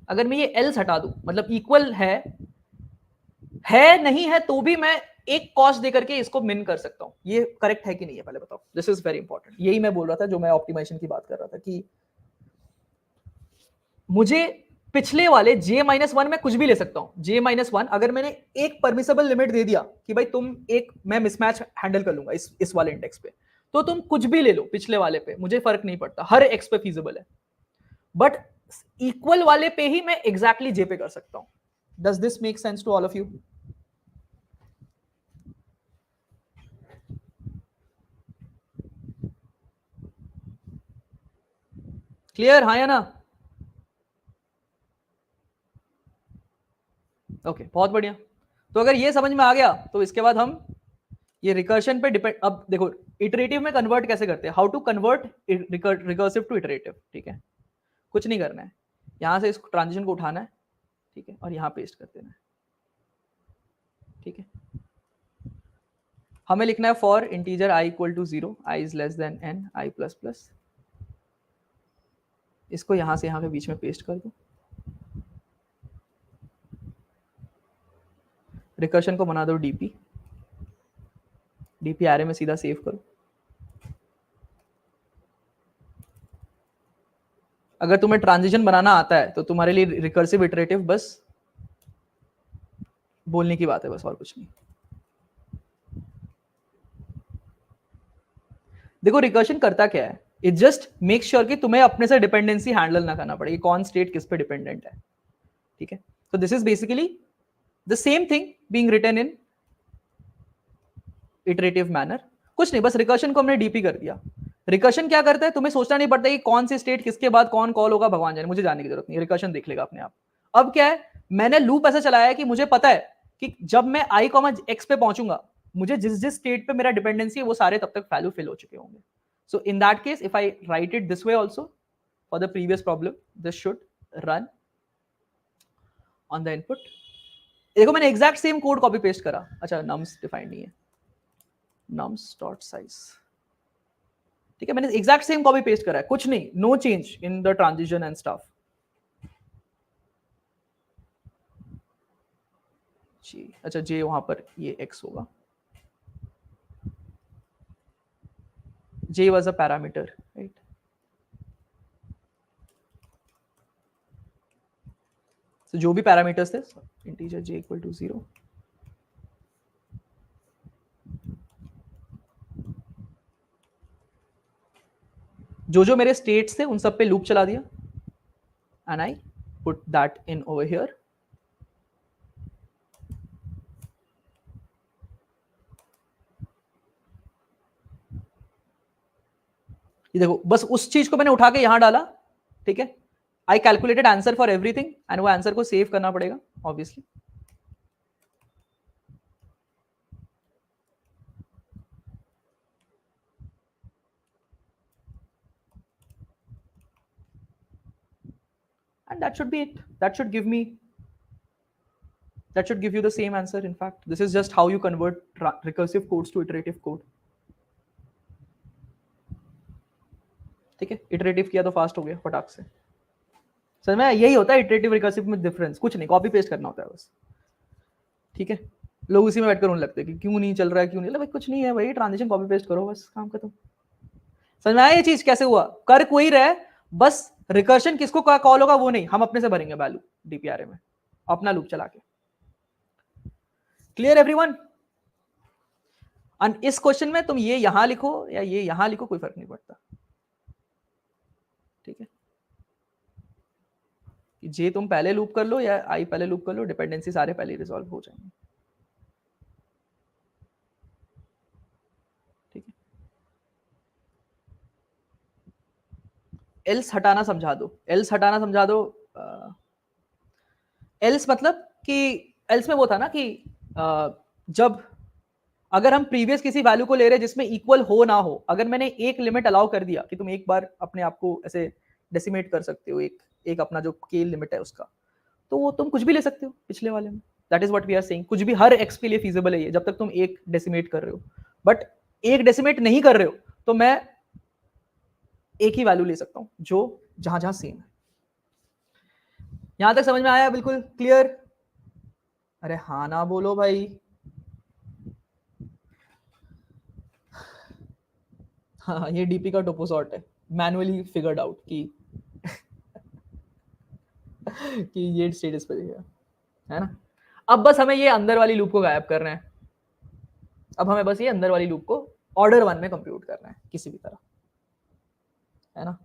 अगर मैं ये एल्स हटा दूं मतलब इक्वल है नहीं है तो भी मैं एक कॉस्ट देकर के इसको मिन कर सकता हूं, ये करेक्ट है कि नहीं है पहले बताओ, दिस इज वेरी इंपॉर्टेंट। यही मैं बोल रहा था जो मैं ऑप्टिमाइजेशन की बात कर रहा था कि मुझे पिछले वाले j-1 में कुछ भी ले सकता हूं, j-1 अगर मैंने एक परमिसेबल लिमिट दे दिया कि भाई तुम एक, मैं मिसमैच हैंडल कर लूंगा इस वाले इंडेक्स पे, तो तुम कुछ भी ले लो पिछले वाले पे, मुझे फर्क नहीं पड़ता, हर x पे फीजिबल है, बट इक्वल वाले पे ही मैं एग्जैक्टली j पे कर सकता हूं। Does this make sense to all of you? Clear, हाँ या ना? ओके, बहुत बढ़िया। तो अगर ये समझ में आ गया तो इसके बाद हम ये रिकर्शन पे डिपेंड, अब देखो इटरेटिव में कन्वर्ट कैसे करते हैं, how to convert recursive to iterative. ठीक है, कुछ नहीं करना है, यहां से इस ट्रांजिशन को उठाना है, ठीक है, और यहां पेस्ट कर देना है। ठीक है, हमें लिखना है for integer i equal to 0, i is less than n, i plus plus, इसको यहां से यहां के बीच में पेस्ट कर दो, रिकर्शन को बना दो डीपी, डीपी एरे में सीधा सेव करो, अगर तुम्हें ट्रांजिशन बनाना आता है तो तुम्हारे लिए रिकर्सिव इटरेटिव बस बोलने की बात है, बस और कुछ नहीं। देखो रिकर्शन करता क्या है, इट जस्ट मेक श्योर कि तुम्हें अपने से डिपेंडेंसी हैंडल ना करना पड़े, कौन स्टेट किस पे डिपेंडेंट है, ठीक है। तो this is basically the same thing being written in iterative manner. कुछ नहीं, बस रिकर्शन को हमने डीपी कर दिया। रिकर्शन क्या करता है, तुम्हें सोचना नहीं पड़ता कि कौन सी स्टेट किसके बाद कौन कॉल होगा, भगवान जाने, मुझे जानने की जरूरत नहीं, रिकर्शन देख लेगा अपने आप। अब क्या है, मैंने लूप ऐसा चलाया है कि मुझे पता है कि जब मैं i, x पे पहुंचूंगा, मुझे जिस जिस स्टेट पे मेरा डिपेंडेंसी है वो सारे तब तक वैल्यू फिल हो चुके होंगे। So in that case if I write it this way also for the previous problem, this should run on the input. देखो मैंने exact same code copy paste करा, अच्छा नम्स डिफाइंड नहीं है, nums डॉट साइज, ठीक है, मैंने एग्जैक्ट सेम कॉपी पेस्ट करा है, कुछ नहीं, no change in the transition and stuff. जी अच्छा, जे वहां पर ये x होगा, j was a parameter, right? So जो भी पैरामीटर्स थे, इंटीजर j इक्वल टू 0, जो जो मेरे स्टेट्स थे उन सब पे लूप चला दिया, and I put that in over here. ये देखो बस उस चीज को मैंने उठा के यहां डाला, ठीक है। I calculated answer for everything and वो आंसर को सेव करना पड़ेगा obviously. And that should be it. That should give you the same answer. In fact, this is just how you convert recursive codes to iterative code. ठीक है, इटरेटिव किया तो फास्ट हो गया फटाक से। सर में यही होता है इटरेटिव रिकर्सिव में डिफरेंस, कुछ नहीं, कॉपी पेस्ट करना होता है बस, ठीक है। लोग उसी में बैठकर रोने लगते हैं कि क्यों नहीं चल रहा है, क्यों नहीं, भाई कुछ नहीं है भाई, ट्रांजिशन कॉपी पेस्ट करो बस, काम खत्म। समझ में आया ये चीज कैसे हुआ, कर कोई रहे, बस रिकर्शन किसको कॉल होगा वो नहीं, हम अपने से भरेंगे वैल्यू डीपीआरए में अपना लूप चला के। Clear everyone? एंड इस क्वेश्चन में तुम ये यहां लिखो या ये यहां लिखो, कोई फर्क नहीं पड़ता, ठीक है। जे तुम पहले लूप कर लो या आई पहले लूप कर लो, डिपेंडेंसी सारे पहले रिजॉल्व हो जाएंगे, ठीक है। एल्स हटाना समझा दो, एल्स हटाना समझा दो। एल्स मतलब कि एल्स में वो था ना कि जब अगर हम प्रीवियस किसी वैल्यू को ले रहे हैं जिसमें इक्वल हो ना हो, अगर मैंने एक लिमिट अलाउ कर दिया कि तुम एक बार अपने आप को ऐसे डेसिमेट कर सकते हो, एक अपना जो के लिमिट है उसका, तो वो तुम कुछ भी ले सकते हो पिछले वाले में। That is what we are saying, कुछ भी हर एक्स के लिए फीजिबल है ये, जब तक तुम एक डेसिमेट कर रहे हो। बट एक डेसिमेट नहीं कर रहे हो तो मैं एक ही वैल्यू ले सकता हूं जो जहां जहां सेम है। यहां तक समझ में आया? बिल्कुल क्लियर? अरे हाँ ना बोलो भाई। हाँ ये डीपी का टोपोसॉर्ट है, मैनुअली फिगर्ड आउट कि कि ये स्टेट इस पे है ना। अब बस हमें ये अंदर वाली लूप को गायब करना है, अब हमें बस ये अंदर वाली लूप को ऑर्डर 1 में कंप्यूट करना है किसी भी तरह, है ना।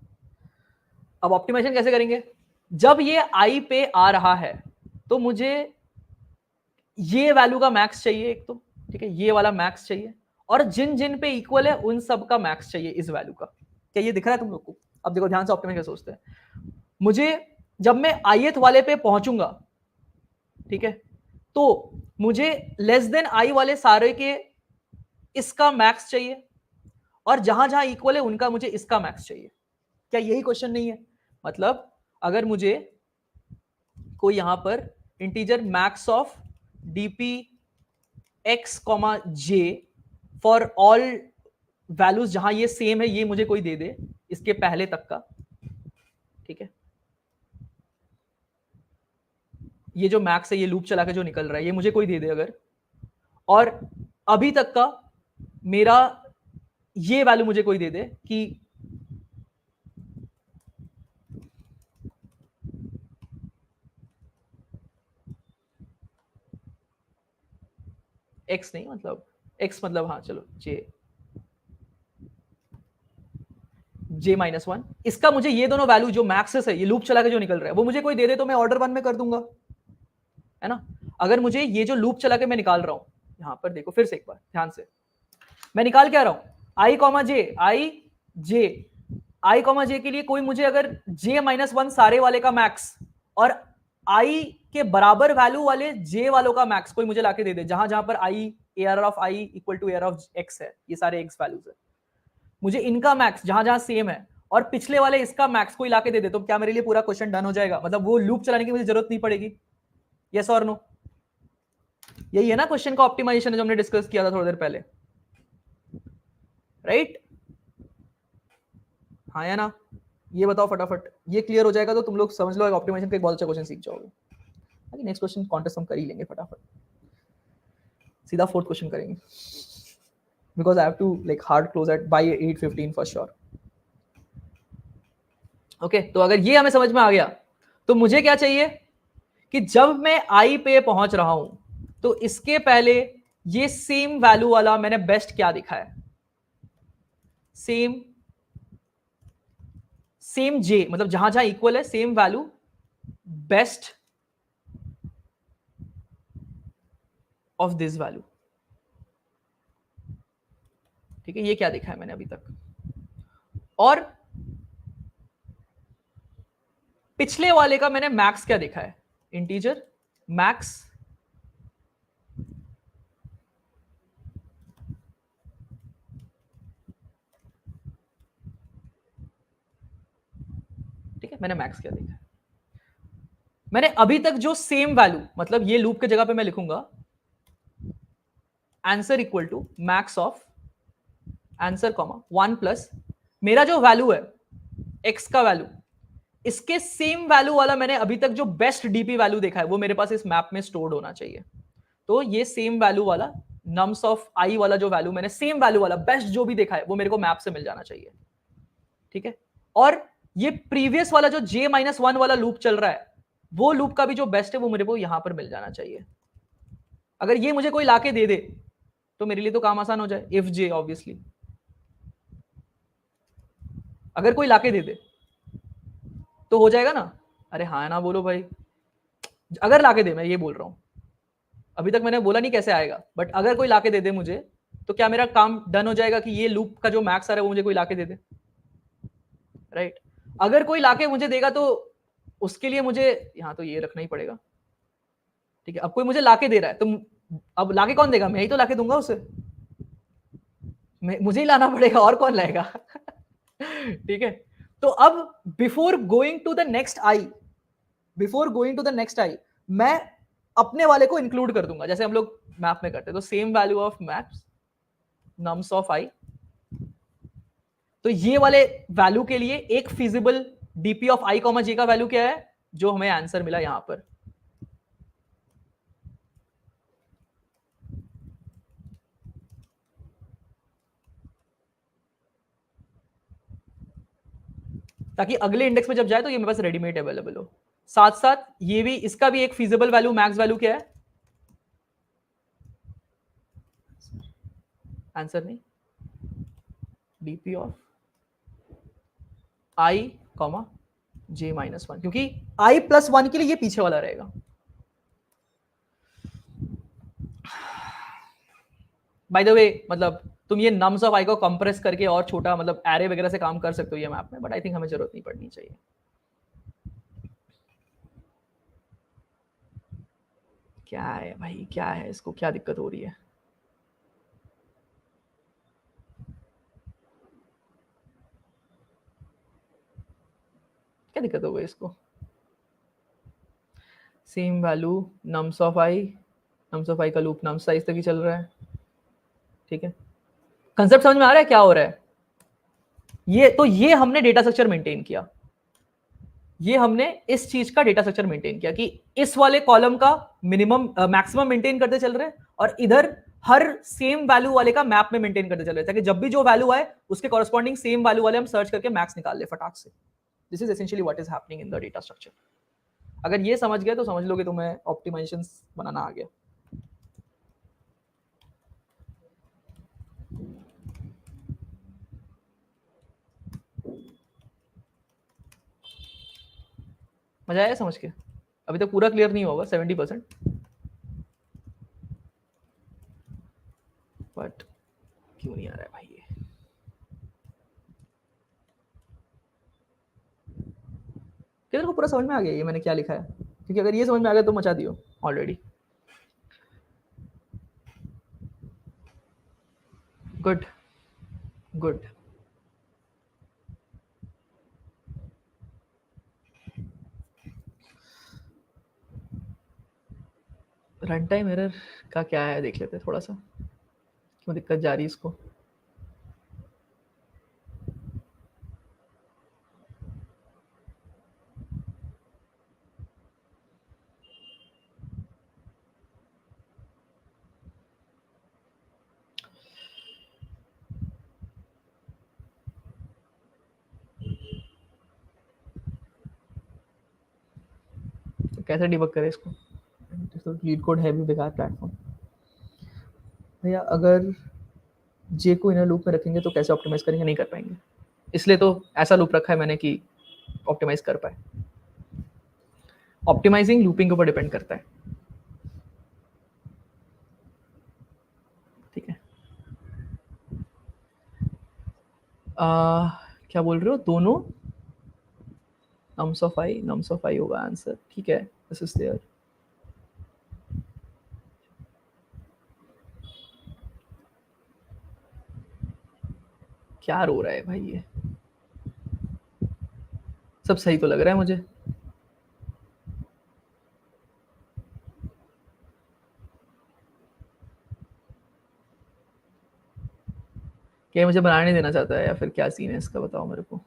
अब ऑप्टिमाइजेशन कैसे करेंगे, जब ये आई पे आ रहा है तो मुझे ये वैल्यू का मैक्स चाहिए एक तो, ठीक है, ये वाला मैक्स चाहिए, और जिन जिन पे इक्वल है उन सब का मैक्स चाहिए इस वैल्यू का। क्या ये दिख रहा है तुम लोग को? अब देखो ध्यान से ऑप्टिमाइज कैसे सोचते हैं। मुझे जब मैं ith वाले पे पहुंचूंगा, ठीक है, तो मुझे लेस देन आई वाले सारे के इसका मैक्स चाहिए, और जहां जहां इक्वल है उनका मुझे इसका मैक्स चाहिए। क्या यही क्वेश्चन नहीं है? मतलब अगर मुझे कोई यहां पर integer max of DP x, j for all values जहां ये सेम है, ये मुझे कोई दे दे इसके पहले तक का, ठीक है, ये जो मैक्स है ये लूप चला के जो निकल रहा है ये मुझे कोई दे दे अगर, और अभी तक का मेरा ये वैल्यू मुझे कोई दे दे कि x नहीं, मतलब x मतलब हाँ चलो j माइनस वन, इसका मुझे ये दोनों वैल्यू जो मैक्सेस है, ये लूप चला के जो निकल रहा है, वो मुझे कोई दे दे तो मैं ऑर्डर 1 में कर दूंगा, है ना। अगर मुझे ये जो लूप चला के मैं निकाल रहा हूं, यहां पर देखो फिर से एक बार ध्यान से, मैं निकाल क्या रहा हूं, i कॉमा जे के लिए कोई मुझे अगर j माइनस वन सारे वाले का मैक्स और i के बराबर वैल्यू वाले j वालों का मैक्स कोई मुझे लाके दे दे, जहां जहां पर i AR of i equal to AR of x है, ये सारे x वैल्यूज है, मुझे इनका मैक्स जहां जहां सेम है और पिछले वाले इसका मैक्स कोई लाके दे दे, तो क्या मेरे लिए पूरा क्वेश्चन डन हो जाएगा, मतलब वो लूप चलाने की मुझे जरूरत नहीं पड़ेगी, यस और नो। यही है ना क्वेश्चन का ऑप्टिमाइजेशन जो हमने डिस्कस किया था थोड़ी देर पहले, राइट? हाँ या ना, ये बताओ फटाफट, ये क्लियर हो जाएगा तो तुम लोग समझ लो ऑप्टिमाइजेशन का एक बहुत अच्छा क्वेश्चन सीख जाओगे। नेक्स्ट क्वेश्चन कॉन्टेस्ट हम कर ही लेंगे फटाफट, सीधा फोर्थ क्वेश्चन करेंगे, because I have to like hard close at by 8:15 for sure. Okay, तो अगर ये हमें समझ में आ गया तो मुझे क्या चाहिए कि जब मैं आई पे पहुंच रहा हूं तो इसके पहले ये सेम वैल्यू वाला मैंने बेस्ट क्या दिखा है, सेम जे, मतलब जहां जहां इक्वल है same value best of this value, ठीक है, ये क्या दिखा है मैंने अभी तक, और पिछले वाले का मैंने मैक्स क्या दिखा है, इंटीजर मैक्स ठीक है, मैंने मैक्स क्या देखा है, मैंने अभी तक जो सेम वैल्यू, मतलब ये लूप के जगह पे मैं लिखूंगा answer equal to max of answer comma 1 plus मेरा जो वैल्यू है एक्स का वैल्यू, इसके सेम वैल्यू वाला मैंने अभी तक जो बेस्ट डीपी वैल्यू देखा है वो मेरे पास इस मैप में स्टोर्ड होना चाहिए। तो ये सेम वैल्यू वाला नम्स ऑफ आई वाला जो वैल्यू मैंने सेम वैल्यू वाला बेस्ट जो भी देखा है वो मेरे को मैप से मिल जाना चाहिए, ठीक है। और ये प्रीवियस वाला जो j माइनस वन वाला लूप चल रहा है वो लूप का भी जो बेस्ट है वो मेरे को यहां पर मिल जाना चाहिए। अगर ये मुझे कोई लाके दे दे तो मेरे लिए तो काम आसान हो जाए, इफ जे ऑब्वियसली, अगर कोई लाके दे दे तो हो जाएगा ना। अरे हाँ ना बोलो भाई, अगर लाके दे, मैं ये बोल रहा हूं, अभी तक मैंने बोला नहीं कैसे आएगा, बट अगर कोई लाके दे दे मुझे तो क्या मेरा काम डन हो जाएगा कि ये लूप का जो मैक्स आ रहा है वो मुझे कोई लाके दे दे, राइट। अगर कोई लाके मुझे देगा तो उसके लिए मुझे यहां तो ये रखना ही पड़ेगा, ठीक है। अब कोई मुझे लाके दे रहा है तो अब लाके कौन देगा, मैं ही तो लाके दूंगा उसे, मुझे ही लाना पड़ेगा, और कौन लाएगा ठीक है। तो अब before going to the next i मैं अपने वाले को इंक्लूड कर दूंगा, जैसे हम लोग मैप में करते हैं, तो same value of maps nums of I, तो ये वाले वैल्यू के लिए एक feasible DP of I comma J का वैल्यू क्या है जो हमें आंसर मिला यहां पर, ताकि अगले इंडेक्स में जब जाए तो ये मेरे पास रेडीमेड अवेलेबल हो। साथ साथ ये भी, इसका भी एक फिजिबल वैल्यू मैक्स वैल्यू क्या है, आंसर नहीं, DP of I comma J minus one, क्योंकि आई प्लस वन के लिए ये पीछे वाला रहेगा। बाय द वे, मतलब तुम ये नम्स ऑफ आई को कंप्रेस करके और छोटा, मतलब एरे वगैरह से काम कर सकते हो ये मैप में, बट आई थिंक हमें जरूरत नहीं पड़नी चाहिए। क्या है भाई, क्या है, इसको क्या दिक्कत हो रही है, क्या दिक्कत हो गई इसको, सेम वैल्यू नम्स ऑफ आई का लूप नम्स साइज तक ही चल रहा है, ठीक है। कंसेप्ट समझ में आ रहा है क्या हो रहा है, ये हमने डेटा स्ट्रक्चर मेंटेन किया, ये हमने इस चीज का डेटा स्ट्रक्चर मेंटेन किया कि इस वाले कॉलम का मिनिमम मैक्सिमम मेंटेन करते चल रहे हैं और इधर हर सेम वैल्यू वाले का मैप में मेंटेन करते चल रहे हैं, ताकि जब भी जो वैल्यू आए उसके कॉरेस्पॉन्डिंग सेम वैल्यू वाले हम सर्च करके मैक्स निकाल ले फटाक से। This is essentially what is happening in the data structure. अगर ये समझ गए तो समझ लो कि तुम्हें ऑप्टिमाइजेशन बनाना आ गया। मजा आया समझ के? अभी तक पूरा क्लियर नहीं होगा 70%, बट क्यों नहीं आ रहा है भाई ये? क्या तेरे को पूरा समझ में आ गया ये मैंने क्या लिखा है? क्योंकि अगर ये समझ में आ गया तो मचा दियो already. Good good. Run time error का क्या है देख लेते हैं थोड़ा सा, क्यों दिक्कत जा रही है इसको। तो कैसे डिबग करें इसको? तो लीड कोड है भी बेकार प्लेटफॉर्म भैया। अगर जे को इनर लूप में रखेंगे तो कैसे ऑप्टिमाइज करेंगे? नहीं कर पाएंगे, इसलिए तो ऐसा लूप रखा है मैंने कि ऑप्टिमाइज कर पाए। ऑप्टिमाइजिंग लूपिंग के ऊपर डिपेंड करता है, ठीक है। क्या बोल रहे हो? दोनों नम्स ऑफ आई होगा आंसर, ठीक है। This is there. क्या रो रहा है भाई ये? सब सही तो लग रहा है मुझे। क्या मुझे बनाने नहीं देना चाहता है या फिर क्या सीन है इसका, बताओ मेरे को।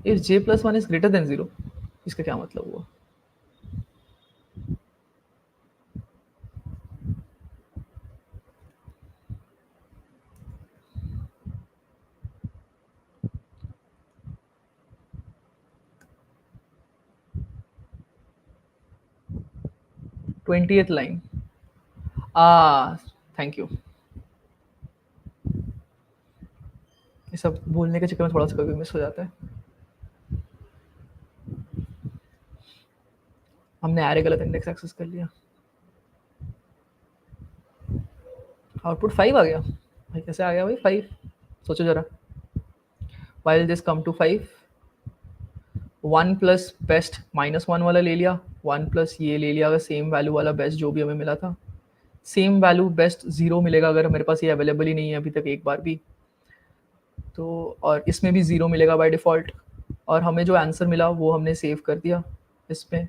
If J plus one is greater than zero, इसका क्या मतलब हुआ? Twentieth line. Thank you. ये सब बोलने के चक्कर में थोड़ा सा कभी मिस हो जाता है। हमने एरे गलत इंडेक्स एक्सेस कर लिया। आउटपुट 5 आ गया भाई। कैसे आ गया भाई 5? सोचो जरा। While this come to 5, 1 plus best -1 वाला ले लिया, 1 प्लस ये ले लिया, अगर सेम वैल्यू वाला बेस्ट जो भी हमें मिला था, सेम वैल्यू बेस्ट 0 मिलेगा अगर मेरे पास ये अवेलेबल ही नहीं है अभी तक एक बार भी तो, और इसमें भी 0 मिलेगा बाय डिफ़ॉल्ट। और हमें जो आंसर मिला वो हमने सेव कर दिया इसमें,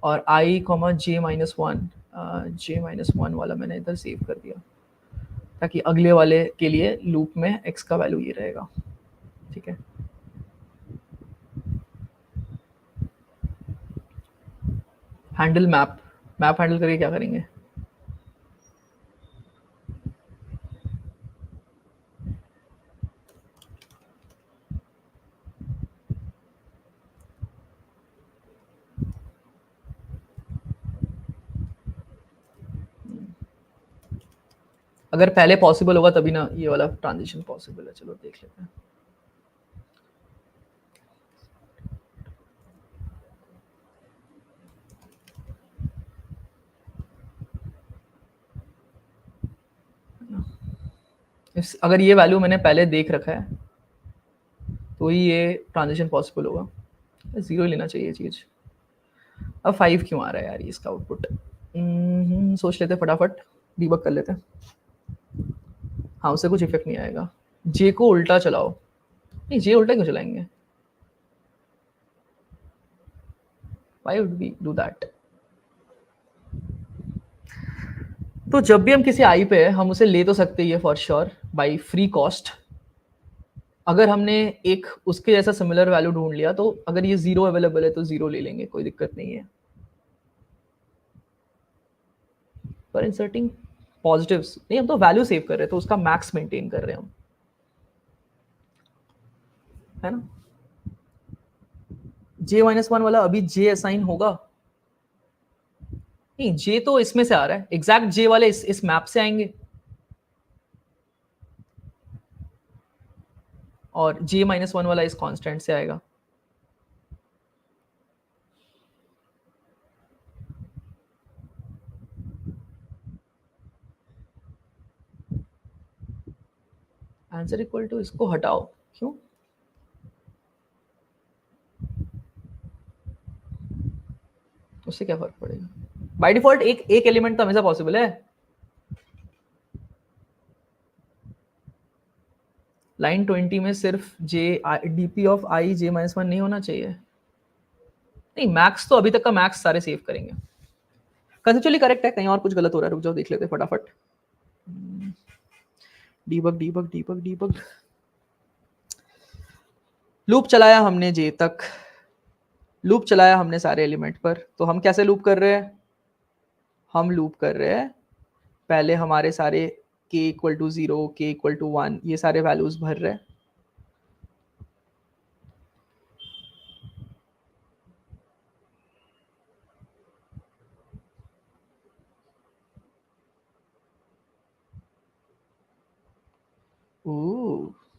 और आई कॉमा जे-1 वाला मैंने इधर सेव कर दिया, ताकि अगले वाले के लिए लूप में एक्स का वैल्यू ये रहेगा, ठीक है। हैंडल मैप, मैप हैंडल करके क्या करेंगे? अगर पहले पॉसिबल होगा तभी ना ये वाला ट्रांजिशन पॉसिबल है। चलो देख लेते हैं। अगर ये वैल्यू मैंने पहले देख रखा है तो ही ये ट्रांजिशन पॉसिबल होगा। 0 लेना चाहिए चीज़। अब 5 क्यों आ रहा है यार ये इसका आउटपुट? सोच लेते फटाफट, डीबग कर लेते हैं। हाँ, उससे कुछ इफेक्ट नहीं आएगा। जे को उल्टा चलाओ। नहीं, जे उल्टा क्यों चलाएंगे? Why would we do that? तो जब भी हम किसी आई पे हम उसे ले तो सकते ही है for sure by free cost. अगर हमने एक उसके जैसा सिमिलर वैल्यू ढूंढ लिया तो अगर ये 0 अवेलेबल है तो 0 ले लेंगे, कोई दिक्कत नहीं है। पर इंसर्टिंग पॉजिटिव्स नहीं, हम तो वैल्यू सेव कर रहे हैं तो उसका मैक्स मेंटेन कर रहे हैं हम, है ना। जे-1 वाला अभी जे असाइन होगा? नहीं, जे तो इसमें से आ रहा है, एग्जैक्ट जे वाले इस मैप से आएंगे। और j-1 वाला इस कांस्टेंट से आएगा। आंसर इक्वल टू इसको हटाओ, क्यों? उससे क्या फर्क पड़ेगा? बाय डिफॉल्ट एक एलिमेंट तो हमेशा पॉसिबल है। लाइन 20 में सिर्फ डीपी ऑफ आई j-1 नहीं होना चाहिए। नहीं, मैक्स तो अभी तक का मैक्स सारे सेव करेंगे। कंसेप्चुअली करेक्ट है, कहीं और कुछ गलत हो रहा है, रुक जाओ देख लेते फटाफट। Debug debug debug debug. Loop चलाया हमने जे तक, लूप चलाया हमने सारे एलिमेंट पर। तो हम कैसे लूप कर रहे हैं? हम लूप कर रहे हैं, पहले हमारे सारे k equal to 0, k equal to 1, ये सारे वैल्यूज भर रहे हैं।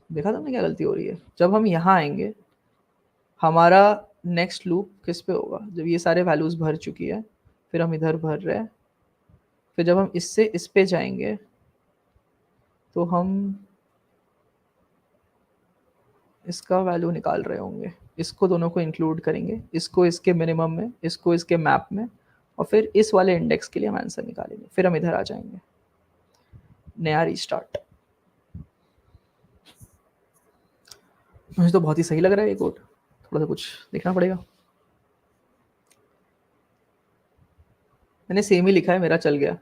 देखा तुमने क्या गलती हो रही है? जब हम यहाँ आएंगे, हमारा नेक्स्ट लूप किस पे होगा? जब ये सारे वैल्यूज भर चुकी है, फिर हम इधर भर रहे हैं, फिर जब हम इससे इस पे जाएंगे तो हम इसका वैल्यू निकाल रहे होंगे, इसको दोनों को इंक्लूड करेंगे, इसको इसके मिनिमम में, इसको इसके मैप में, और फिर इस वाले इंडेक्स के लिए हम आंसर निकालेंगे। फिर हम इधर आ जाएंगे, नया रीस्टार्ट। मुझे तो बहुत ही सही लग रहा है ये कोड, थोड़ा सा कुछ देखना पड़ेगा। मैंने सेम ही लिखा है, मेरा चल गया।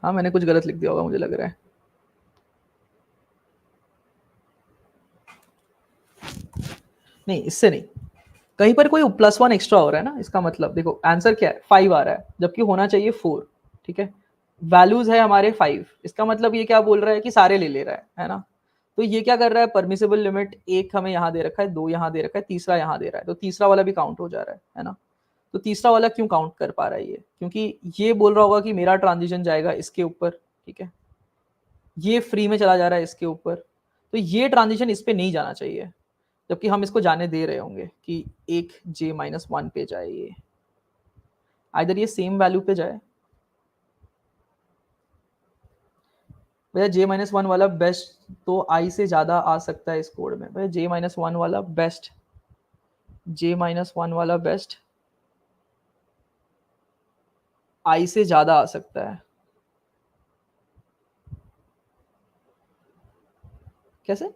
हाँ, मैंने कुछ गलत लिख दिया होगा मुझे लग रहा है। नहीं, इससे नहीं, कहीं पर कोई +1 एक्स्ट्रा हो रहा है ना, इसका मतलब देखो आंसर क्या है, 5 आ रहा है जबकि होना चाहिए 4। ठीक है, वैल्यूज है हमारे 5, इसका मतलब ये क्या बोल रहा है कि सारे ले ले रहा है ना। तो ये क्या कर रहा है, परमिसिबल लिमिट 1 हमें यहाँ दे रखा है, 2 यहाँ दे रखा है, तीसरा यहाँ दे रहा है, तो तीसरा वाला भी काउंट हो जा रहा है ना। तो तीसरा वाला क्यों काउंट कर पा रहा है ये? क्योंकि ये बोल रहा होगा कि मेरा ट्रांजिशन जाएगा इसके ऊपर, ठीक है, ये फ्री में चला जा रहा है इसके ऊपर, तो ये ट्रांजिशन इस पे नहीं जाना चाहिए, जबकि हम इसको जाने दे रहे होंगे कि एक j-1 पे जाए, ये आइदर ये सेम वैल्यू पे जाए। भैया j-1 वाला बेस्ट तो i से ज्यादा आ सकता है इस कोड में। भैया j-1 वाला बेस्ट, j-1 वाला बेस्ट i से ज्यादा आ सकता है। कैसे?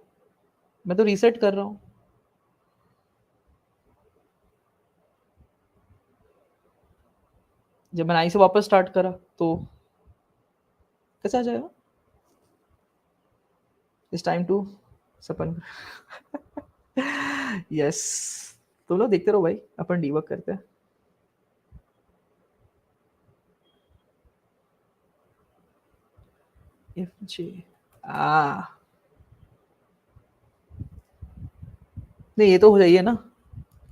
मैं तो रीसेट कर रहा हूं। जब मैंने i से वापस स्टार्ट करा तो कैसे आ जाएगा? इट्स टाइम टू सपन। यस, तुम लोग देखते रहो भाई, अपन डीबग करते हैं। इफ जे नहीं, ये तो हो जाइए ना,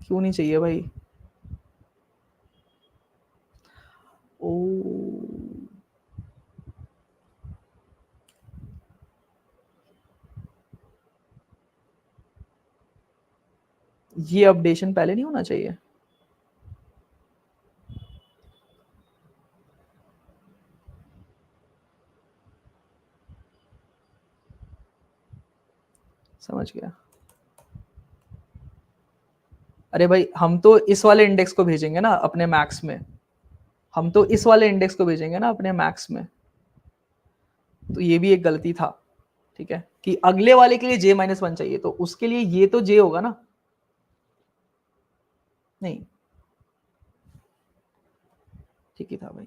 क्यों नहीं चाहिए भाई? ओ, ये अपडेशन पहले नहीं होना चाहिए। समझ गया। अरे भाई, हम तो इस वाले इंडेक्स को भेजेंगे ना अपने मैक्स में, हम तो इस वाले इंडेक्स को भेजेंगे ना अपने मैक्स में, तो ये भी एक गलती था। ठीक है, कि अगले वाले के लिए j-1 चाहिए, तो उसके लिए ये तो j होगा ना। नहीं, ठीक ही था भाई।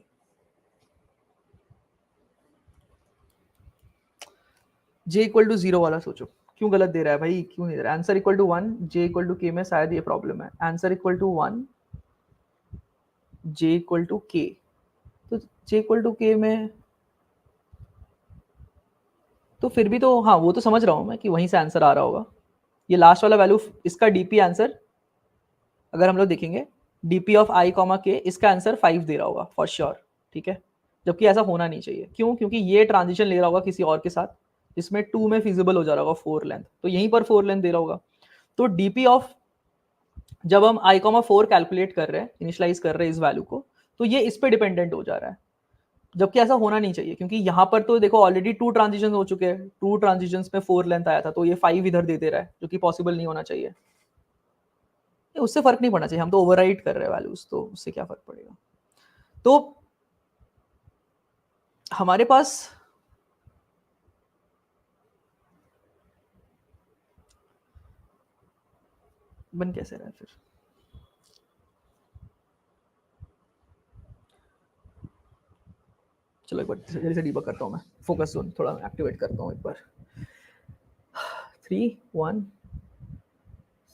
j=0 वाला सोचो, क्यों गलत दे रहा है भाई, क्यों नहीं दे रहा? आंसर इक्वल टू 1, j=k में शायद ये प्रॉब्लम है। आंसर इक्वल टू 1, j=k, तो j=k में तो फिर भी तो, हाँ वो तो समझ रहा हूँ मैं कि वहीं से आंसर आ रहा होगा। ये लास्ट वाला वैल्यू, इसका डीपी आंसर अगर हम लोग देखेंगे, डीपी ऑफ i, k, इसका आंसर 5 दे रहा होगा फॉर श्योर। ठीक है, जबकि ऐसा होना नहीं चाहिए। क्यों? क्योंकि ये ट्रांजिशन ले रहा होगा किसी और के साथ, इसमें 2 में फिजिबल हो जा रहा होगा 4 लेंथ, तो यहीं पर 4 लेंथ दे रहा होगा। तो डीपी ऑफ, जब हम i, 4 कैलकुलेट कर रहे हैं, इनिशियलाइज कर रहे हैं इस वैल्यू को, तो ये इस पे डिपेंडेंट हो जा रहा है, जबकि ऐसा होना नहीं चाहिए, क्योंकि यहाँ पर तो देखो ऑलरेडी 2 ट्रांजिशन हो चुके हैं, 2 ट्रांजिशन में 4 लेंथ आया था, तो ये 5 इधर दे दे रहा है, जो कि पॉसिबल नहीं होना चाहिए। उससे फर्क नहीं पड़ना चाहिए, हम तो ओवरराइट कर रहे हैं वैल्यूज, तो उससे क्या फर्क पड़ेगा। तो हमारे पास बन कैसे रहा है फिर, चलो एक बार जल्दी से डीबग करता हूँ मैं, फोकस जोन थोड़ा एक्टिवेट करता हूँ एक बार। 3 1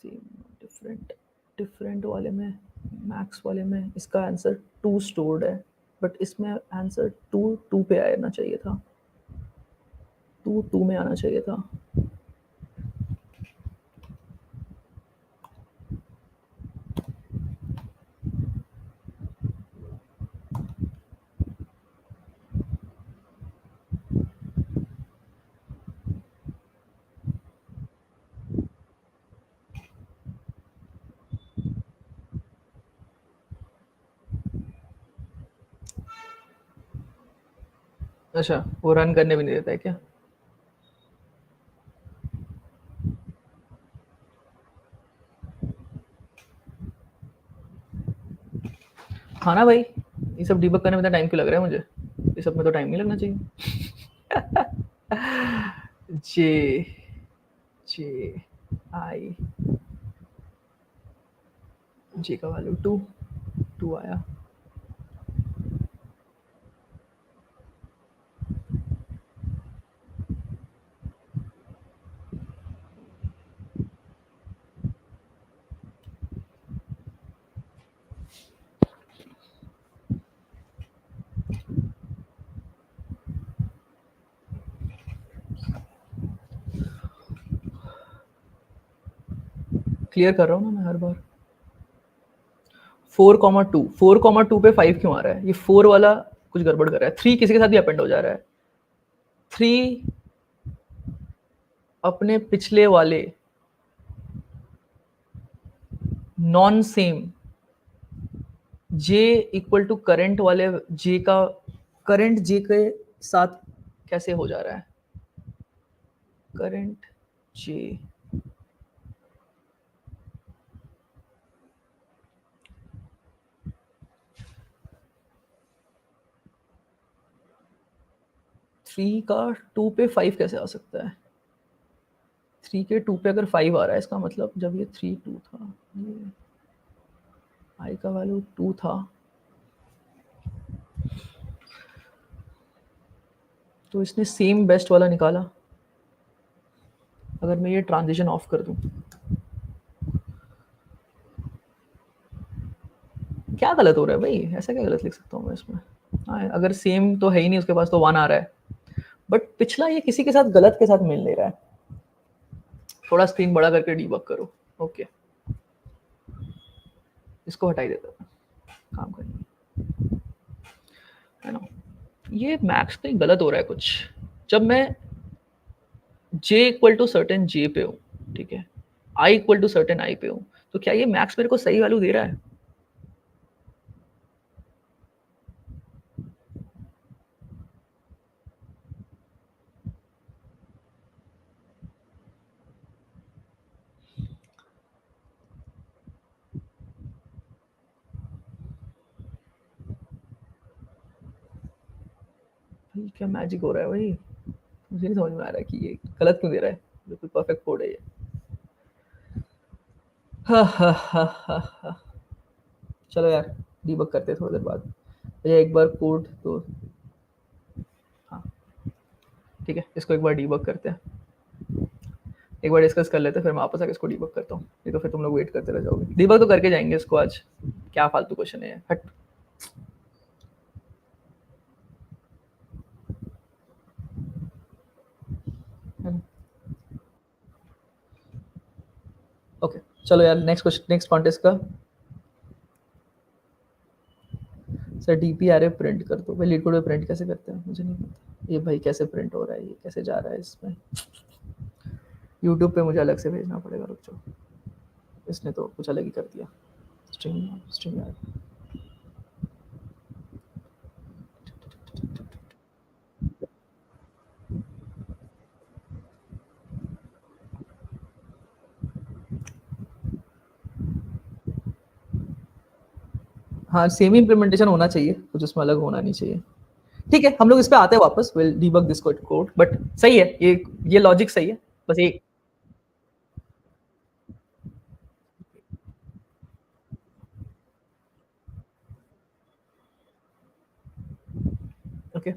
सेम डिफरेंट, डिफरेंट वाले में, मैक्स वाले में इसका आंसर 2 स्टोर्ड है, बट इसमें आंसर 2 2 पे आना चाहिए था, 2 2 में आना चाहिए था। अच्छा, वो रन करने भी नहीं देता है क्या? हाँ ना भाई, ये सब डीबग करने में इतना टाइम क्यों लग रहा है मुझे, ये सब में तो टाइम नहीं लगना चाहिए। जे जे आई, जे का वैल्यू 2 2 आया। क्लियर कर रहा हूँ ना मैं हर बार। 4,2 4,2 पे 5 क्यों आ रहा है, ये 4 वाला कुछ गड़बड़ कर रहा है। 3 किसी के साथ भी अपेंड हो जा रहा है, 3 अपने पिछले वाले non same j equal to current वाले जे का, करंट जे के साथ कैसे हो जा रहा है, करंट जे, थ्री का 2 पे 5 कैसे आ सकता है, 3 के 2 पे अगर 5 आ रहा है, इसका मतलब जब ये 3 2 था, ये आई का वैल्यू 2 था, तो इसने सेम बेस्ट वाला निकाला। अगर मैं ये ट्रांजिशन ऑफ कर दूं, क्या गलत हो रहा है भाई, ऐसा क्या गलत लिख सकता हूँ मैं इसमें। हाँ, अगर सेम तो है ही नहीं उसके पास, तो 1 आ रहा है, बट पिछला ये किसी के साथ गलत के साथ मिल नहीं रहा है। थोड़ा स्क्रीन बड़ा करके डीबग करो। ओके, इसको हटाई देता हूँ, काम करेंगे, है ना। ये मैक्स कहीं गलत हो रहा है कुछ, जब मैं j equal to certain j पे हूँ, ठीक है, i equal to certain i पे हूँ, तो क्या ये मैक्स मेरे को सही वैल्यू दे रहा है? भाई क्या मैजिक हो रहा है भाई, मुझे नहीं समझ में आ रहा है कि ये गलत क्यों दे रहा है, बिल्कुल परफेक्ट कोड है ये। हा हा हा हा हा। चलो यार, डीबग करते हैं थोड़ी देर बाद, ये एक बार कोड तो, हाँ ठीक है, इसको एक बार डीबग करते हैं, एक बार डिस्कस कर लेते हैं, फिर मैं वापस आके इसको डीबग करता हूँ, नहीं तो फिर तुम लोग वेट करते रह जाओगे। डीबग तो करके जाएंगे इसको आज, क्या फालतू क्वेश्चन है, हट। ओके चलो यार, नेक्स्ट क्वेश्चन, नेक्स्ट कॉन्टेस्ट का सर डीपी आर प्रिंट कर दो भाई। लीडकोड में प्रिंट कैसे करते हैं मुझे नहीं पता। ये भाई कैसे प्रिंट हो रहा है, ये कैसे जा रहा है इसमें? यूट्यूब पे मुझे अलग से भेजना पड़ेगा, रुक जाओ। इसने तो कुछ अलग ही कर दिया। स्ट्रिंग स्ट्रिंग यार। हाँ, सेम इम्प्लीमेंटेशन होना चाहिए, कुछ उसमें अलग होना नहीं चाहिए। ठीक है, हम लोग इस पे आते हैं वापस, will debug this code, but सही है ये लॉजिक सही है। बस एक ओके,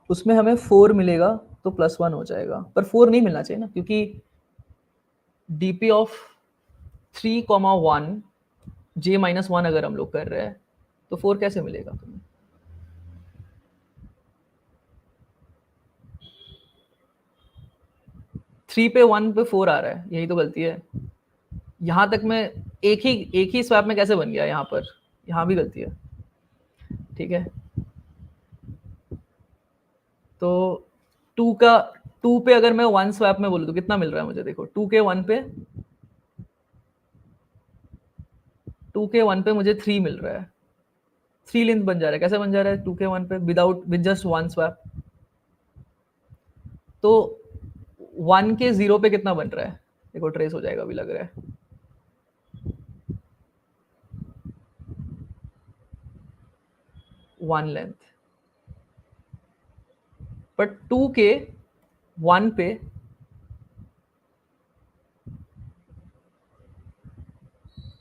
उसमें हमें 4 मिलेगा तो +1 हो जाएगा, पर 4 नहीं मिलना चाहिए ना, क्योंकि डीपी ऑफ 3,1 J-1 अगर हम लोग कर रहे हैं तो 4 कैसे मिलेगा तुम्हें? 3 पे 1 पे 4 आ रहा है, यही तो गलती है। यहाँ तक में एक ही स्वैप में कैसे बन गया यहाँ पर? यहाँ भी गलती है। ठीक है, तो 2 का 2 पे अगर मैं 1 स्वैप में बोलूँ तो कितना मिल रहा है मुझे? देखो 2 के 1 पे मुझे 3 मिल रहा है। 3 लेंथ बन जा रहा है। कैसे बन जा रहा है 2 के 1 पे विद जस्ट 1 स्वैप? तो 1 के 0 पे कितना बन रहा है? देखो ट्रेस हो जाएगा, अभी लग रहा है 1 लेंथ, बट 2 के 1 पे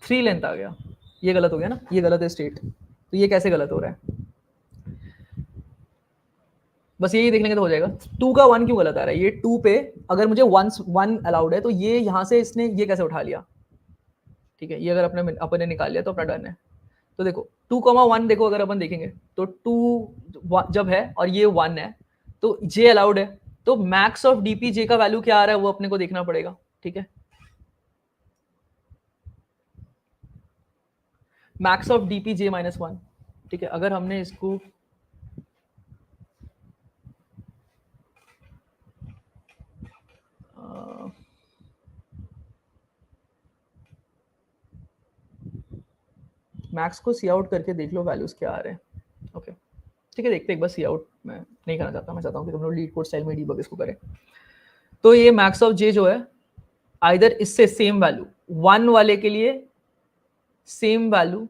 3 लेंथ आ गया। ये गलत हो गया ना, ये गलत है स्टेट। तो ये कैसे गलत हो रहा है? बस यही देख लेंगे तो हो जाएगा। 2 का 1 क्यों गलत आ रहा है? ये 2 पे अगर मुझे 1 अलाउड है तो ये यहाँ से इसने ये कैसे उठा लिया? ठीक है, ये अगर अपने निकाल लिया तो अपना डन है। तो देखो 2,1 देखो, अगर अपन देखेंगे तो 2 जब है और ये 1 है तो जे अलाउड है, तो मैक्स ऑफ डीपी जे का वैल्यू क्या आ रहा है वो अपने को देखना पड़ेगा। ठीक है, मैक्स ऑफ डीपी J-1। ठीक है, अगर हमने इसको मैक्स को सी आउट करके देख लो वैल्यूज क्या आ रहे हैं। ओके, ठीक है, देखते एक बार सी आउट मैं नहीं करना चाहता, मैं चाहता हूँ कि तुम लोग लीड कोड स्टाइल में डीबग इसको करें। तो ये मैक्स ऑफ जे जो है, आइदर इससे सेम वैल्यू 1 वाले के लिए सेम वैल्यू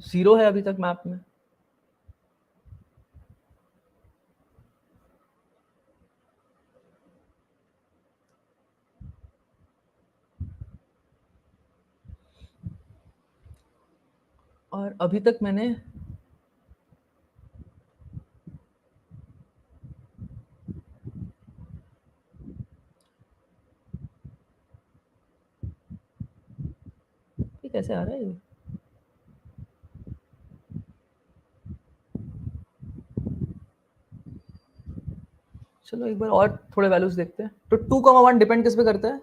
0 है अभी तक मैप में, और अभी तक मैंने ये कैसे आ रहा है ये? चलो एक बार और थोड़े वैल्यूज देखते हैं। तो 2,1 डिपेंड किस पे करता है?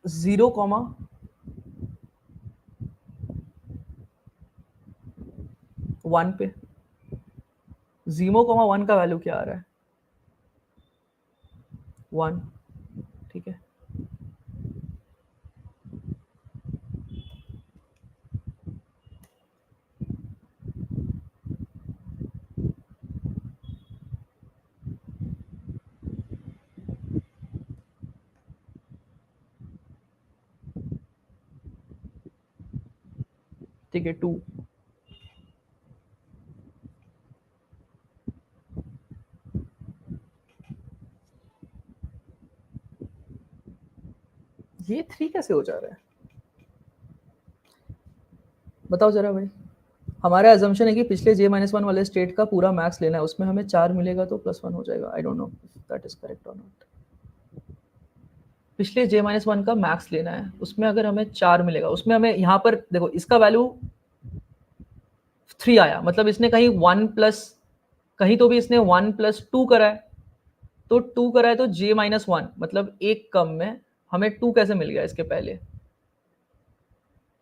0,1 पे 0,1 का वैल्यू क्या आ रहा है? 1। ठीक है, ठीक है 2। ये 3 कैसे हो जा रहा है बताओ जरा भाई। हमारा एजम्पशन है कि पिछले J-1 वाले स्टेट का पूरा मैक्स लेना है, उसमें हमें 4 मिलेगा तो +1 हो जाएगा। I don't know if that is correct और नॉट। पिछले J-1 का मैक्स लेना है, उसमें अगर हमें 4 मिलेगा, उसमें हमें यहाँ पर देखो इसका वैल्यू 3 आया, मतलब इसने कहीं 1 प्लस, कहीं तो भी इसने 1 + 2 करा है। तो 2 करा है तो J-1 मतलब एक कम में हमें 2 कैसे मिल गया इसके पहले,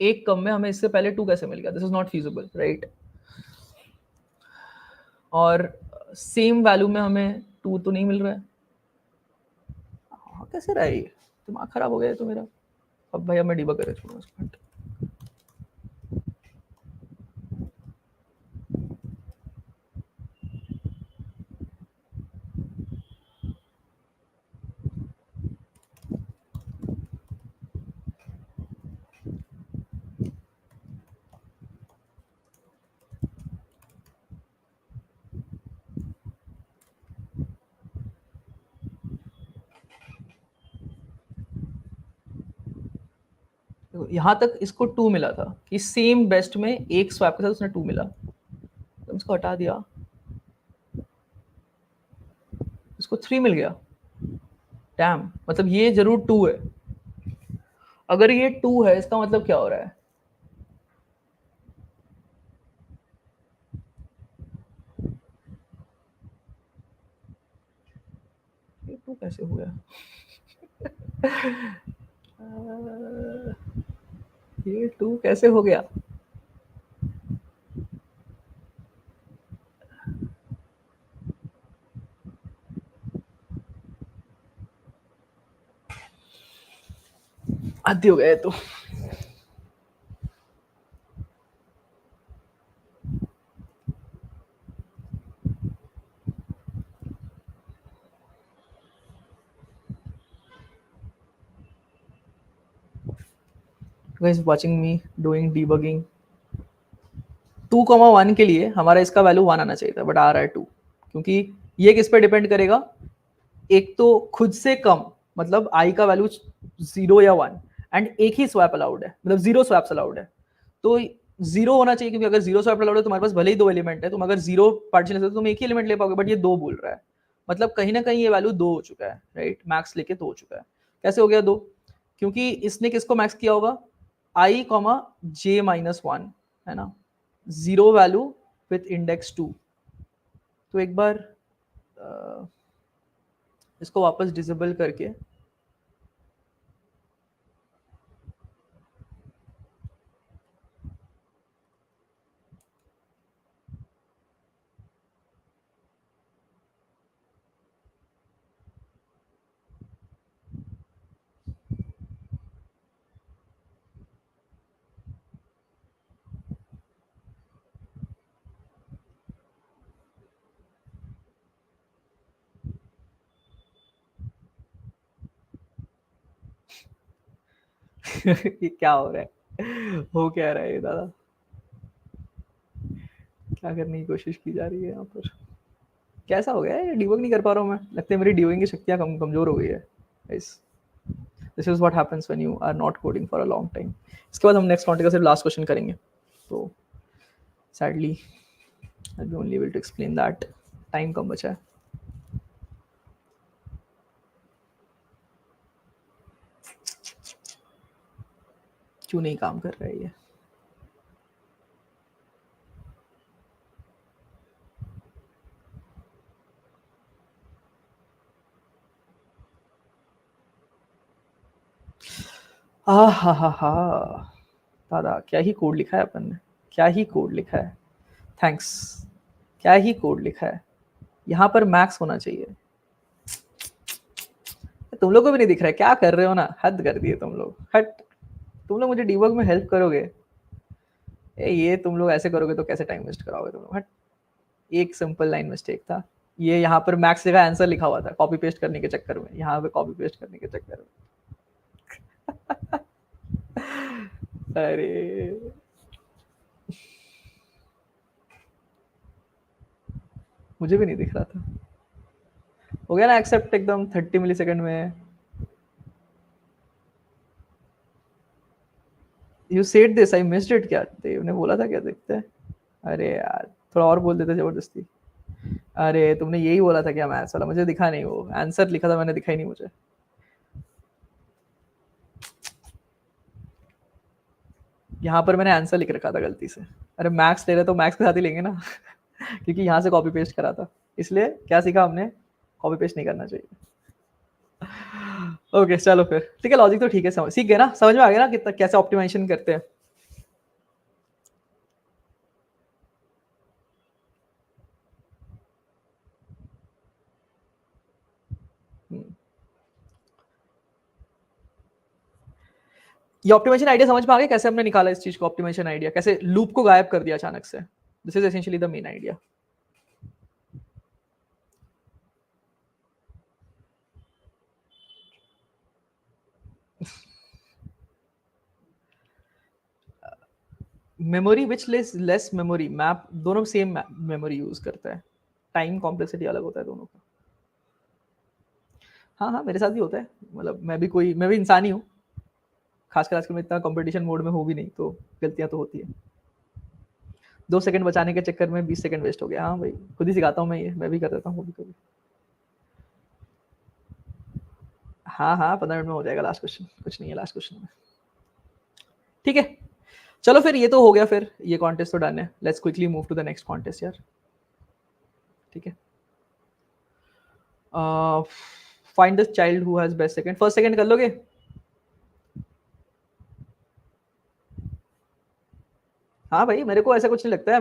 एक कम में हमें इससे पहले 2 कैसे मिल गया? This is not feasible, right? और सेम वैल्यू में हमें 2 तो नहीं मिल रहा है। हाँ, कैसे रहा है ये? दिमाग खराब हो गया है तो मेरा। अब भाई मैं डिबग कर छोड़ूंगा इसको। यहाँ तक इसको 2 मिला था कि सेम बेस्ट में एक स्वैप के साथ उसने 2 मिला, तो इसको हटा दिया, इसको 3 मिल गया। डैम, मतलब ये जरूर 2 है। अगर ये 2 है इसका मतलब क्या हो रहा है? ये 2 कैसे हो गया? ये 2 कैसे हो गया? आदि हो गए तो guys watching me doing debugging 2,1 के लिए हमारा इसका वैल्यू 1 आना चाहिए था, बट आ रहा है 2, क्योंकि ये किस पे डिपेंड करेगा? एक तो खुद से कम, मतलब आई का वैल्यू 0 या 1, एंड एक ही स्वैप अलाउड है, मतलब 0 स्वैप्स अलाउड है। तो 0 होना चाहिए, क्योंकि अगर 0 स्वैप अलाउड है तुम्हारे पास भले ही 2 एलिमेंट है, तुम अगर 0 पार्टीशन लेते हो तुम एक ही एलिमेंट ले पाओगे, बट ये 2 बोल रहा है, मतलब कहीं ना कहीं ये वैल्यू 2 हो चुका है, राइट? मैक्स लेके 2 हो चुका है। कैसे हो गया 2? क्योंकि इसने किसको मैक्स किया होगा? आई कॉमा जे माइनस 1, है ना, 0 वैल्यू विथ इंडेक्स 2। तो एक बार इसको वापस डिसेबल करके ये क्या हो रहा है? हो क्या रहा है ये दादा? क्या करने की कोशिश की जा रही है यहाँ पर? कैसा हो गया है? डिबग नहीं कर पा रहा हूँ मैं, लगता है मेरी डिबगिंग की शक्तियाँ कमजोर हो गई है। This is what happens when you are not coding for a long time. इसके बाद हम नेक्स्ट राउंड का सिर्फ लास्ट क्वेश्चन करेंगे, तो sadly I be only able to explain that. Time कम बचा है। क्यों नहीं काम कर रहा है ये? हा दादा, क्या ही कोड लिखा है अपन ने, क्या ही कोड लिखा है। थैंक्स। क्या ही कोड लिखा है। यहाँ पर मैक्स होना चाहिए। तुम लोग को भी नहीं दिख रहा है? क्या कर रहे हो ना, हद कर दिए तुम लोग, हट। तुम लोग मुझे डिबग में हेल्प करोगे? ये तुम लोग ऐसे करोगे तो कैसे टाइम वेस्ट कराओगे तुम लोग, हट। एक सिंपल लाइन मिस्टेक था ये, यहाँ पर मैक्स जगह आंसर लिखा हुआ था, कॉपी पेस्ट करने के चक्कर में, यहाँ पे कॉपी पेस्ट करने के चक्कर में। अरे मुझे भी नहीं दिख रहा था। हो गया ना एक्सेप्ट एकदम 30 मिली सेकेंड में। You said this, I missed it. क्या देव ने बोला था क्या? देखते हैं। अरे यार थोड़ा और बोल देते जबरदस्ती। अरे तुमने यही बोला था क्या मैथ्स वाला? मुझे दिखा नहीं, वो आंसर लिखा था मैंने, दिखा ही नहीं मुझे। यहाँ पर मैंने आंसर लिख रखा था गलती से। अरे मैथ्स ले रहे तो मैथ्स के साथ ही लेंगे ना। क्योंकि यहाँ से कॉपी पेस्ट करा था, इसलिए क्या सीखा हमने? कॉपी पेस्ट नहीं करना चाहिए। ओके चलो फिर ठीक है, लॉजिक तो ठीक है, समझ सीख गए ना, समझ में आ गया ना कितना कैसे ऑप्टिमाइजेशन करते हैं। ये ऑप्टिमाइजेशन आइडिया समझ में आ गया कैसे हमने निकाला इस चीज को, ऑप्टिमाइजेशन आइडिया कैसे लूप को गायब कर दिया अचानक से। This is essentially the main idea. Memory which less memory map, दोनों सेम मेमोरी यूज करता है, टाइम कॉम्प्लेक्सिटी अलग होता है दोनों का। हाँ हाँ मेरे साथ भी होता है, मतलब मैं भी इंसान ही हूँ, खासकर आजकल मैं इतना कंपटीशन मोड में हूँ भी नहीं, तो गलतियां तो होती है। 2 सेकंड बचाने के चक्कर में 20 सेकंड वेस्ट हो गया। हाँ भाई खुद ही सिखाता हूँ मैं, ये मैं भी कर देता हूँ कभी कभी। हाँ हाँ 15 मिनट में हो जाएगा लास्ट क्वेश्चन, कुछ नहीं है लास्ट क्वेश्चन में। ठीक है चलो फिर, ये तो हो गया, फिर ये कॉन्टेस्ट तो डन है, let's quickly move to the next contest यार। ठीक है, find the child who has best second, first second कर लोगे? हाँ भाई मेरे को ऐसा कुछ नहीं लगता है,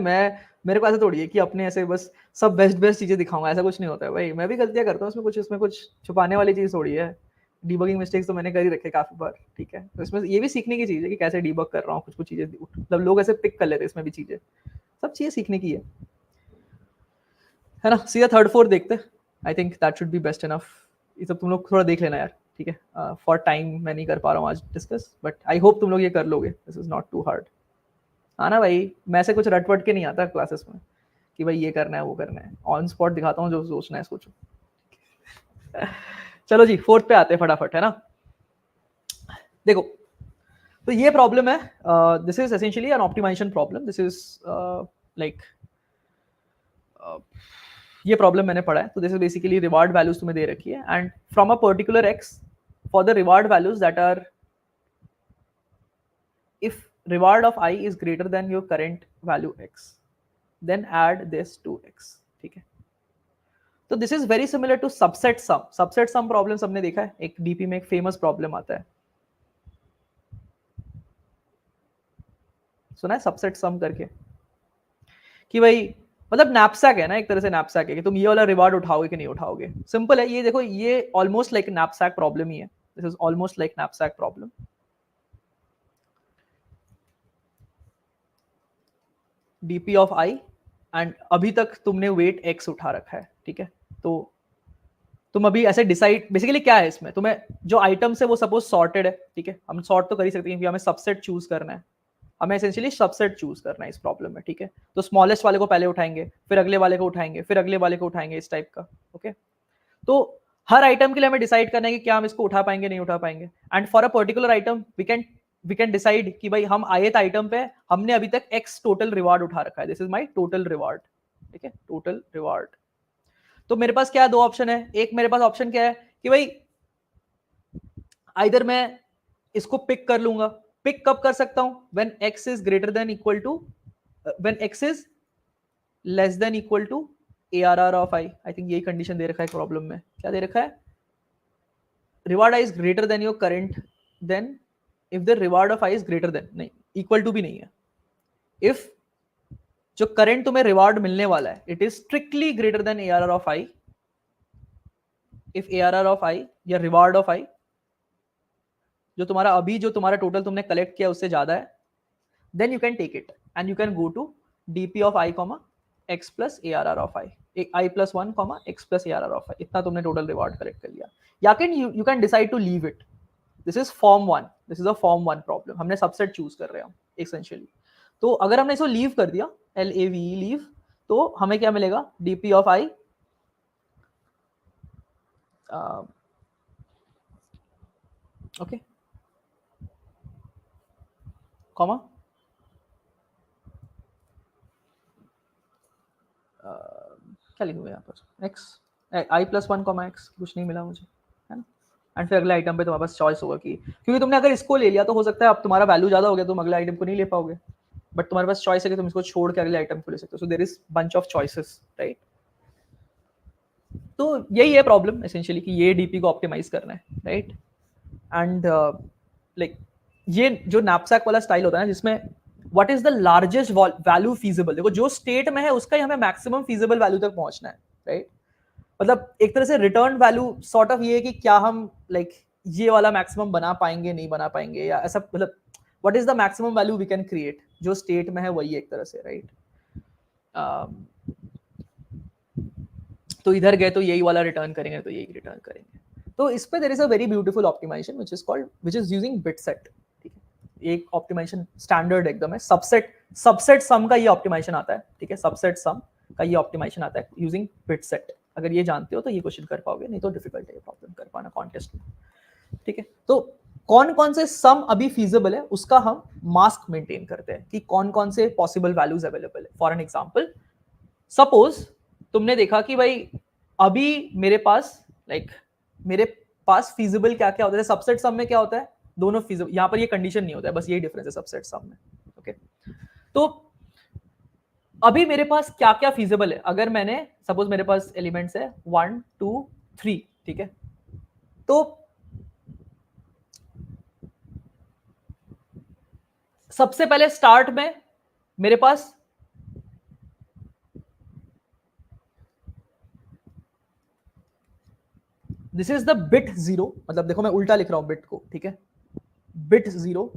मेरे को ऐसा थोड़ी है कि अपने ऐसे बस सब बेस्ट बेस्ट चीजें दिखाऊंगा, ऐसा कुछ नहीं होता है भाई, मैं भी गलतियां करता हूँ, उसमें कुछ छुपाने वाली चीज थोड़ी है। डीबगिंग मिस्टेक्स तो मैंने कर ही रखे काफी बार, ठीक है, तो इसमें ये भी सीखने की चीज है कि कैसे डीबग कर रहा हूँ, कुछ कुछ चीजें मतलब लोग ऐसे पिक कर लेते हैं इसमें भी चीजें, सब चीजें सीखने की है ना। सीधा थर्ड फोर्थ देखते हैं, I think that should be best enough. ये सब तुम लोग थोड़ा देख लेना यार, ठीक है, फॉर टाइम मैं नहीं कर पा रहा हूँ आज डिस्कस, बट आई होप तुम लोग ये कर लोगे, this is not too hard. हाँ ना भाई, मैं से कुछ रटवट के नहीं आता क्लासेस में कि भाई ये करना है वो करना है, ऑन स्पॉट दिखाता हूँ, जो सोचना है सोचो। चलो जी फोर्थ पे आते हैं फटाफट, है ना। देखो तो ये प्रॉब्लम है, this is essentially an optimization problem, this is like ये प्रॉब्लम मैंने पढ़ा है, तो this is basically reward values तुम्हें दे रखी है, and from a particular x for the reward values that are, if reward of I is greater than your current value x, then add this to x, ठीक है। तो this is very similar to subset sum, subset sum problem सबने देखा है, एक डीपी में एक फेमस प्रॉब्लम आता है, सुना है सबसेट सम करके, कि भाई मतलब नैपसैक है ना, एक तरह से नैपसैक है कि तुम ये वाला रिवार्ड उठाओगे कि नहीं उठाओगे, सिंपल है ये, देखो ये ऑलमोस्ट लाइक नैपसैक प्रॉब्लम ही है, this is almost like knapsack problem. DP of I, and अभी तक तुमने वेट एक्स उठा रखा है, ठीक है, तो तुम अभी ऐसे डिसाइड, बेसिकली क्या है इसमें, तुम्हें जो आइटम्स है वो सपोज सॉर्टेड है, ठीक है, हम सॉर्ट तो कर ही सकते हैं, हमें सबसेट चूज करना है, हमें एसेंशियली सबसेट चूज करना है इस प्रॉब्लम में, ठीक है, तो स्मॉलेस्ट वाले को पहले उठाएंगे, फिर अगले वाले को उठाएंगे, फिर अगले वाले को उठाएंगे, इस टाइप का, ओके। तो हर आइटम के लिए हमें डिसाइड करना है कि क्या हम इसको उठा पाएंगे नहीं उठा पाएंगे, and for a particular item we can decide कि भाई हम आए थे आइटम पे, हमने अभी तक एक्स टोटल रिवार्ड उठा रखा है, this is my total reward, ठीक है, टोटल रिवार्ड। तो मेरे पास क्या दो ऑप्शन है, एक मेरे पास ऑप्शन क्या है कि भाई आइदर मैं इसको पिक कर लूंगा, पिक कब कर सकता हूं, when x is greater than equal to, when x is less than equal to ARR of i, I think यही कंडीशन दे रखा है प्रॉब्लम में, क्या दे रखा है, reward i is greater than your current, then if the reward of i is greater than, नहीं इक्वल टू भी नहीं है, इफ जो करंट तुम्हें रिवार्ड मिलने वाला है it is strictly greater than ARR of i, if ARR of i या रिवार्ड ऑफ i जो तुम्हारा अभी जो तुम्हारा टोटल तुमने कलेक्ट किया उससे ज्यादा है, then you can take it and you can go to dp of i comma x plus arr of i plus 1 comma x plus arr of i, इतना तुमने टोटल रिवार्ड कलेक्ट कर लिया, या can you can decide to leave it, this is form 1, this is a form 1 problem, हमने सबसेट चूज कर रहे हैं एसेंशियली, तो अगर हमने इसको लीव कर दिया LAVE लीव, तो हमें क्या मिलेगा, dp of i okay comma क्या लिखूंगा यहाँ पर, x i plus 1 comma x, कुछ नहीं मिला मुझे, है ना, एंड फिर अगले आइटम पे तुम्हारे पास चॉइस होगा कि, क्योंकि तुमने अगर इसको ले लिया तो हो सकता है अब तुम्हारा वैल्यू ज्यादा हो गया, तुम अगले आइटम को नहीं ले पाओगे, बट तुम्हारे पास चॉइस है कि तुम इसको छोड़ के अगले आइटम को ले सकते हो, so there is bunch of choices, right. तो यही है प्रॉब्लम एसेंशियली कि ये डीपी को ऑप्टिमाइज करना है, राइट। एंड लाइक ये जो नैपसैक वाला स्टाइल होता है ना, जिसमें what is the largest value feasible, देखो जो स्टेट में है उसका ही हमें मैक्सिमम फीजिबल वैल्यू तक पहुंचना है, राइट? मतलब एक तरह से रिटर्न वैल्यू सॉर्ट ऑफ ये है कि क्या हम लाइक ये वाला मैक्सिमम बना पाएंगे नहीं बना पाएंगे, या ऐसा मतलब what is the maximum value we can create, जो स्टेट में है वही एक तरह से, राइट? तो इधर गए तो यही वाला रिटर्न करेंगे, तो यही रिटर्न करेंगे। तो इस पे there is a very beautiful optimization which is using bitset, ठीक है? एक ऑप्टिमाइजेशन स्टैंडर्ड एकदम है, सबसेट सम का ये ऑप्टिमाइजेशन आता है, ठीक है? सबसेट सम का ये ऑप्टिमाइजेशन आता है यूजिंग बिटसेट। अगर ये जानते हो तो ये क्वेश्चन कर पाओगे, नहीं तो डिफिकल्ट है ये प्रॉब्लम कर पाना कॉन्टेस्ट में, ठीक है? तो कौन कौन से सम अभी फीजिबल है उसका हम मास्क मेंटेन करते हैं कि कौन कौन से पॉसिबल वैल्यूज अवेलेबल है। फॉर एन एग्जांपल, सपोज तुमने देखा कि भाई अभी मेरे पास मेरे पास फीजिबल क्या क्या होता है, सबसेट सम में क्या होता है, दोनों फीजिबल, यहां पर ये कंडीशन नहीं होता है, बस यही डिफरेंस है सबसेट सम में, ओके? तो अभी मेरे पास क्या क्या फीजिबल है, अगर मैंने सपोज मेरे पास एलिमेंट्स है 1 2 3, ठीक है? तो सबसे पहले स्टार्ट में मेरे पास दिस इज द बिट 0, मतलब देखो मैं उल्टा लिख रहा हूं बिट को, ठीक है? Bit 0,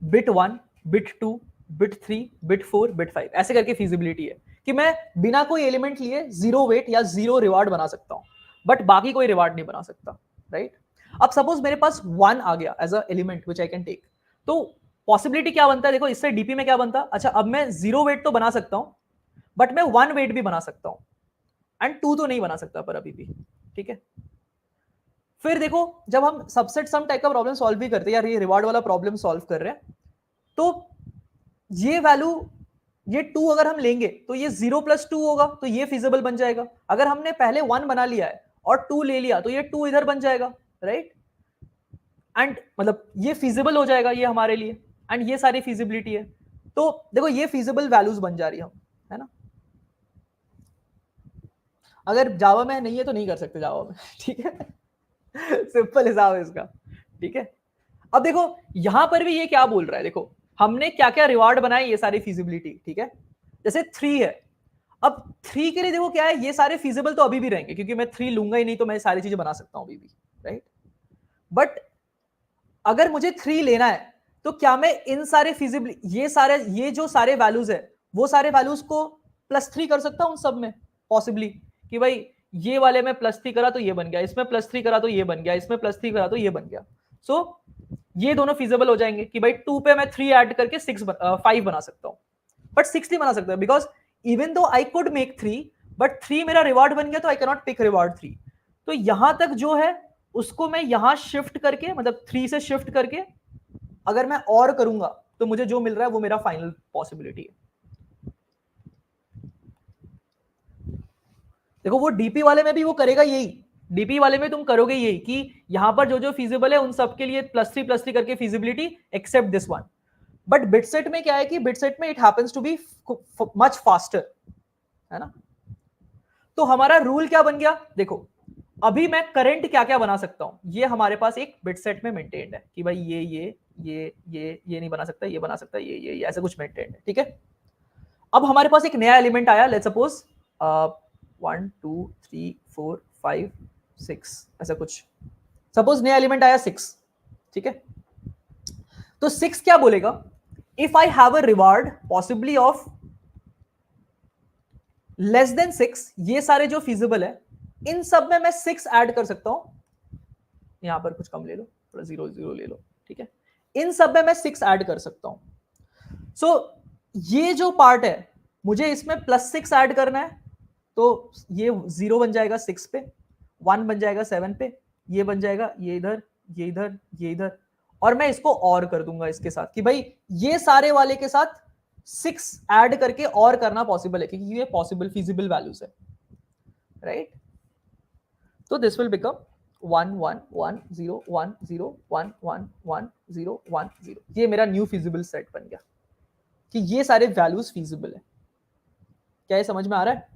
bit 1, bit 2, bit 3, bit 4, bit 5, ऐसे करके फीजिबिलिटी है कि मैं बिना कोई एलिमेंट लिए 0 वेट या 0 रिवार्ड बना सकता हूं, बट बाकी कोई रिवार्ड नहीं बना सकता, राइट? अब सपोज मेरे पास 1 आ गया as a element which I can take, तो पॉसिबिलिटी क्या बनता है, देखो इससे डीपी में क्या बनता, अच्छा अब मैं 0 वेट तो बना सकता हूं, बट मैं 1 वेट भी बना सकता हूं, एंड 2 तो नहीं बना सकता पर अभी भी, ठीक है? फिर देखो जब हम सबसेट सम टाइप का प्रॉब्लम सॉल्व भी करते हैं, यार ये रिवार्ड वाला प्रॉब्लम सॉल्व कर रहे हैं, तो ये वैल्यू, ये 2 अगर हम लेंगे तो ये 0 प्लस 2 होगा, तो ये फिजिबल बन जाएगा। अगर हमने पहले 1 बना लिया है और 2 ले लिया तो ये 2 इधर बन जाएगा, राइट? एंड मतलब ये फिजिबल हो जाएगा ये हमारे लिए, एंड ये सारी फिजिबिलिटी है। तो देखो ये फिजिबल वैल्यूज बन जा रही है, है ना? अगर जावा में नहीं है तो नहीं कर सकते जावा में, ठीक है? सिंपल हिसाब है इसका, ठीक है? अब देखो यहां पर भी ये क्या बोल रहा है, देखो हमने क्या क्या रिवार्ड बनाए, ये सारी फिजिबिलिटी, ठीक है? जैसे 3 है, अब 3 के लिए देखो क्या है, ये सारे फिजिबल तो अभी भी रहेंगे क्योंकि मैं 3 लूंगा ही नहीं, तो मैं सारी चीजें बना सकता हूं अभी भी, राइट? बट अगर मुझे 3 लेना है तो क्या मैं इन सारे फिजिबल, ये जो सारे वैल्यूज है वो सारे वैल्यूज को +3 कर सकता हूं सब में, पॉसिबली, कि भाई ये वाले में +3 करा तो ये बन गया, इसमें +3 करा तो ये बन गया, इसमें +3 करा तो ये बन गया। सो ये दोनों फिजिबल हो जाएंगे कि भाई 2 पे मैं 3 ऐड करके 5 बना सकता हूं, बट 6 नहीं बना सकता, because even though I could make 3, but 3 मेरा रिवार्ड बन गया तो आई कैनॉट पिक रिवार्ड 3। तो यहां तक जो है उसको मैं यहां शिफ्ट करके, मतलब 3 से शिफ्ट करके अगर मैं और करूंगा तो मुझे जो मिल रहा है वो मेरा फाइनल पॉसिबिलिटी है। देखो वो डीपी वाले में भी वो करेगा यही, डीपी वाले में तुम करोगे यही कि यहां पर जो जो फिजिबल है उन सबके लिए +3 करके feasibility, except this one. But bitset में क्या है कि बिटसेट में it happens to be much faster, है ना? तो हमारा रूल क्या बन गया, देखो अभी मैं करंट क्या क्या बना सकता हूं, ये हमारे पास एक बिटसेट में मेंटेन्ड है कि भाई ये नहीं बना सकता, ये बना सकता है, ये ऐसा कुछ मेंटेन्ड है, ठीक है? अब हमारे पास एक नया एलिमेंट आया, लेट्स सपोज 1 2 3 4 5 6, ऐसा कुछ, सपोज नया एलिमेंट आया 6, ठीक है? तो 6 क्या बोलेगा, if I have a reward possibly of less than 6, ये सारे जो फिजिबल है इन सब में मैं 6 ऐड कर सकता हूं, यहां पर कुछ कम ले लो, थोड़ा 0 0 ले लो, ठीक है? इन सब में मैं 6 ऐड कर सकता हूं। सो ये जो पार्ट है मुझे इसमें +6 ऐड करना है, तो ये 0 बन जाएगा 6 पे, 1 बन जाएगा 7 पे, ये बन जाएगा ये इधर, ये इधर, ये इधर, और मैं इसको और कर दूंगा इसके साथ कि भाई ये सारे वाले के साथ 6 ऐड करके और करना पॉसिबल है क्योंकि ये पॉसिबल फिजिबल वैल्यूज है, राइट? तो दिस विल बिकम 1 1 1 0 1 0 1 1 1 0 1 0, ये मेरा न्यू फिजिबल सेट बन गया कि ये सारे वैल्यूज फिजिबल है। क्या ये समझ में आ रहा है?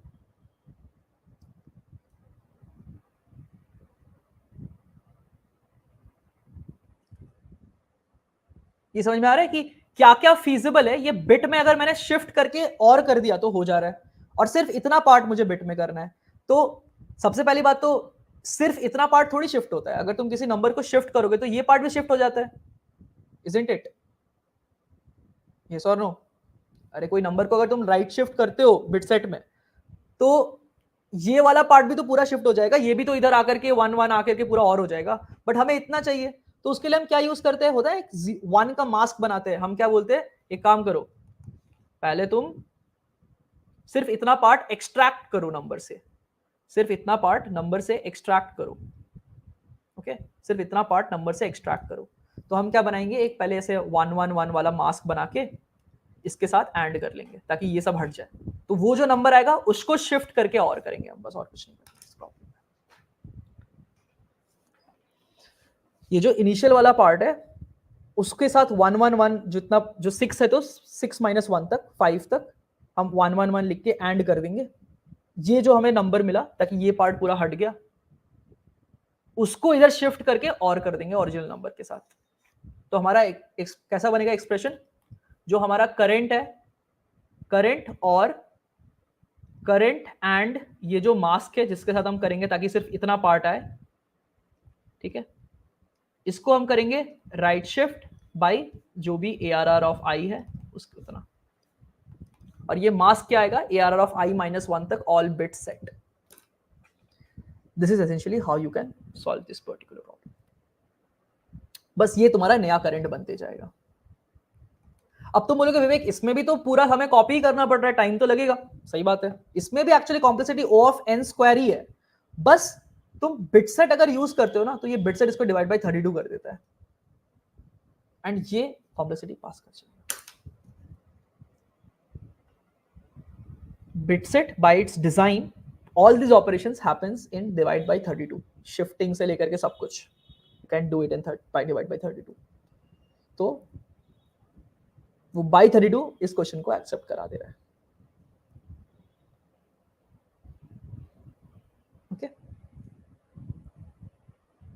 ये समझ में आ रहा है कि क्या क्या फीजिबल है। ये बिट में अगर मैंने शिफ्ट करके और कर दिया तो हो जा रहा है, और सिर्फ इतना पार्ट मुझे बिट में करना है। तो सबसे पहली बात तो सिर्फ इतना पार्ट थोड़ी शिफ्ट होता है, अगर तुम किसी नंबर को शिफ्ट करोगे तो ये पार्ट भी शिफ्ट हो जाता है, इजंट इट? यस और नो? अरे कोई नंबर को अगर तुम राइट शिफ्ट करते हो बिट सेट में, तो ये वाला पार्ट भी तो पूरा शिफ्ट हो जाएगा, ये भी तो इधर आकर के 1 1 आकर के पूरा और हो जाएगा। बट हमें इतना चाहिए, तो उसके लिए हम क्या यूज करते हैं, होता है 1 का मास्क बनाते हैं। हम क्या बोलते हैं, एक काम करो, पहले तुम सिर्फ इतना पार्ट एक्सट्रैक्ट करो नंबर से, सिर्फ इतना पार्ट नंबर से एक्सट्रैक्ट करो। ओके, सिर्फ इतना पार्ट नंबर से एक्सट्रैक्ट करो। तो हम क्या बनाएंगे, एक पहले ऐसे 1 1 1 वाला मास्क बना के इसके साथ एंड कर लेंगे ताकि ये सब हट जाए। तो वो जो नंबर आएगा उसको शिफ्ट करके और करेंगे हम, बस और कुछ नहीं करेंगे। ये जो इनिशियल वाला पार्ट है उसके साथ 1 1 1 जितना, जो 6 है तो 6 - 1 तक 5 तक हम 1 1 1 लिख के एंड कर देंगे। ये जो हमें नंबर मिला ताकि ये पार्ट पूरा हट गया, उसको इधर शिफ्ट करके और कर देंगे ओरिजिनल नंबर के साथ। तो हमारा कैसा बनेगा एक्सप्रेशन, जो हमारा करंट है, करंट और करंट एंड ये जो मास्क है जिसके साथ हम करेंगे ताकि सिर्फ इतना पार्ट आए, ठीक है, इसको हम करेंगे राइट शिफ्ट बाय जो भी ARR ऑफ I है उसके उतना, और ये मास्क क्या आएगा, ARR ऑफ I -1 तक all bit set. This is essentially how you can solve this particular problem. बस ये तुम्हारा नया करंट बनते जाएगा। अब तुम बोलोगे विवेक इसमें भी तो पूरा हमें कॉपी करना पड़ रहा है, टाइम तो लगेगा। सही बात है, इसमें भी actually complexity O of n square ही है, बस तुम बिटसेट अगर यूज करते हो ना तो ये बिटसेट इसको डिवाइड बाय 32 कर देता है, एंड ये कॉम्प्लेक्सिटी पास कर जाएगा। Bitset by its design, all these operations happens in divide by 32, shifting से लेकर के सब कुछ you can do it in by divide by 32। तो वो by 32 इस क्वेश्चन को एक्सेप्ट करा दे रहा है। Okay,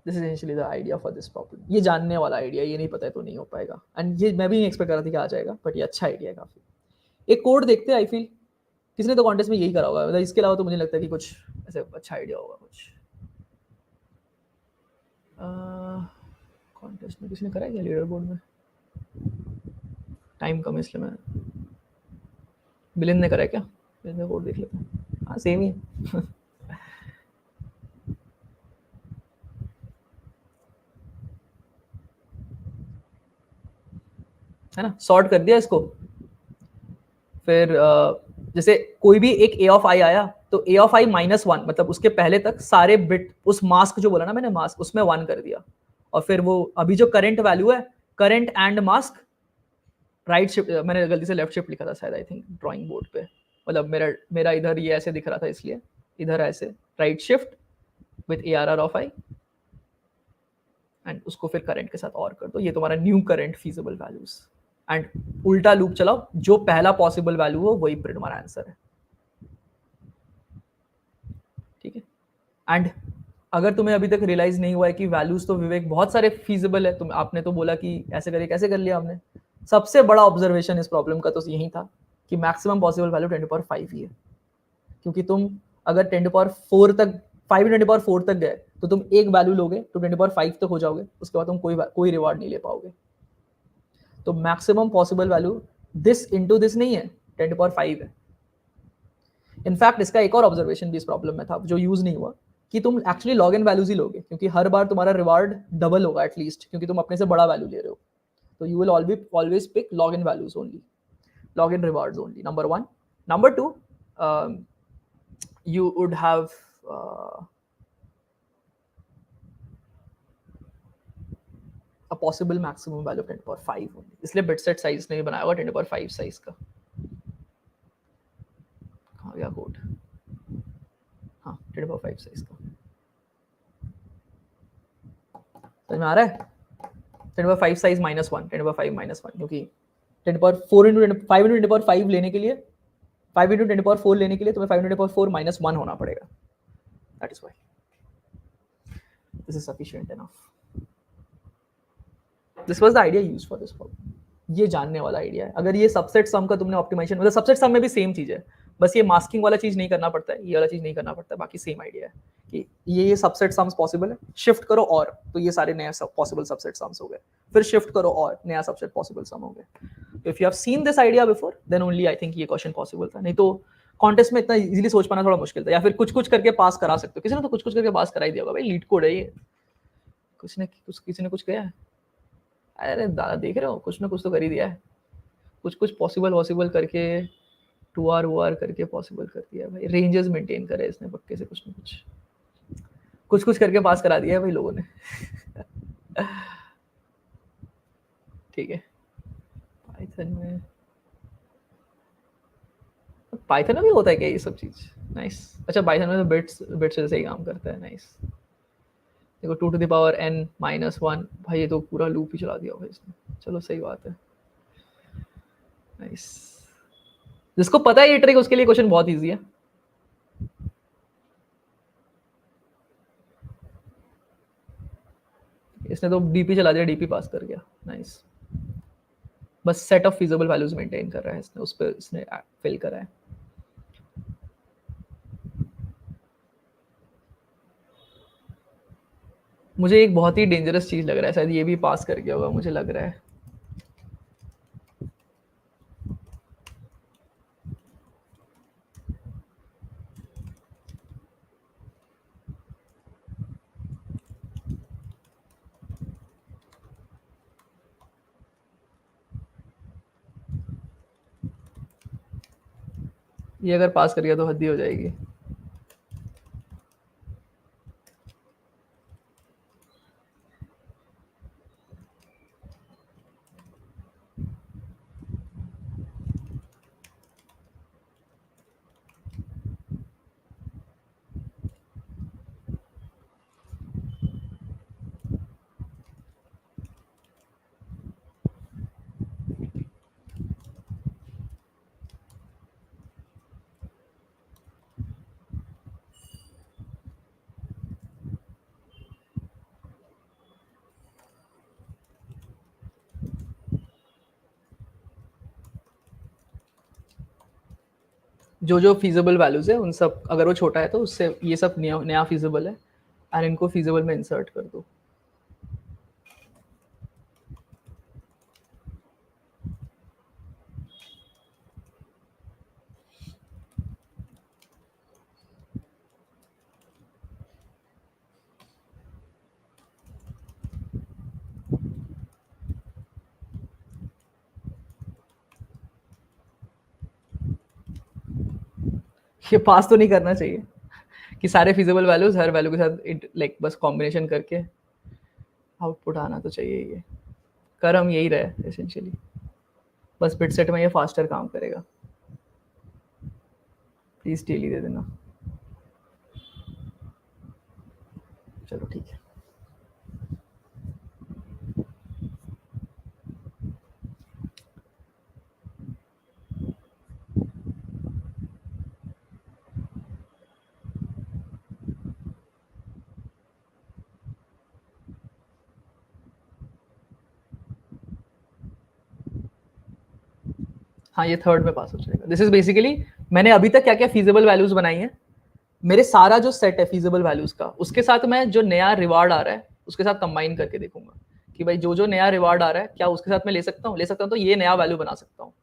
this is essentially the idea for this problem. ये जानने वाला आइडिया, ये नहीं पता है तो नहीं हो पाएगा, एंड ये मैं भी नहीं एक्सपेक्ट कर रहा था कि आ जाएगा, बट ये अच्छा आइडिया है काफी। एक कोड देखते हैं, आई फील किसी ने तो कॉन्टेस्ट में यही करा होगा, मतलब इसके अलावा तो मुझे लगता है कि कुछ ऐसे अच्छा आइडिया होगा कुछ। कॉन्टेस्ट में किसी ने करा है क्या लीडर बोर्ड में? टाइम कम इसलिए मैं, बिलिन ने करा है क्या? बिलिन ने कोड देख लेते हैं। हाँ सेम ही है। है ना, सॉर्ट कर दिया इसको। फिर जैसे कोई भी एक A ऑफ I आया तो A ऑफ I -1 मतलब उसके पहले तक सारे बिट, उस मास्क जो बोला ना मैंने मास्क, उसमें 1 कर दिया, और फिर वो अभी जो करंट वैल्यू है, current and mask right shift, मैंने गलती से लेफ्ट शिफ्ट लिखा था शायद, आई थिंक ड्राइंग बोर्ड पे, मतलब मेरा इधर ये ऐसे दिख रहा था इसलिए इधर ऐसे right shift with ARR of I, and उसको फिर करंट के साथ और कर दो, ये तुम्हारा new current feasible values, and उल्टा लूप चलाओ, जो पहला पॉसिबल वैल्यू हो वही फिर तुम्हारा आंसर है। ठीक है, एंड अगर तुम्हें अभी तक रियलाइज नहीं हुआ है कि वैल्यूज तो विवेक बहुत सारे फीजिबल है, आपने तो बोला कि ऐसे करके कैसे कर लिया हमने, सबसे बड़ा ऑब्जर्वेशन इस प्रॉब्लम का तो यही था कि मैक्सिमम पॉसिबल वैल्यू 10⁵ ही है, क्योंकि तुम अगर 10⁴ तक 5×10⁴ तक गए तो तुम एक वैल्यू लोगे तो 10⁵ तक हो जाओगे, उसके बाद तुम कोई रिवार्ड नहीं ले पाओगे। तो maximum possible value this into this नहीं है, 10⁵ है। इनफैक्ट इसका एक और ऑब्जर्वेशन भी इस प्रॉब्लम में था जो यूज नहीं हुआ, कि तुम एक्चुअली लॉग इन वैल्यूज ही लोगे, क्योंकि हर बार तुम्हारा रिवार्ड डबल होगा एटलीस्ट, क्योंकि तुम अपने से बड़ा वैल्यू ले रहे हो। तो you will always pick log in values only, log in rewards only, number 1. Number 2, you would have a possible maximum value of 10⁵ only, इसलिए bitset size नहीं बनाया हुआ 10⁵ साइज का। कहाँ गया कोड? हाँ 10⁵ साइज का, समझ में आ रहा है? 10⁵ साइज -1, 10⁵ -1, क्योंकि 5 लेने के लिए 5×10⁴ लेने के लिए तुम्हें 5×10⁴ -1 होना पड़ेगा। That is why this is sufficient enough. This was the idea use for this problem. ये जानने वाला आइडिया है। अगर ये सबसेट सम का तुमने ऑप्टिमाइजेशन, मतलब सबसेट सम में भी सेम चीज है, बस ये मास्किंग वाला चीज नहीं करना पड़ता है, ये वाला चीज नहीं करना पड़ता है, बाकी सेम आइडिया है कि ये सबसेट सम्स पॉसिबल है, शिफ्ट करो और तो ये सारे नए पॉसिबल सबसेट सम्स हो गए, फिर शिफ्ट करो और नया सबसेट पॉसिबल सम हो गया। If you have seen this idea before then only I think ये क्वेश्चन पॉसिबल था, नहीं तो कॉन्टेस्ट में इतना इजीली सोच पाना थोड़ा मुश्किल था। या फिर कुछ कुछ करके पास करा सकते हो, किसी ने तो कुछ कुछ करके पास करा ही दिया होगा भाई, लीड कोड है ये, कुछ ने कुछ किसी ने कुछ किया है। अरे दादा देख रहे हो, कुछ ना कुछ तो कर ही दिया है, कुछ कुछ पॉसिबल करके 2R OR करके पॉसिबल कर दिया भाई, रेंजेस मेंटेन करे इसने पक्के से, कुछ ना कुछ कुछ करके पास करा दिया है भाई लोगों ने। ठीक है, पाइथन में भी होता है क्या ये सब चीज? नाइस। अच्छा पाइथन में तो बिट्स जैसे ही काम करता है। नाइस। देखो 2 to the power n minus 1, भाई ये तो पूरा लूप ही चला दिया भाई इसने। चलो सही बात है। नाइस। जिसको पता है ये ट्रिक उसके लिए क्वेश्चन बहुत इजी है। इसने तो डीपी चला दिया, डीपी पास कर गया। नाइस। बस set of feasible values maintain कर रहा है इसने, उस पर इसने फिल करा है। मुझे एक बहुत ही डेंजरस चीज लग रहा है, शायद ये भी पास कर गया होगा मुझे लग रहा है। ये अगर पास कर गया तो हद ही हो जाएगी। जो जो फीजिबल वैल्यूज है उन सब, अगर वो छोटा है तो उससे ये सब नया फीजिबल है, और इनको फीजिबल में इंसर्ट कर दो। ये पास तो नहीं करना चाहिए कि सारे फिजिबल वैल्यूज हर वैल्यू के साथ लाइक बस कॉम्बिनेशन करके आउटपुट आना तो चाहिए। ये कर हम यही रहे एसेंशियली, बस बिटसेट में ये फास्टर काम करेगा। प्लीज डेली दे देना। चलो ठीक है। हाँ ये थर्ड में पास हो जाएगा। दिस इज बेसिकली मैंने अभी तक क्या क्या फीजिबल वैल्यूज बनाई है, मेरे सारा जो सेट है फीजिबल वैल्यूज का, उसके साथ मैं जो नया रिवार्ड आ रहा है उसके साथ कंबाइन करके देखूंगा कि भाई जो जो नया रिवार्ड आ रहा है क्या उसके साथ मैं ले सकता हूँ, ले सकता हूँ तो ये नया वैल्यू बना सकता हूँ।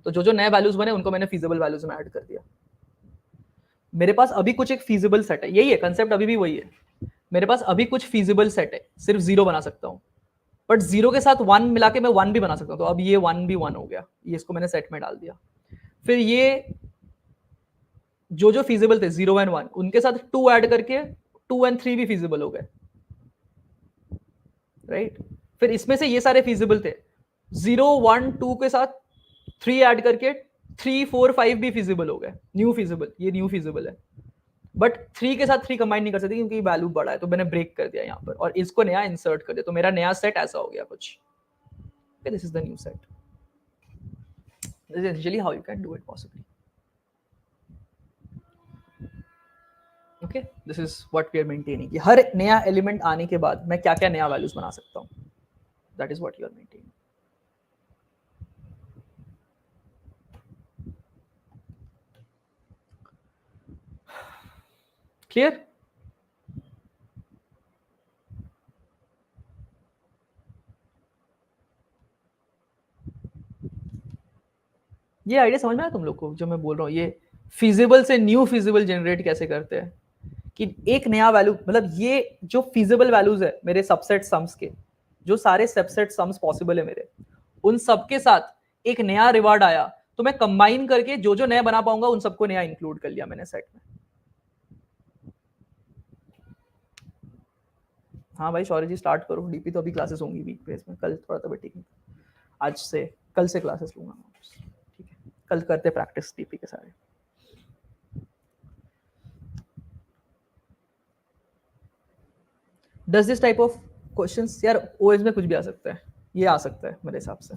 तो जो जो नए वैल्यूज बने उनको मैंने फीजिबल वैल्यूज में ऐड कर दिया। मेरे पास अभी कुछ एक फीजिबल सेट है, यही है कंसेप्ट, अभी भी वही है। मेरे पास अभी कुछ फीजिबल सेट है, सिर्फ जीरो बना सकता हूँ, बट जीरो के साथ वन मिला के मैं वन भी बना सकता हूँ। तो अब ये वन भी वन हो गया, ये इसको मैंने सेट में डाल दिया। फिर ये जो जो फीजिबल थे 0 एंड 1 उनके साथ 2 ऐड करके 2 एंड 3 भी फीजिबल हो गए, राइट। फिर इसमें से ये सारे फीजिबल थे, 0 1 2 के साथ 3 ऐड करके 3 4 5 भी फीजिबल हो गए, न्यू फीजिबल, ये न्यू फीजिबल है। बट 3 के साथ 3 कंबाइन नहीं कर सकते क्योंकि वैल्यू बड़ा है, तो मैंने ब्रेक कर दिया यहाँ पर और इसको नया इंसर्ट कर दिया, तो मेरा नया सेट ऐसा हो गया कुछ। This is the new set. This is actually how you can do it possibly. Okay, this is what we are maintaining कि हर नया एलिमेंट आने के बाद मैं क्या क्या नया वैल्यूज बना सकता हूँ। That is what you are maintaining. Clear? ये आइडिया समझ में आया तुम लोग को जो मैं बोल रहा हूँ? ये फिजिबल से न्यू फिजिबल जनरेट कैसे करते हैं कि एक नया वैल्यू, मतलब ये जो फिजिबल वैल्यूज है मेरे सबसेट सम्स के, जो सारे सबसेट सम्स पॉसिबल है मेरे, उन सबके साथ एक नया रिवार्ड आया तो मैं कंबाइन करके जो जो नया बना पाऊंगा उन सबको नया इंक्लूड कर लिया मैंने सेट में. हाँ भाई शौर्य जी स्टार्ट करो. डीपी तो अभी क्लासेस होंगी वीक बेस में, कल थोड़ा तबियत ठीक है, आज से कल से क्लासेस लूंगा. ठीक है, कल करते प्रैक्टिस डीपी के सारे. Does this type of questions, यार ओएस में कुछ भी आ सकता है, ये आ सकता है मेरे हिसाब से.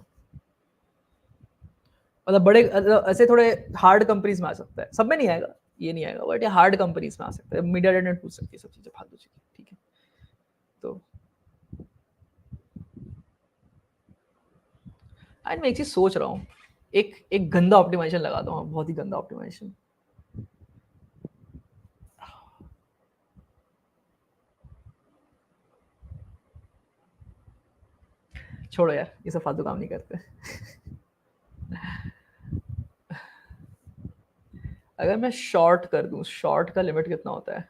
मतलब बड़े ऐसे थोड़े हार्ड कंपनीज में आ सकता है, सब में नहीं आएगा, ये नहीं आएगा, बट ये हार्ड कंपनीज में आ सकता है. मीडिया डेट पूछ सकती है सब चीजें, फालतू चीजें. ठीक है, तो आज मैं एक चीज सोच रहा हूँ, एक एक गंदा ऑप्टिमाइजेशन लगाता हूँ, बहुत ही गंदा ऑप्टिमाइजेशन. छोड़ो यार, ये सब फालतू काम नहीं करते. अगर मैं शॉर्ट कर दूं, शॉर्ट का लिमिट कितना होता है?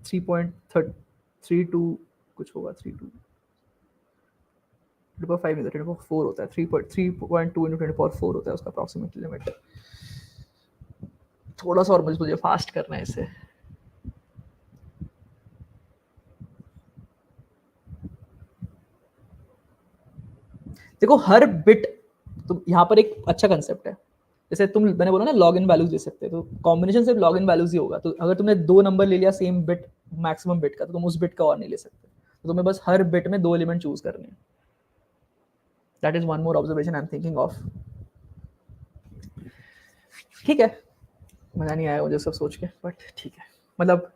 3.32 कुछ होगा. 3.5 नहीं था, 4 होता है. 3.2 इंटू 10 4 होता है उसका अप्रॉक्सीमेट लिमिट. थोड़ा सा और मुझे फास्ट करना है इसे. देखो हर बिट, तो यहाँ पर एक अच्छा कंसेप्ट है. जैसे तुम, मैंने बोला ना लॉग इन वैल्यूज दे सकते हैं, तो कॉम्बिनेशन सिर्फ लॉग इन वैल्यूज ही होगा. तो अगर तुमने 2 नंबर ले लिया सेम बिट, मैक्सिमम बिट का, तो तुम उस बिट का और नहीं ले सकते. तो तुम्हें बस हर बिट में 2 एलिमेंट चूज करने हैं. That is one more observation I am thinking of. ठीक है, मजा नहीं आया मुझे सब सोच के, बट ठीक है. मतलब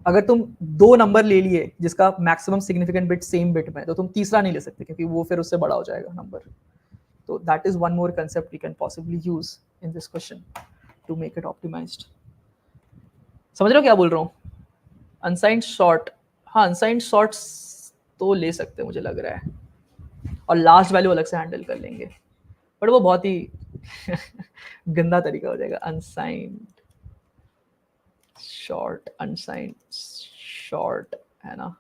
अगर तुम 2 नंबर ले लिए जिसका maximum significant bit same bit में, तो तुम तीसरा नहीं ले सकते क्योंकि वो फिर उससे बड़ा हो जाएगा नंबर. तो that is one more concept we can possibly use in this question to make it optimized. समझ रहे हो क्या बोल रहा हूँ? अनसाइंड शॉर्ट, हाँ अनसाइंड शॉर्ट्स तो ले सकते हैं मुझे लग रहा है, और लास्ट वैल्यू अलग से हैंडल कर लेंगे, बट वो बहुत ही गंदा तरीका हो जाएगा. अनसाइंड शॉर्ट, अनसाइंड शॉर्ट है ना.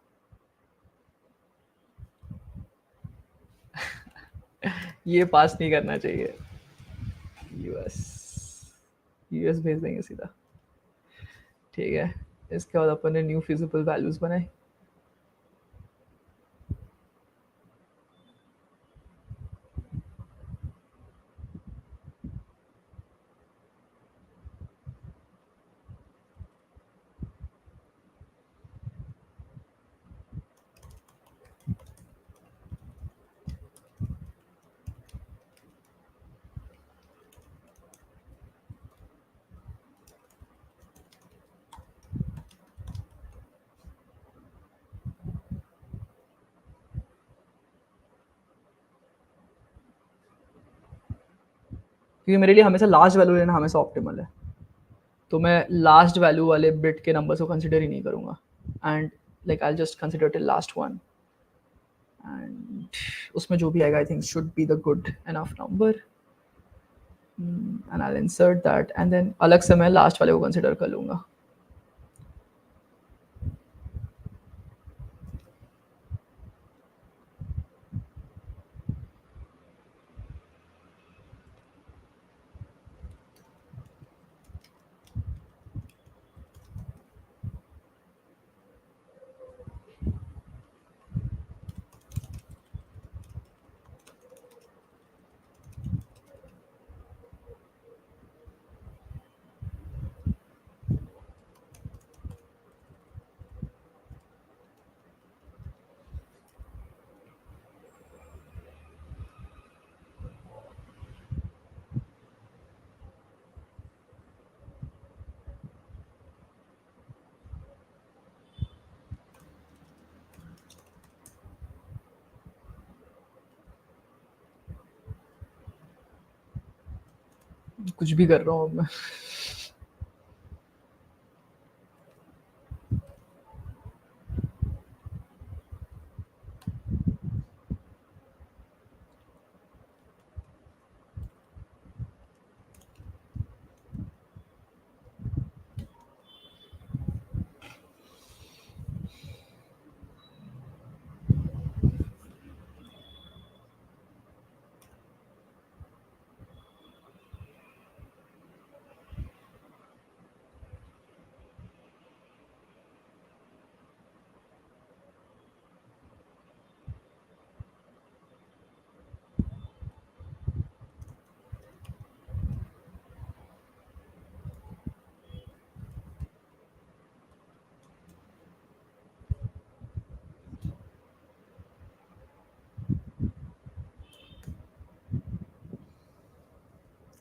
ये पास नहीं करना चाहिए. यूएस, यूएस भेज देंगे सीधा. ठीक है, इसके बाद अपन ने न्यू फिजिबल वैल्यूज बनाए. क्योंकि मेरे लिए हमेशा लास्ट वैल्यू लेना हमेशा ऑप्टिमल है, तो मैं लास्ट वैल्यू वाले बिट के नंबर को कंसिडर ही नहीं करूंगा. And like I just consider till last one, and उसमें जो भी आएगा I think should be the good enough number, and I insert that, and then अलग से मैं लास्ट वाले को कंसिडर कर लूंगा. कुछ भी कर रहा हूँ मैं।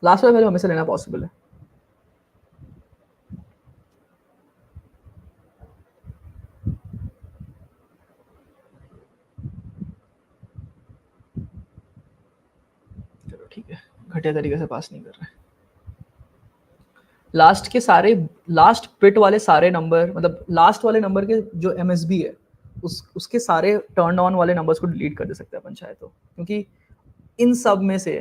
लास्ट वाले वैल्यू हमेशा लेना पॉसिबल है। चलो ठीक है, घटिया तरीके से पास नहीं कर रहे। लास्ट के सारे, लास्ट बिट वाले सारे नंबर, मतलब लास्ट वाले नंबर के जो एमएसबी है उसके सारे टर्न ऑन वाले नंबर्स को डिलीट कर दे सकते हैं अपन चाहे तो, क्योंकि इन सब में से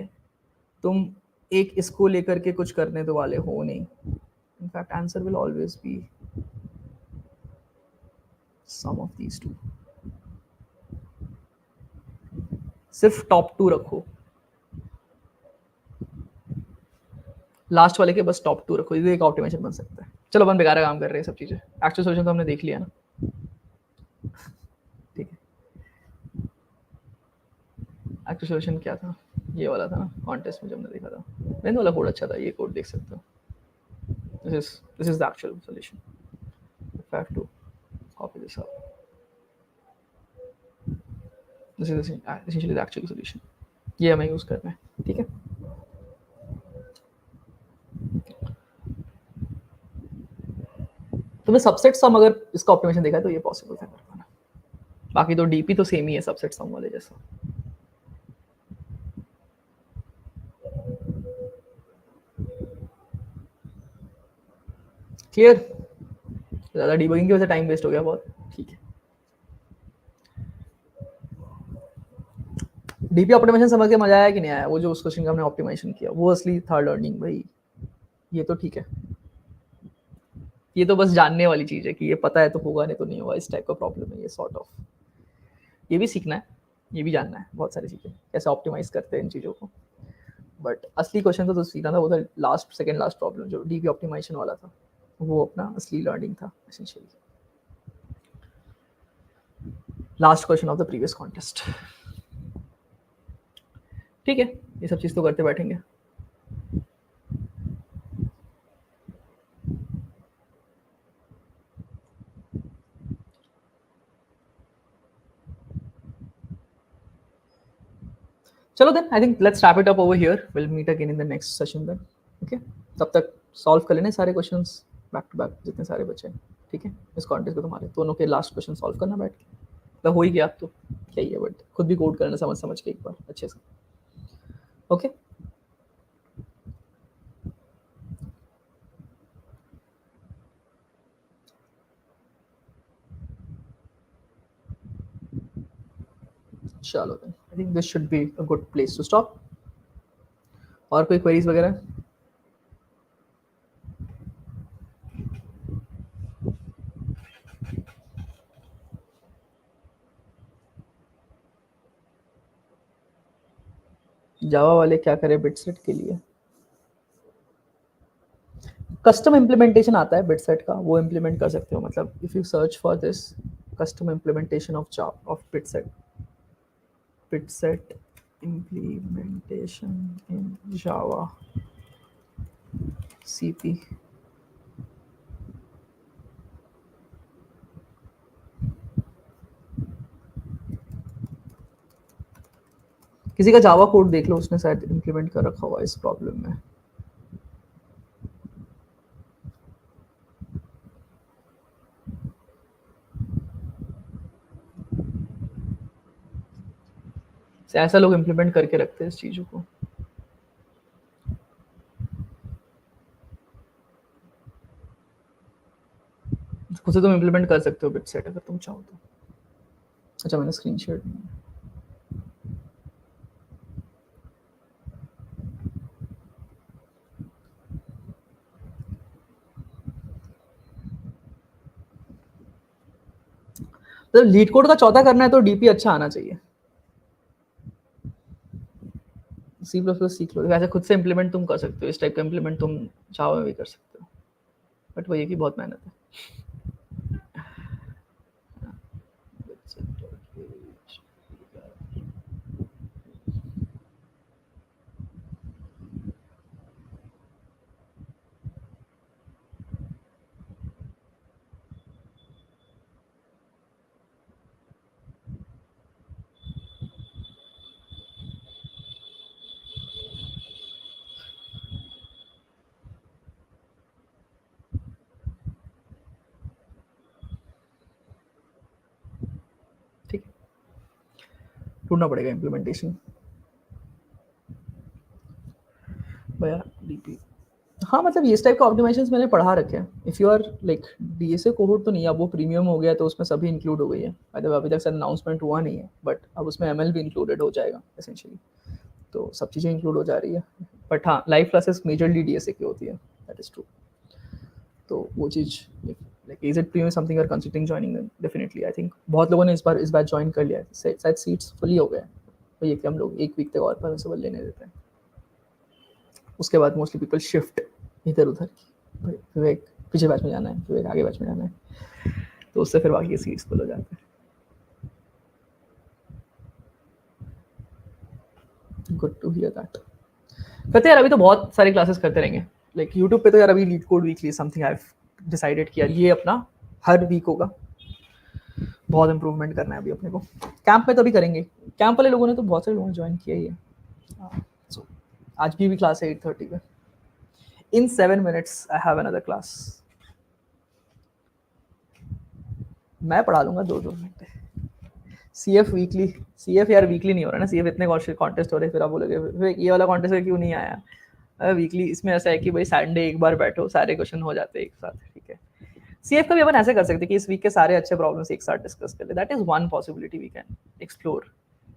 तुम एक इसको लेकर के कुछ करने तो वाले हो नहीं। In fact answer will always be some of these two. सिर्फ टॉप टू रखो, लास्ट वाले के बस टॉप टू रखो, ये एक ऑप्टिमाइजेशन बन सकता है। चलो अपन बेकार काम कर रहे हैं सब चीजें, एक्चुअल सॉल्यूशन तो हमने देख लिया ना। ठीक है, एक्चुअल सॉल्यूशन क्या था, ये वाला था ना कॉन्टेस्ट में जब हमने देखा था। मैंने वाला कोड अच्छा था, ये कोड देख सकते हो। This is the actual solution. If I have to copy this up, this is essentially the actual solution. ये हमें यूज करना है, ठीक है। तुमने सबसेट सम अगर इसका ऑप्टिमाइजेशन देखा है तो ये पॉसिबल था कर पाना। बाकी तो डीपी तो सेम ही है सबसेट सम वाले जैसा। क्लियर? ज़्यादा डीबगिंग की वजह से टाइम वेस्ट हो गया बहुत, ठीक है। डीपी ऑप्टिमाइजेशन समझ के मजा आया कि नहीं आया? वो जो उस क्वेश्चन का हमने ऑप्टिमाइजेशन किया वो असली था लर्निंग भाई। ये तो ठीक है, ये तो बस जानने वाली चीज है कि ये पता है तो होगा, नहीं तो नहीं होगा, इस टाइप का प्रॉब्लम है ये सॉर्ट ऑफ। ये भी सीखना है, ये भी जानना है बहुत सारी चीजें कैसे ऑप्टिमाइज करते हैं इन चीजों को। बट असली क्वेश्चन तो सीखना था, वो था लास्ट सेकंड लास्ट प्रॉब्लम जो डीपी ऑप्टिमाइजेशन वाला था, वो अपना असली लर्निंग था essentially. Last question of the previous contest. ठीक है, ये सब चीज़ तो करते बैठेंगे। चलो then I think let's wrap it up over here, will meet again in the next session then. Okay, तब तक सॉल्व कर लेने सारे क्वेश्चंस बैक टू बैक जितने सारे बचे हैं, ठीक है। इस कॉन्टेस्ट को तुम्हारे दोनों के लास्ट क्वेश्चन सॉल्व करना बैठ के, मतलब हो ही गया अब तो क्या ही है, बट खुद भी कोड करना समझ समझ के एक बार अच्छे से। ओके चलो then I think this should be a good place to stop. और कोई क्वेरीज वगैरह? जावा वाले क्या करें बिटसेट के लिए? कस्टम इम्प्लीमेंटेशन आता है बिटसेट का, वो इम्प्लीमेंट कर सकते हो। मतलब if you search for this custom implementation of Java of BITSAT, BITSAT implementation in Java CP। किसी का जावा कोड देख लो, उसने शायद इम्प्लीमेंट कर रखा हुआ इस प्रॉब्लम में। ऐसा लोग इम्प्लीमेंट करके रखते हैं इस चीज़ों को। उसे तुम इम्प्लीमेंट कर सकते हो बिटसेट अगर तुम चाहो तो। अच्छा मैंने स्क्रीन शेयर, तो लीड कोड का चौथा करना है तो डीपी अच्छा आना चाहिए। सी प्लस प्लस सीख लो, वैसे खुद से इम्प्लीमेंट तुम कर सकते हो, इस टाइप का इम्प्लीमेंट तुम चाहो भी कर सकते हो, बट वो ये कि बहुत मेहनत है। ठीक है, ढूंढना पड़ेगा इम्प्लीमेंटेशन भैया डीपी। हाँ मतलब ये टाइप का ऑप्टिमाइजेशन मैंने पढ़ा रखे हैं। If you are like DSA cohort तो नहीं, अब वो प्रीमियम हो गया तो उसमें सभी इंक्लूड हो गई है। मतलब अभी तक सर अनाउंसमेंट हुआ नहीं है, बट अब उसमें एमएल भी इंक्लूडेड हो जाएगा एसेंशियली, तो सब चीज़ें इंक्लूड हो जा रही है। बट हाँ लाइव क्लासेस मेजरली डीएसए की होती है, दैट इज ट्रू। तो वो चीज़ like is it premium something are considering joining, definitely I think बहुत लोगों ने इस बार ज्वाइन कर लिया है, शायद सीट्स फुली हो गए हैं, तो ये कि हम लोग एक वीक तक और परमिसेबल लेने देते हैं, उसके बाद मोस्टली पीपल शिफ्ट इधर उधर की, विवेक पीछे बैच में जाना है, विवेक आगे बैच में जाना है, तो उससे फिर बाकी सीट्स फुल हो जाते हैं। Good to hear that. करते यार, अभी तो बहुत सारे क्लासेस करते रहेंगे, लाइक यूट्यूब पे तो यार अभी leet code weekly something I decided कि यार ये अपना हर वीक होगा, बहुत इंप्रूवमेंट करना है अभी अपने को। कैंप में तो अभी करेंगे, कैंप वाले लोगों ने तो बहुत सारे लोगों ने ज्वाइन किया ही है। So, आज भी क्लास है 8:30 पे। इन 7 minutes I have another class. मैं पढ़ा लूंगा 2-2 घंटे। सीएफ वीकली, सीएफ यार वीकली नहीं हो रहा ना, सीएफ इतने कॉन्टेस्ट हो रहे, फिर आप बोलोगे ये वाला कॉन्टेस्ट क्यों नहीं आया। वीकली इसमें ऐसा है कि भाई संडे एक बार बैठो, सारे क्वेश्चन हो जाते हैं एक साथ, ठीक है। सीएफ का भी अपन ऐसे कर सकते हैं कि इस वीक के सारे अच्छे प्रॉब्लम्स एक साथ डिस्कस कर ले, that is one possibility we can explore,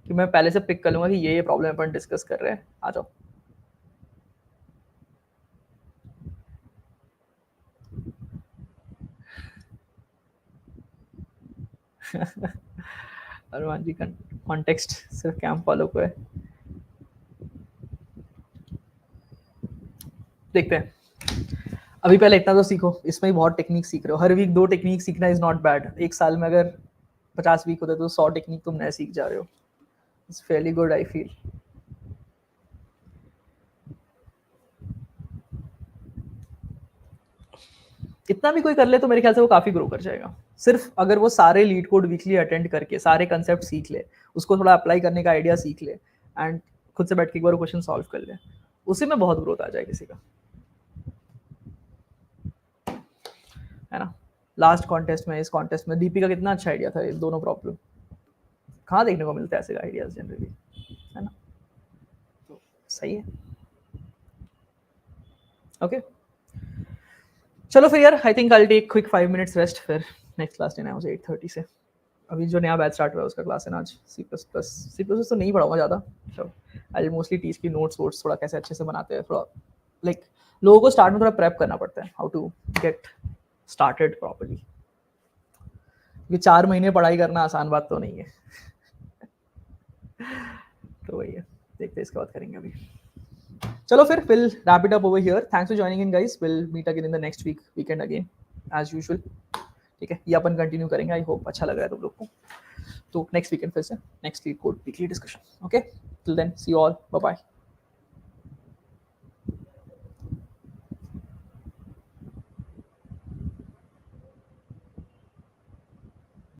कि मैं पहले से पिक कर लूंगा कि ये प्रॉब्लम अपन डिस्कस कर रहे हैं, आ जाओ। अरमान जी कॉन्टेक्स्ट सिर्फ कैंप वालों को है, देखते हैं। अभी पहले इतना तो सीखो, इसमें ही बहुत टेक्निक सीख रहे हो, हर वीक 2 टेक्निक सीखना इज नॉट बैड। एक साल में अगर 50 वीक होते तो 100 टेक्निक तुम नए सीख जा रहे हो, it's fairly good I feel. इतना भी कोई कर ले तो मेरे ख्याल से वो काफी ग्रो कर जाएगा। सिर्फ अगर वो सारे लीड कोड वीकली अटेंड करके सारे कंसेप्ट सीख ले, उसको थोड़ा अप्लाई करने का आइडिया सीख ले, एंड खुद से बैठ के एक बार क्वेश्चन सॉल्व कर ले, उसी में बहुत ग्रोथ आ जाए किसी का, है ना। लास्ट कॉन्टेस्ट में, इस कॉन्टेस्ट में दीपी का कितना अच्छा आइडिया था, ये दोनों प्रॉब्लम कहाँ देखने को मिलता है ऐसे आइडियाज जनरली, है ना। तो सही है, ओके चलो फिर यार, I think I take quick 5 minutes rest, फिर नेक्स्ट क्लास लेना है मुझे 8:30 से। अभी जो नया बैच स्टार्ट हुआ है उसका क्लास है ना आज, सी प्लस तो नहीं पढ़ाऊंगा ज़्यादा, तो आई मोस्टली टीच की नोट्स वोट्स थोड़ा कैसे अच्छे से बनाते हैं, थोड़ा लाइक लोगों को स्टार्ट में थोड़ा प्रेप करना पड़ता है, how to get started properly, क्योंकि 4 महीने पढ़ाई करना आसान बात तो नहीं है। तो वही है, देखते हैं इसके बाद करेंगे अभी। चलो फिर will wrap it up over here, thanks for joining in guys, will meet again in the next weekend again as usual, ठीक है। ये अपन कंटिन्यू करेंगे, आई होप अच्छा लग रहा है तुम लोग को। तो नेक्स्ट वीकेंड फिर से next LeetCode weekly discussion, okay till then see you all, bye bye.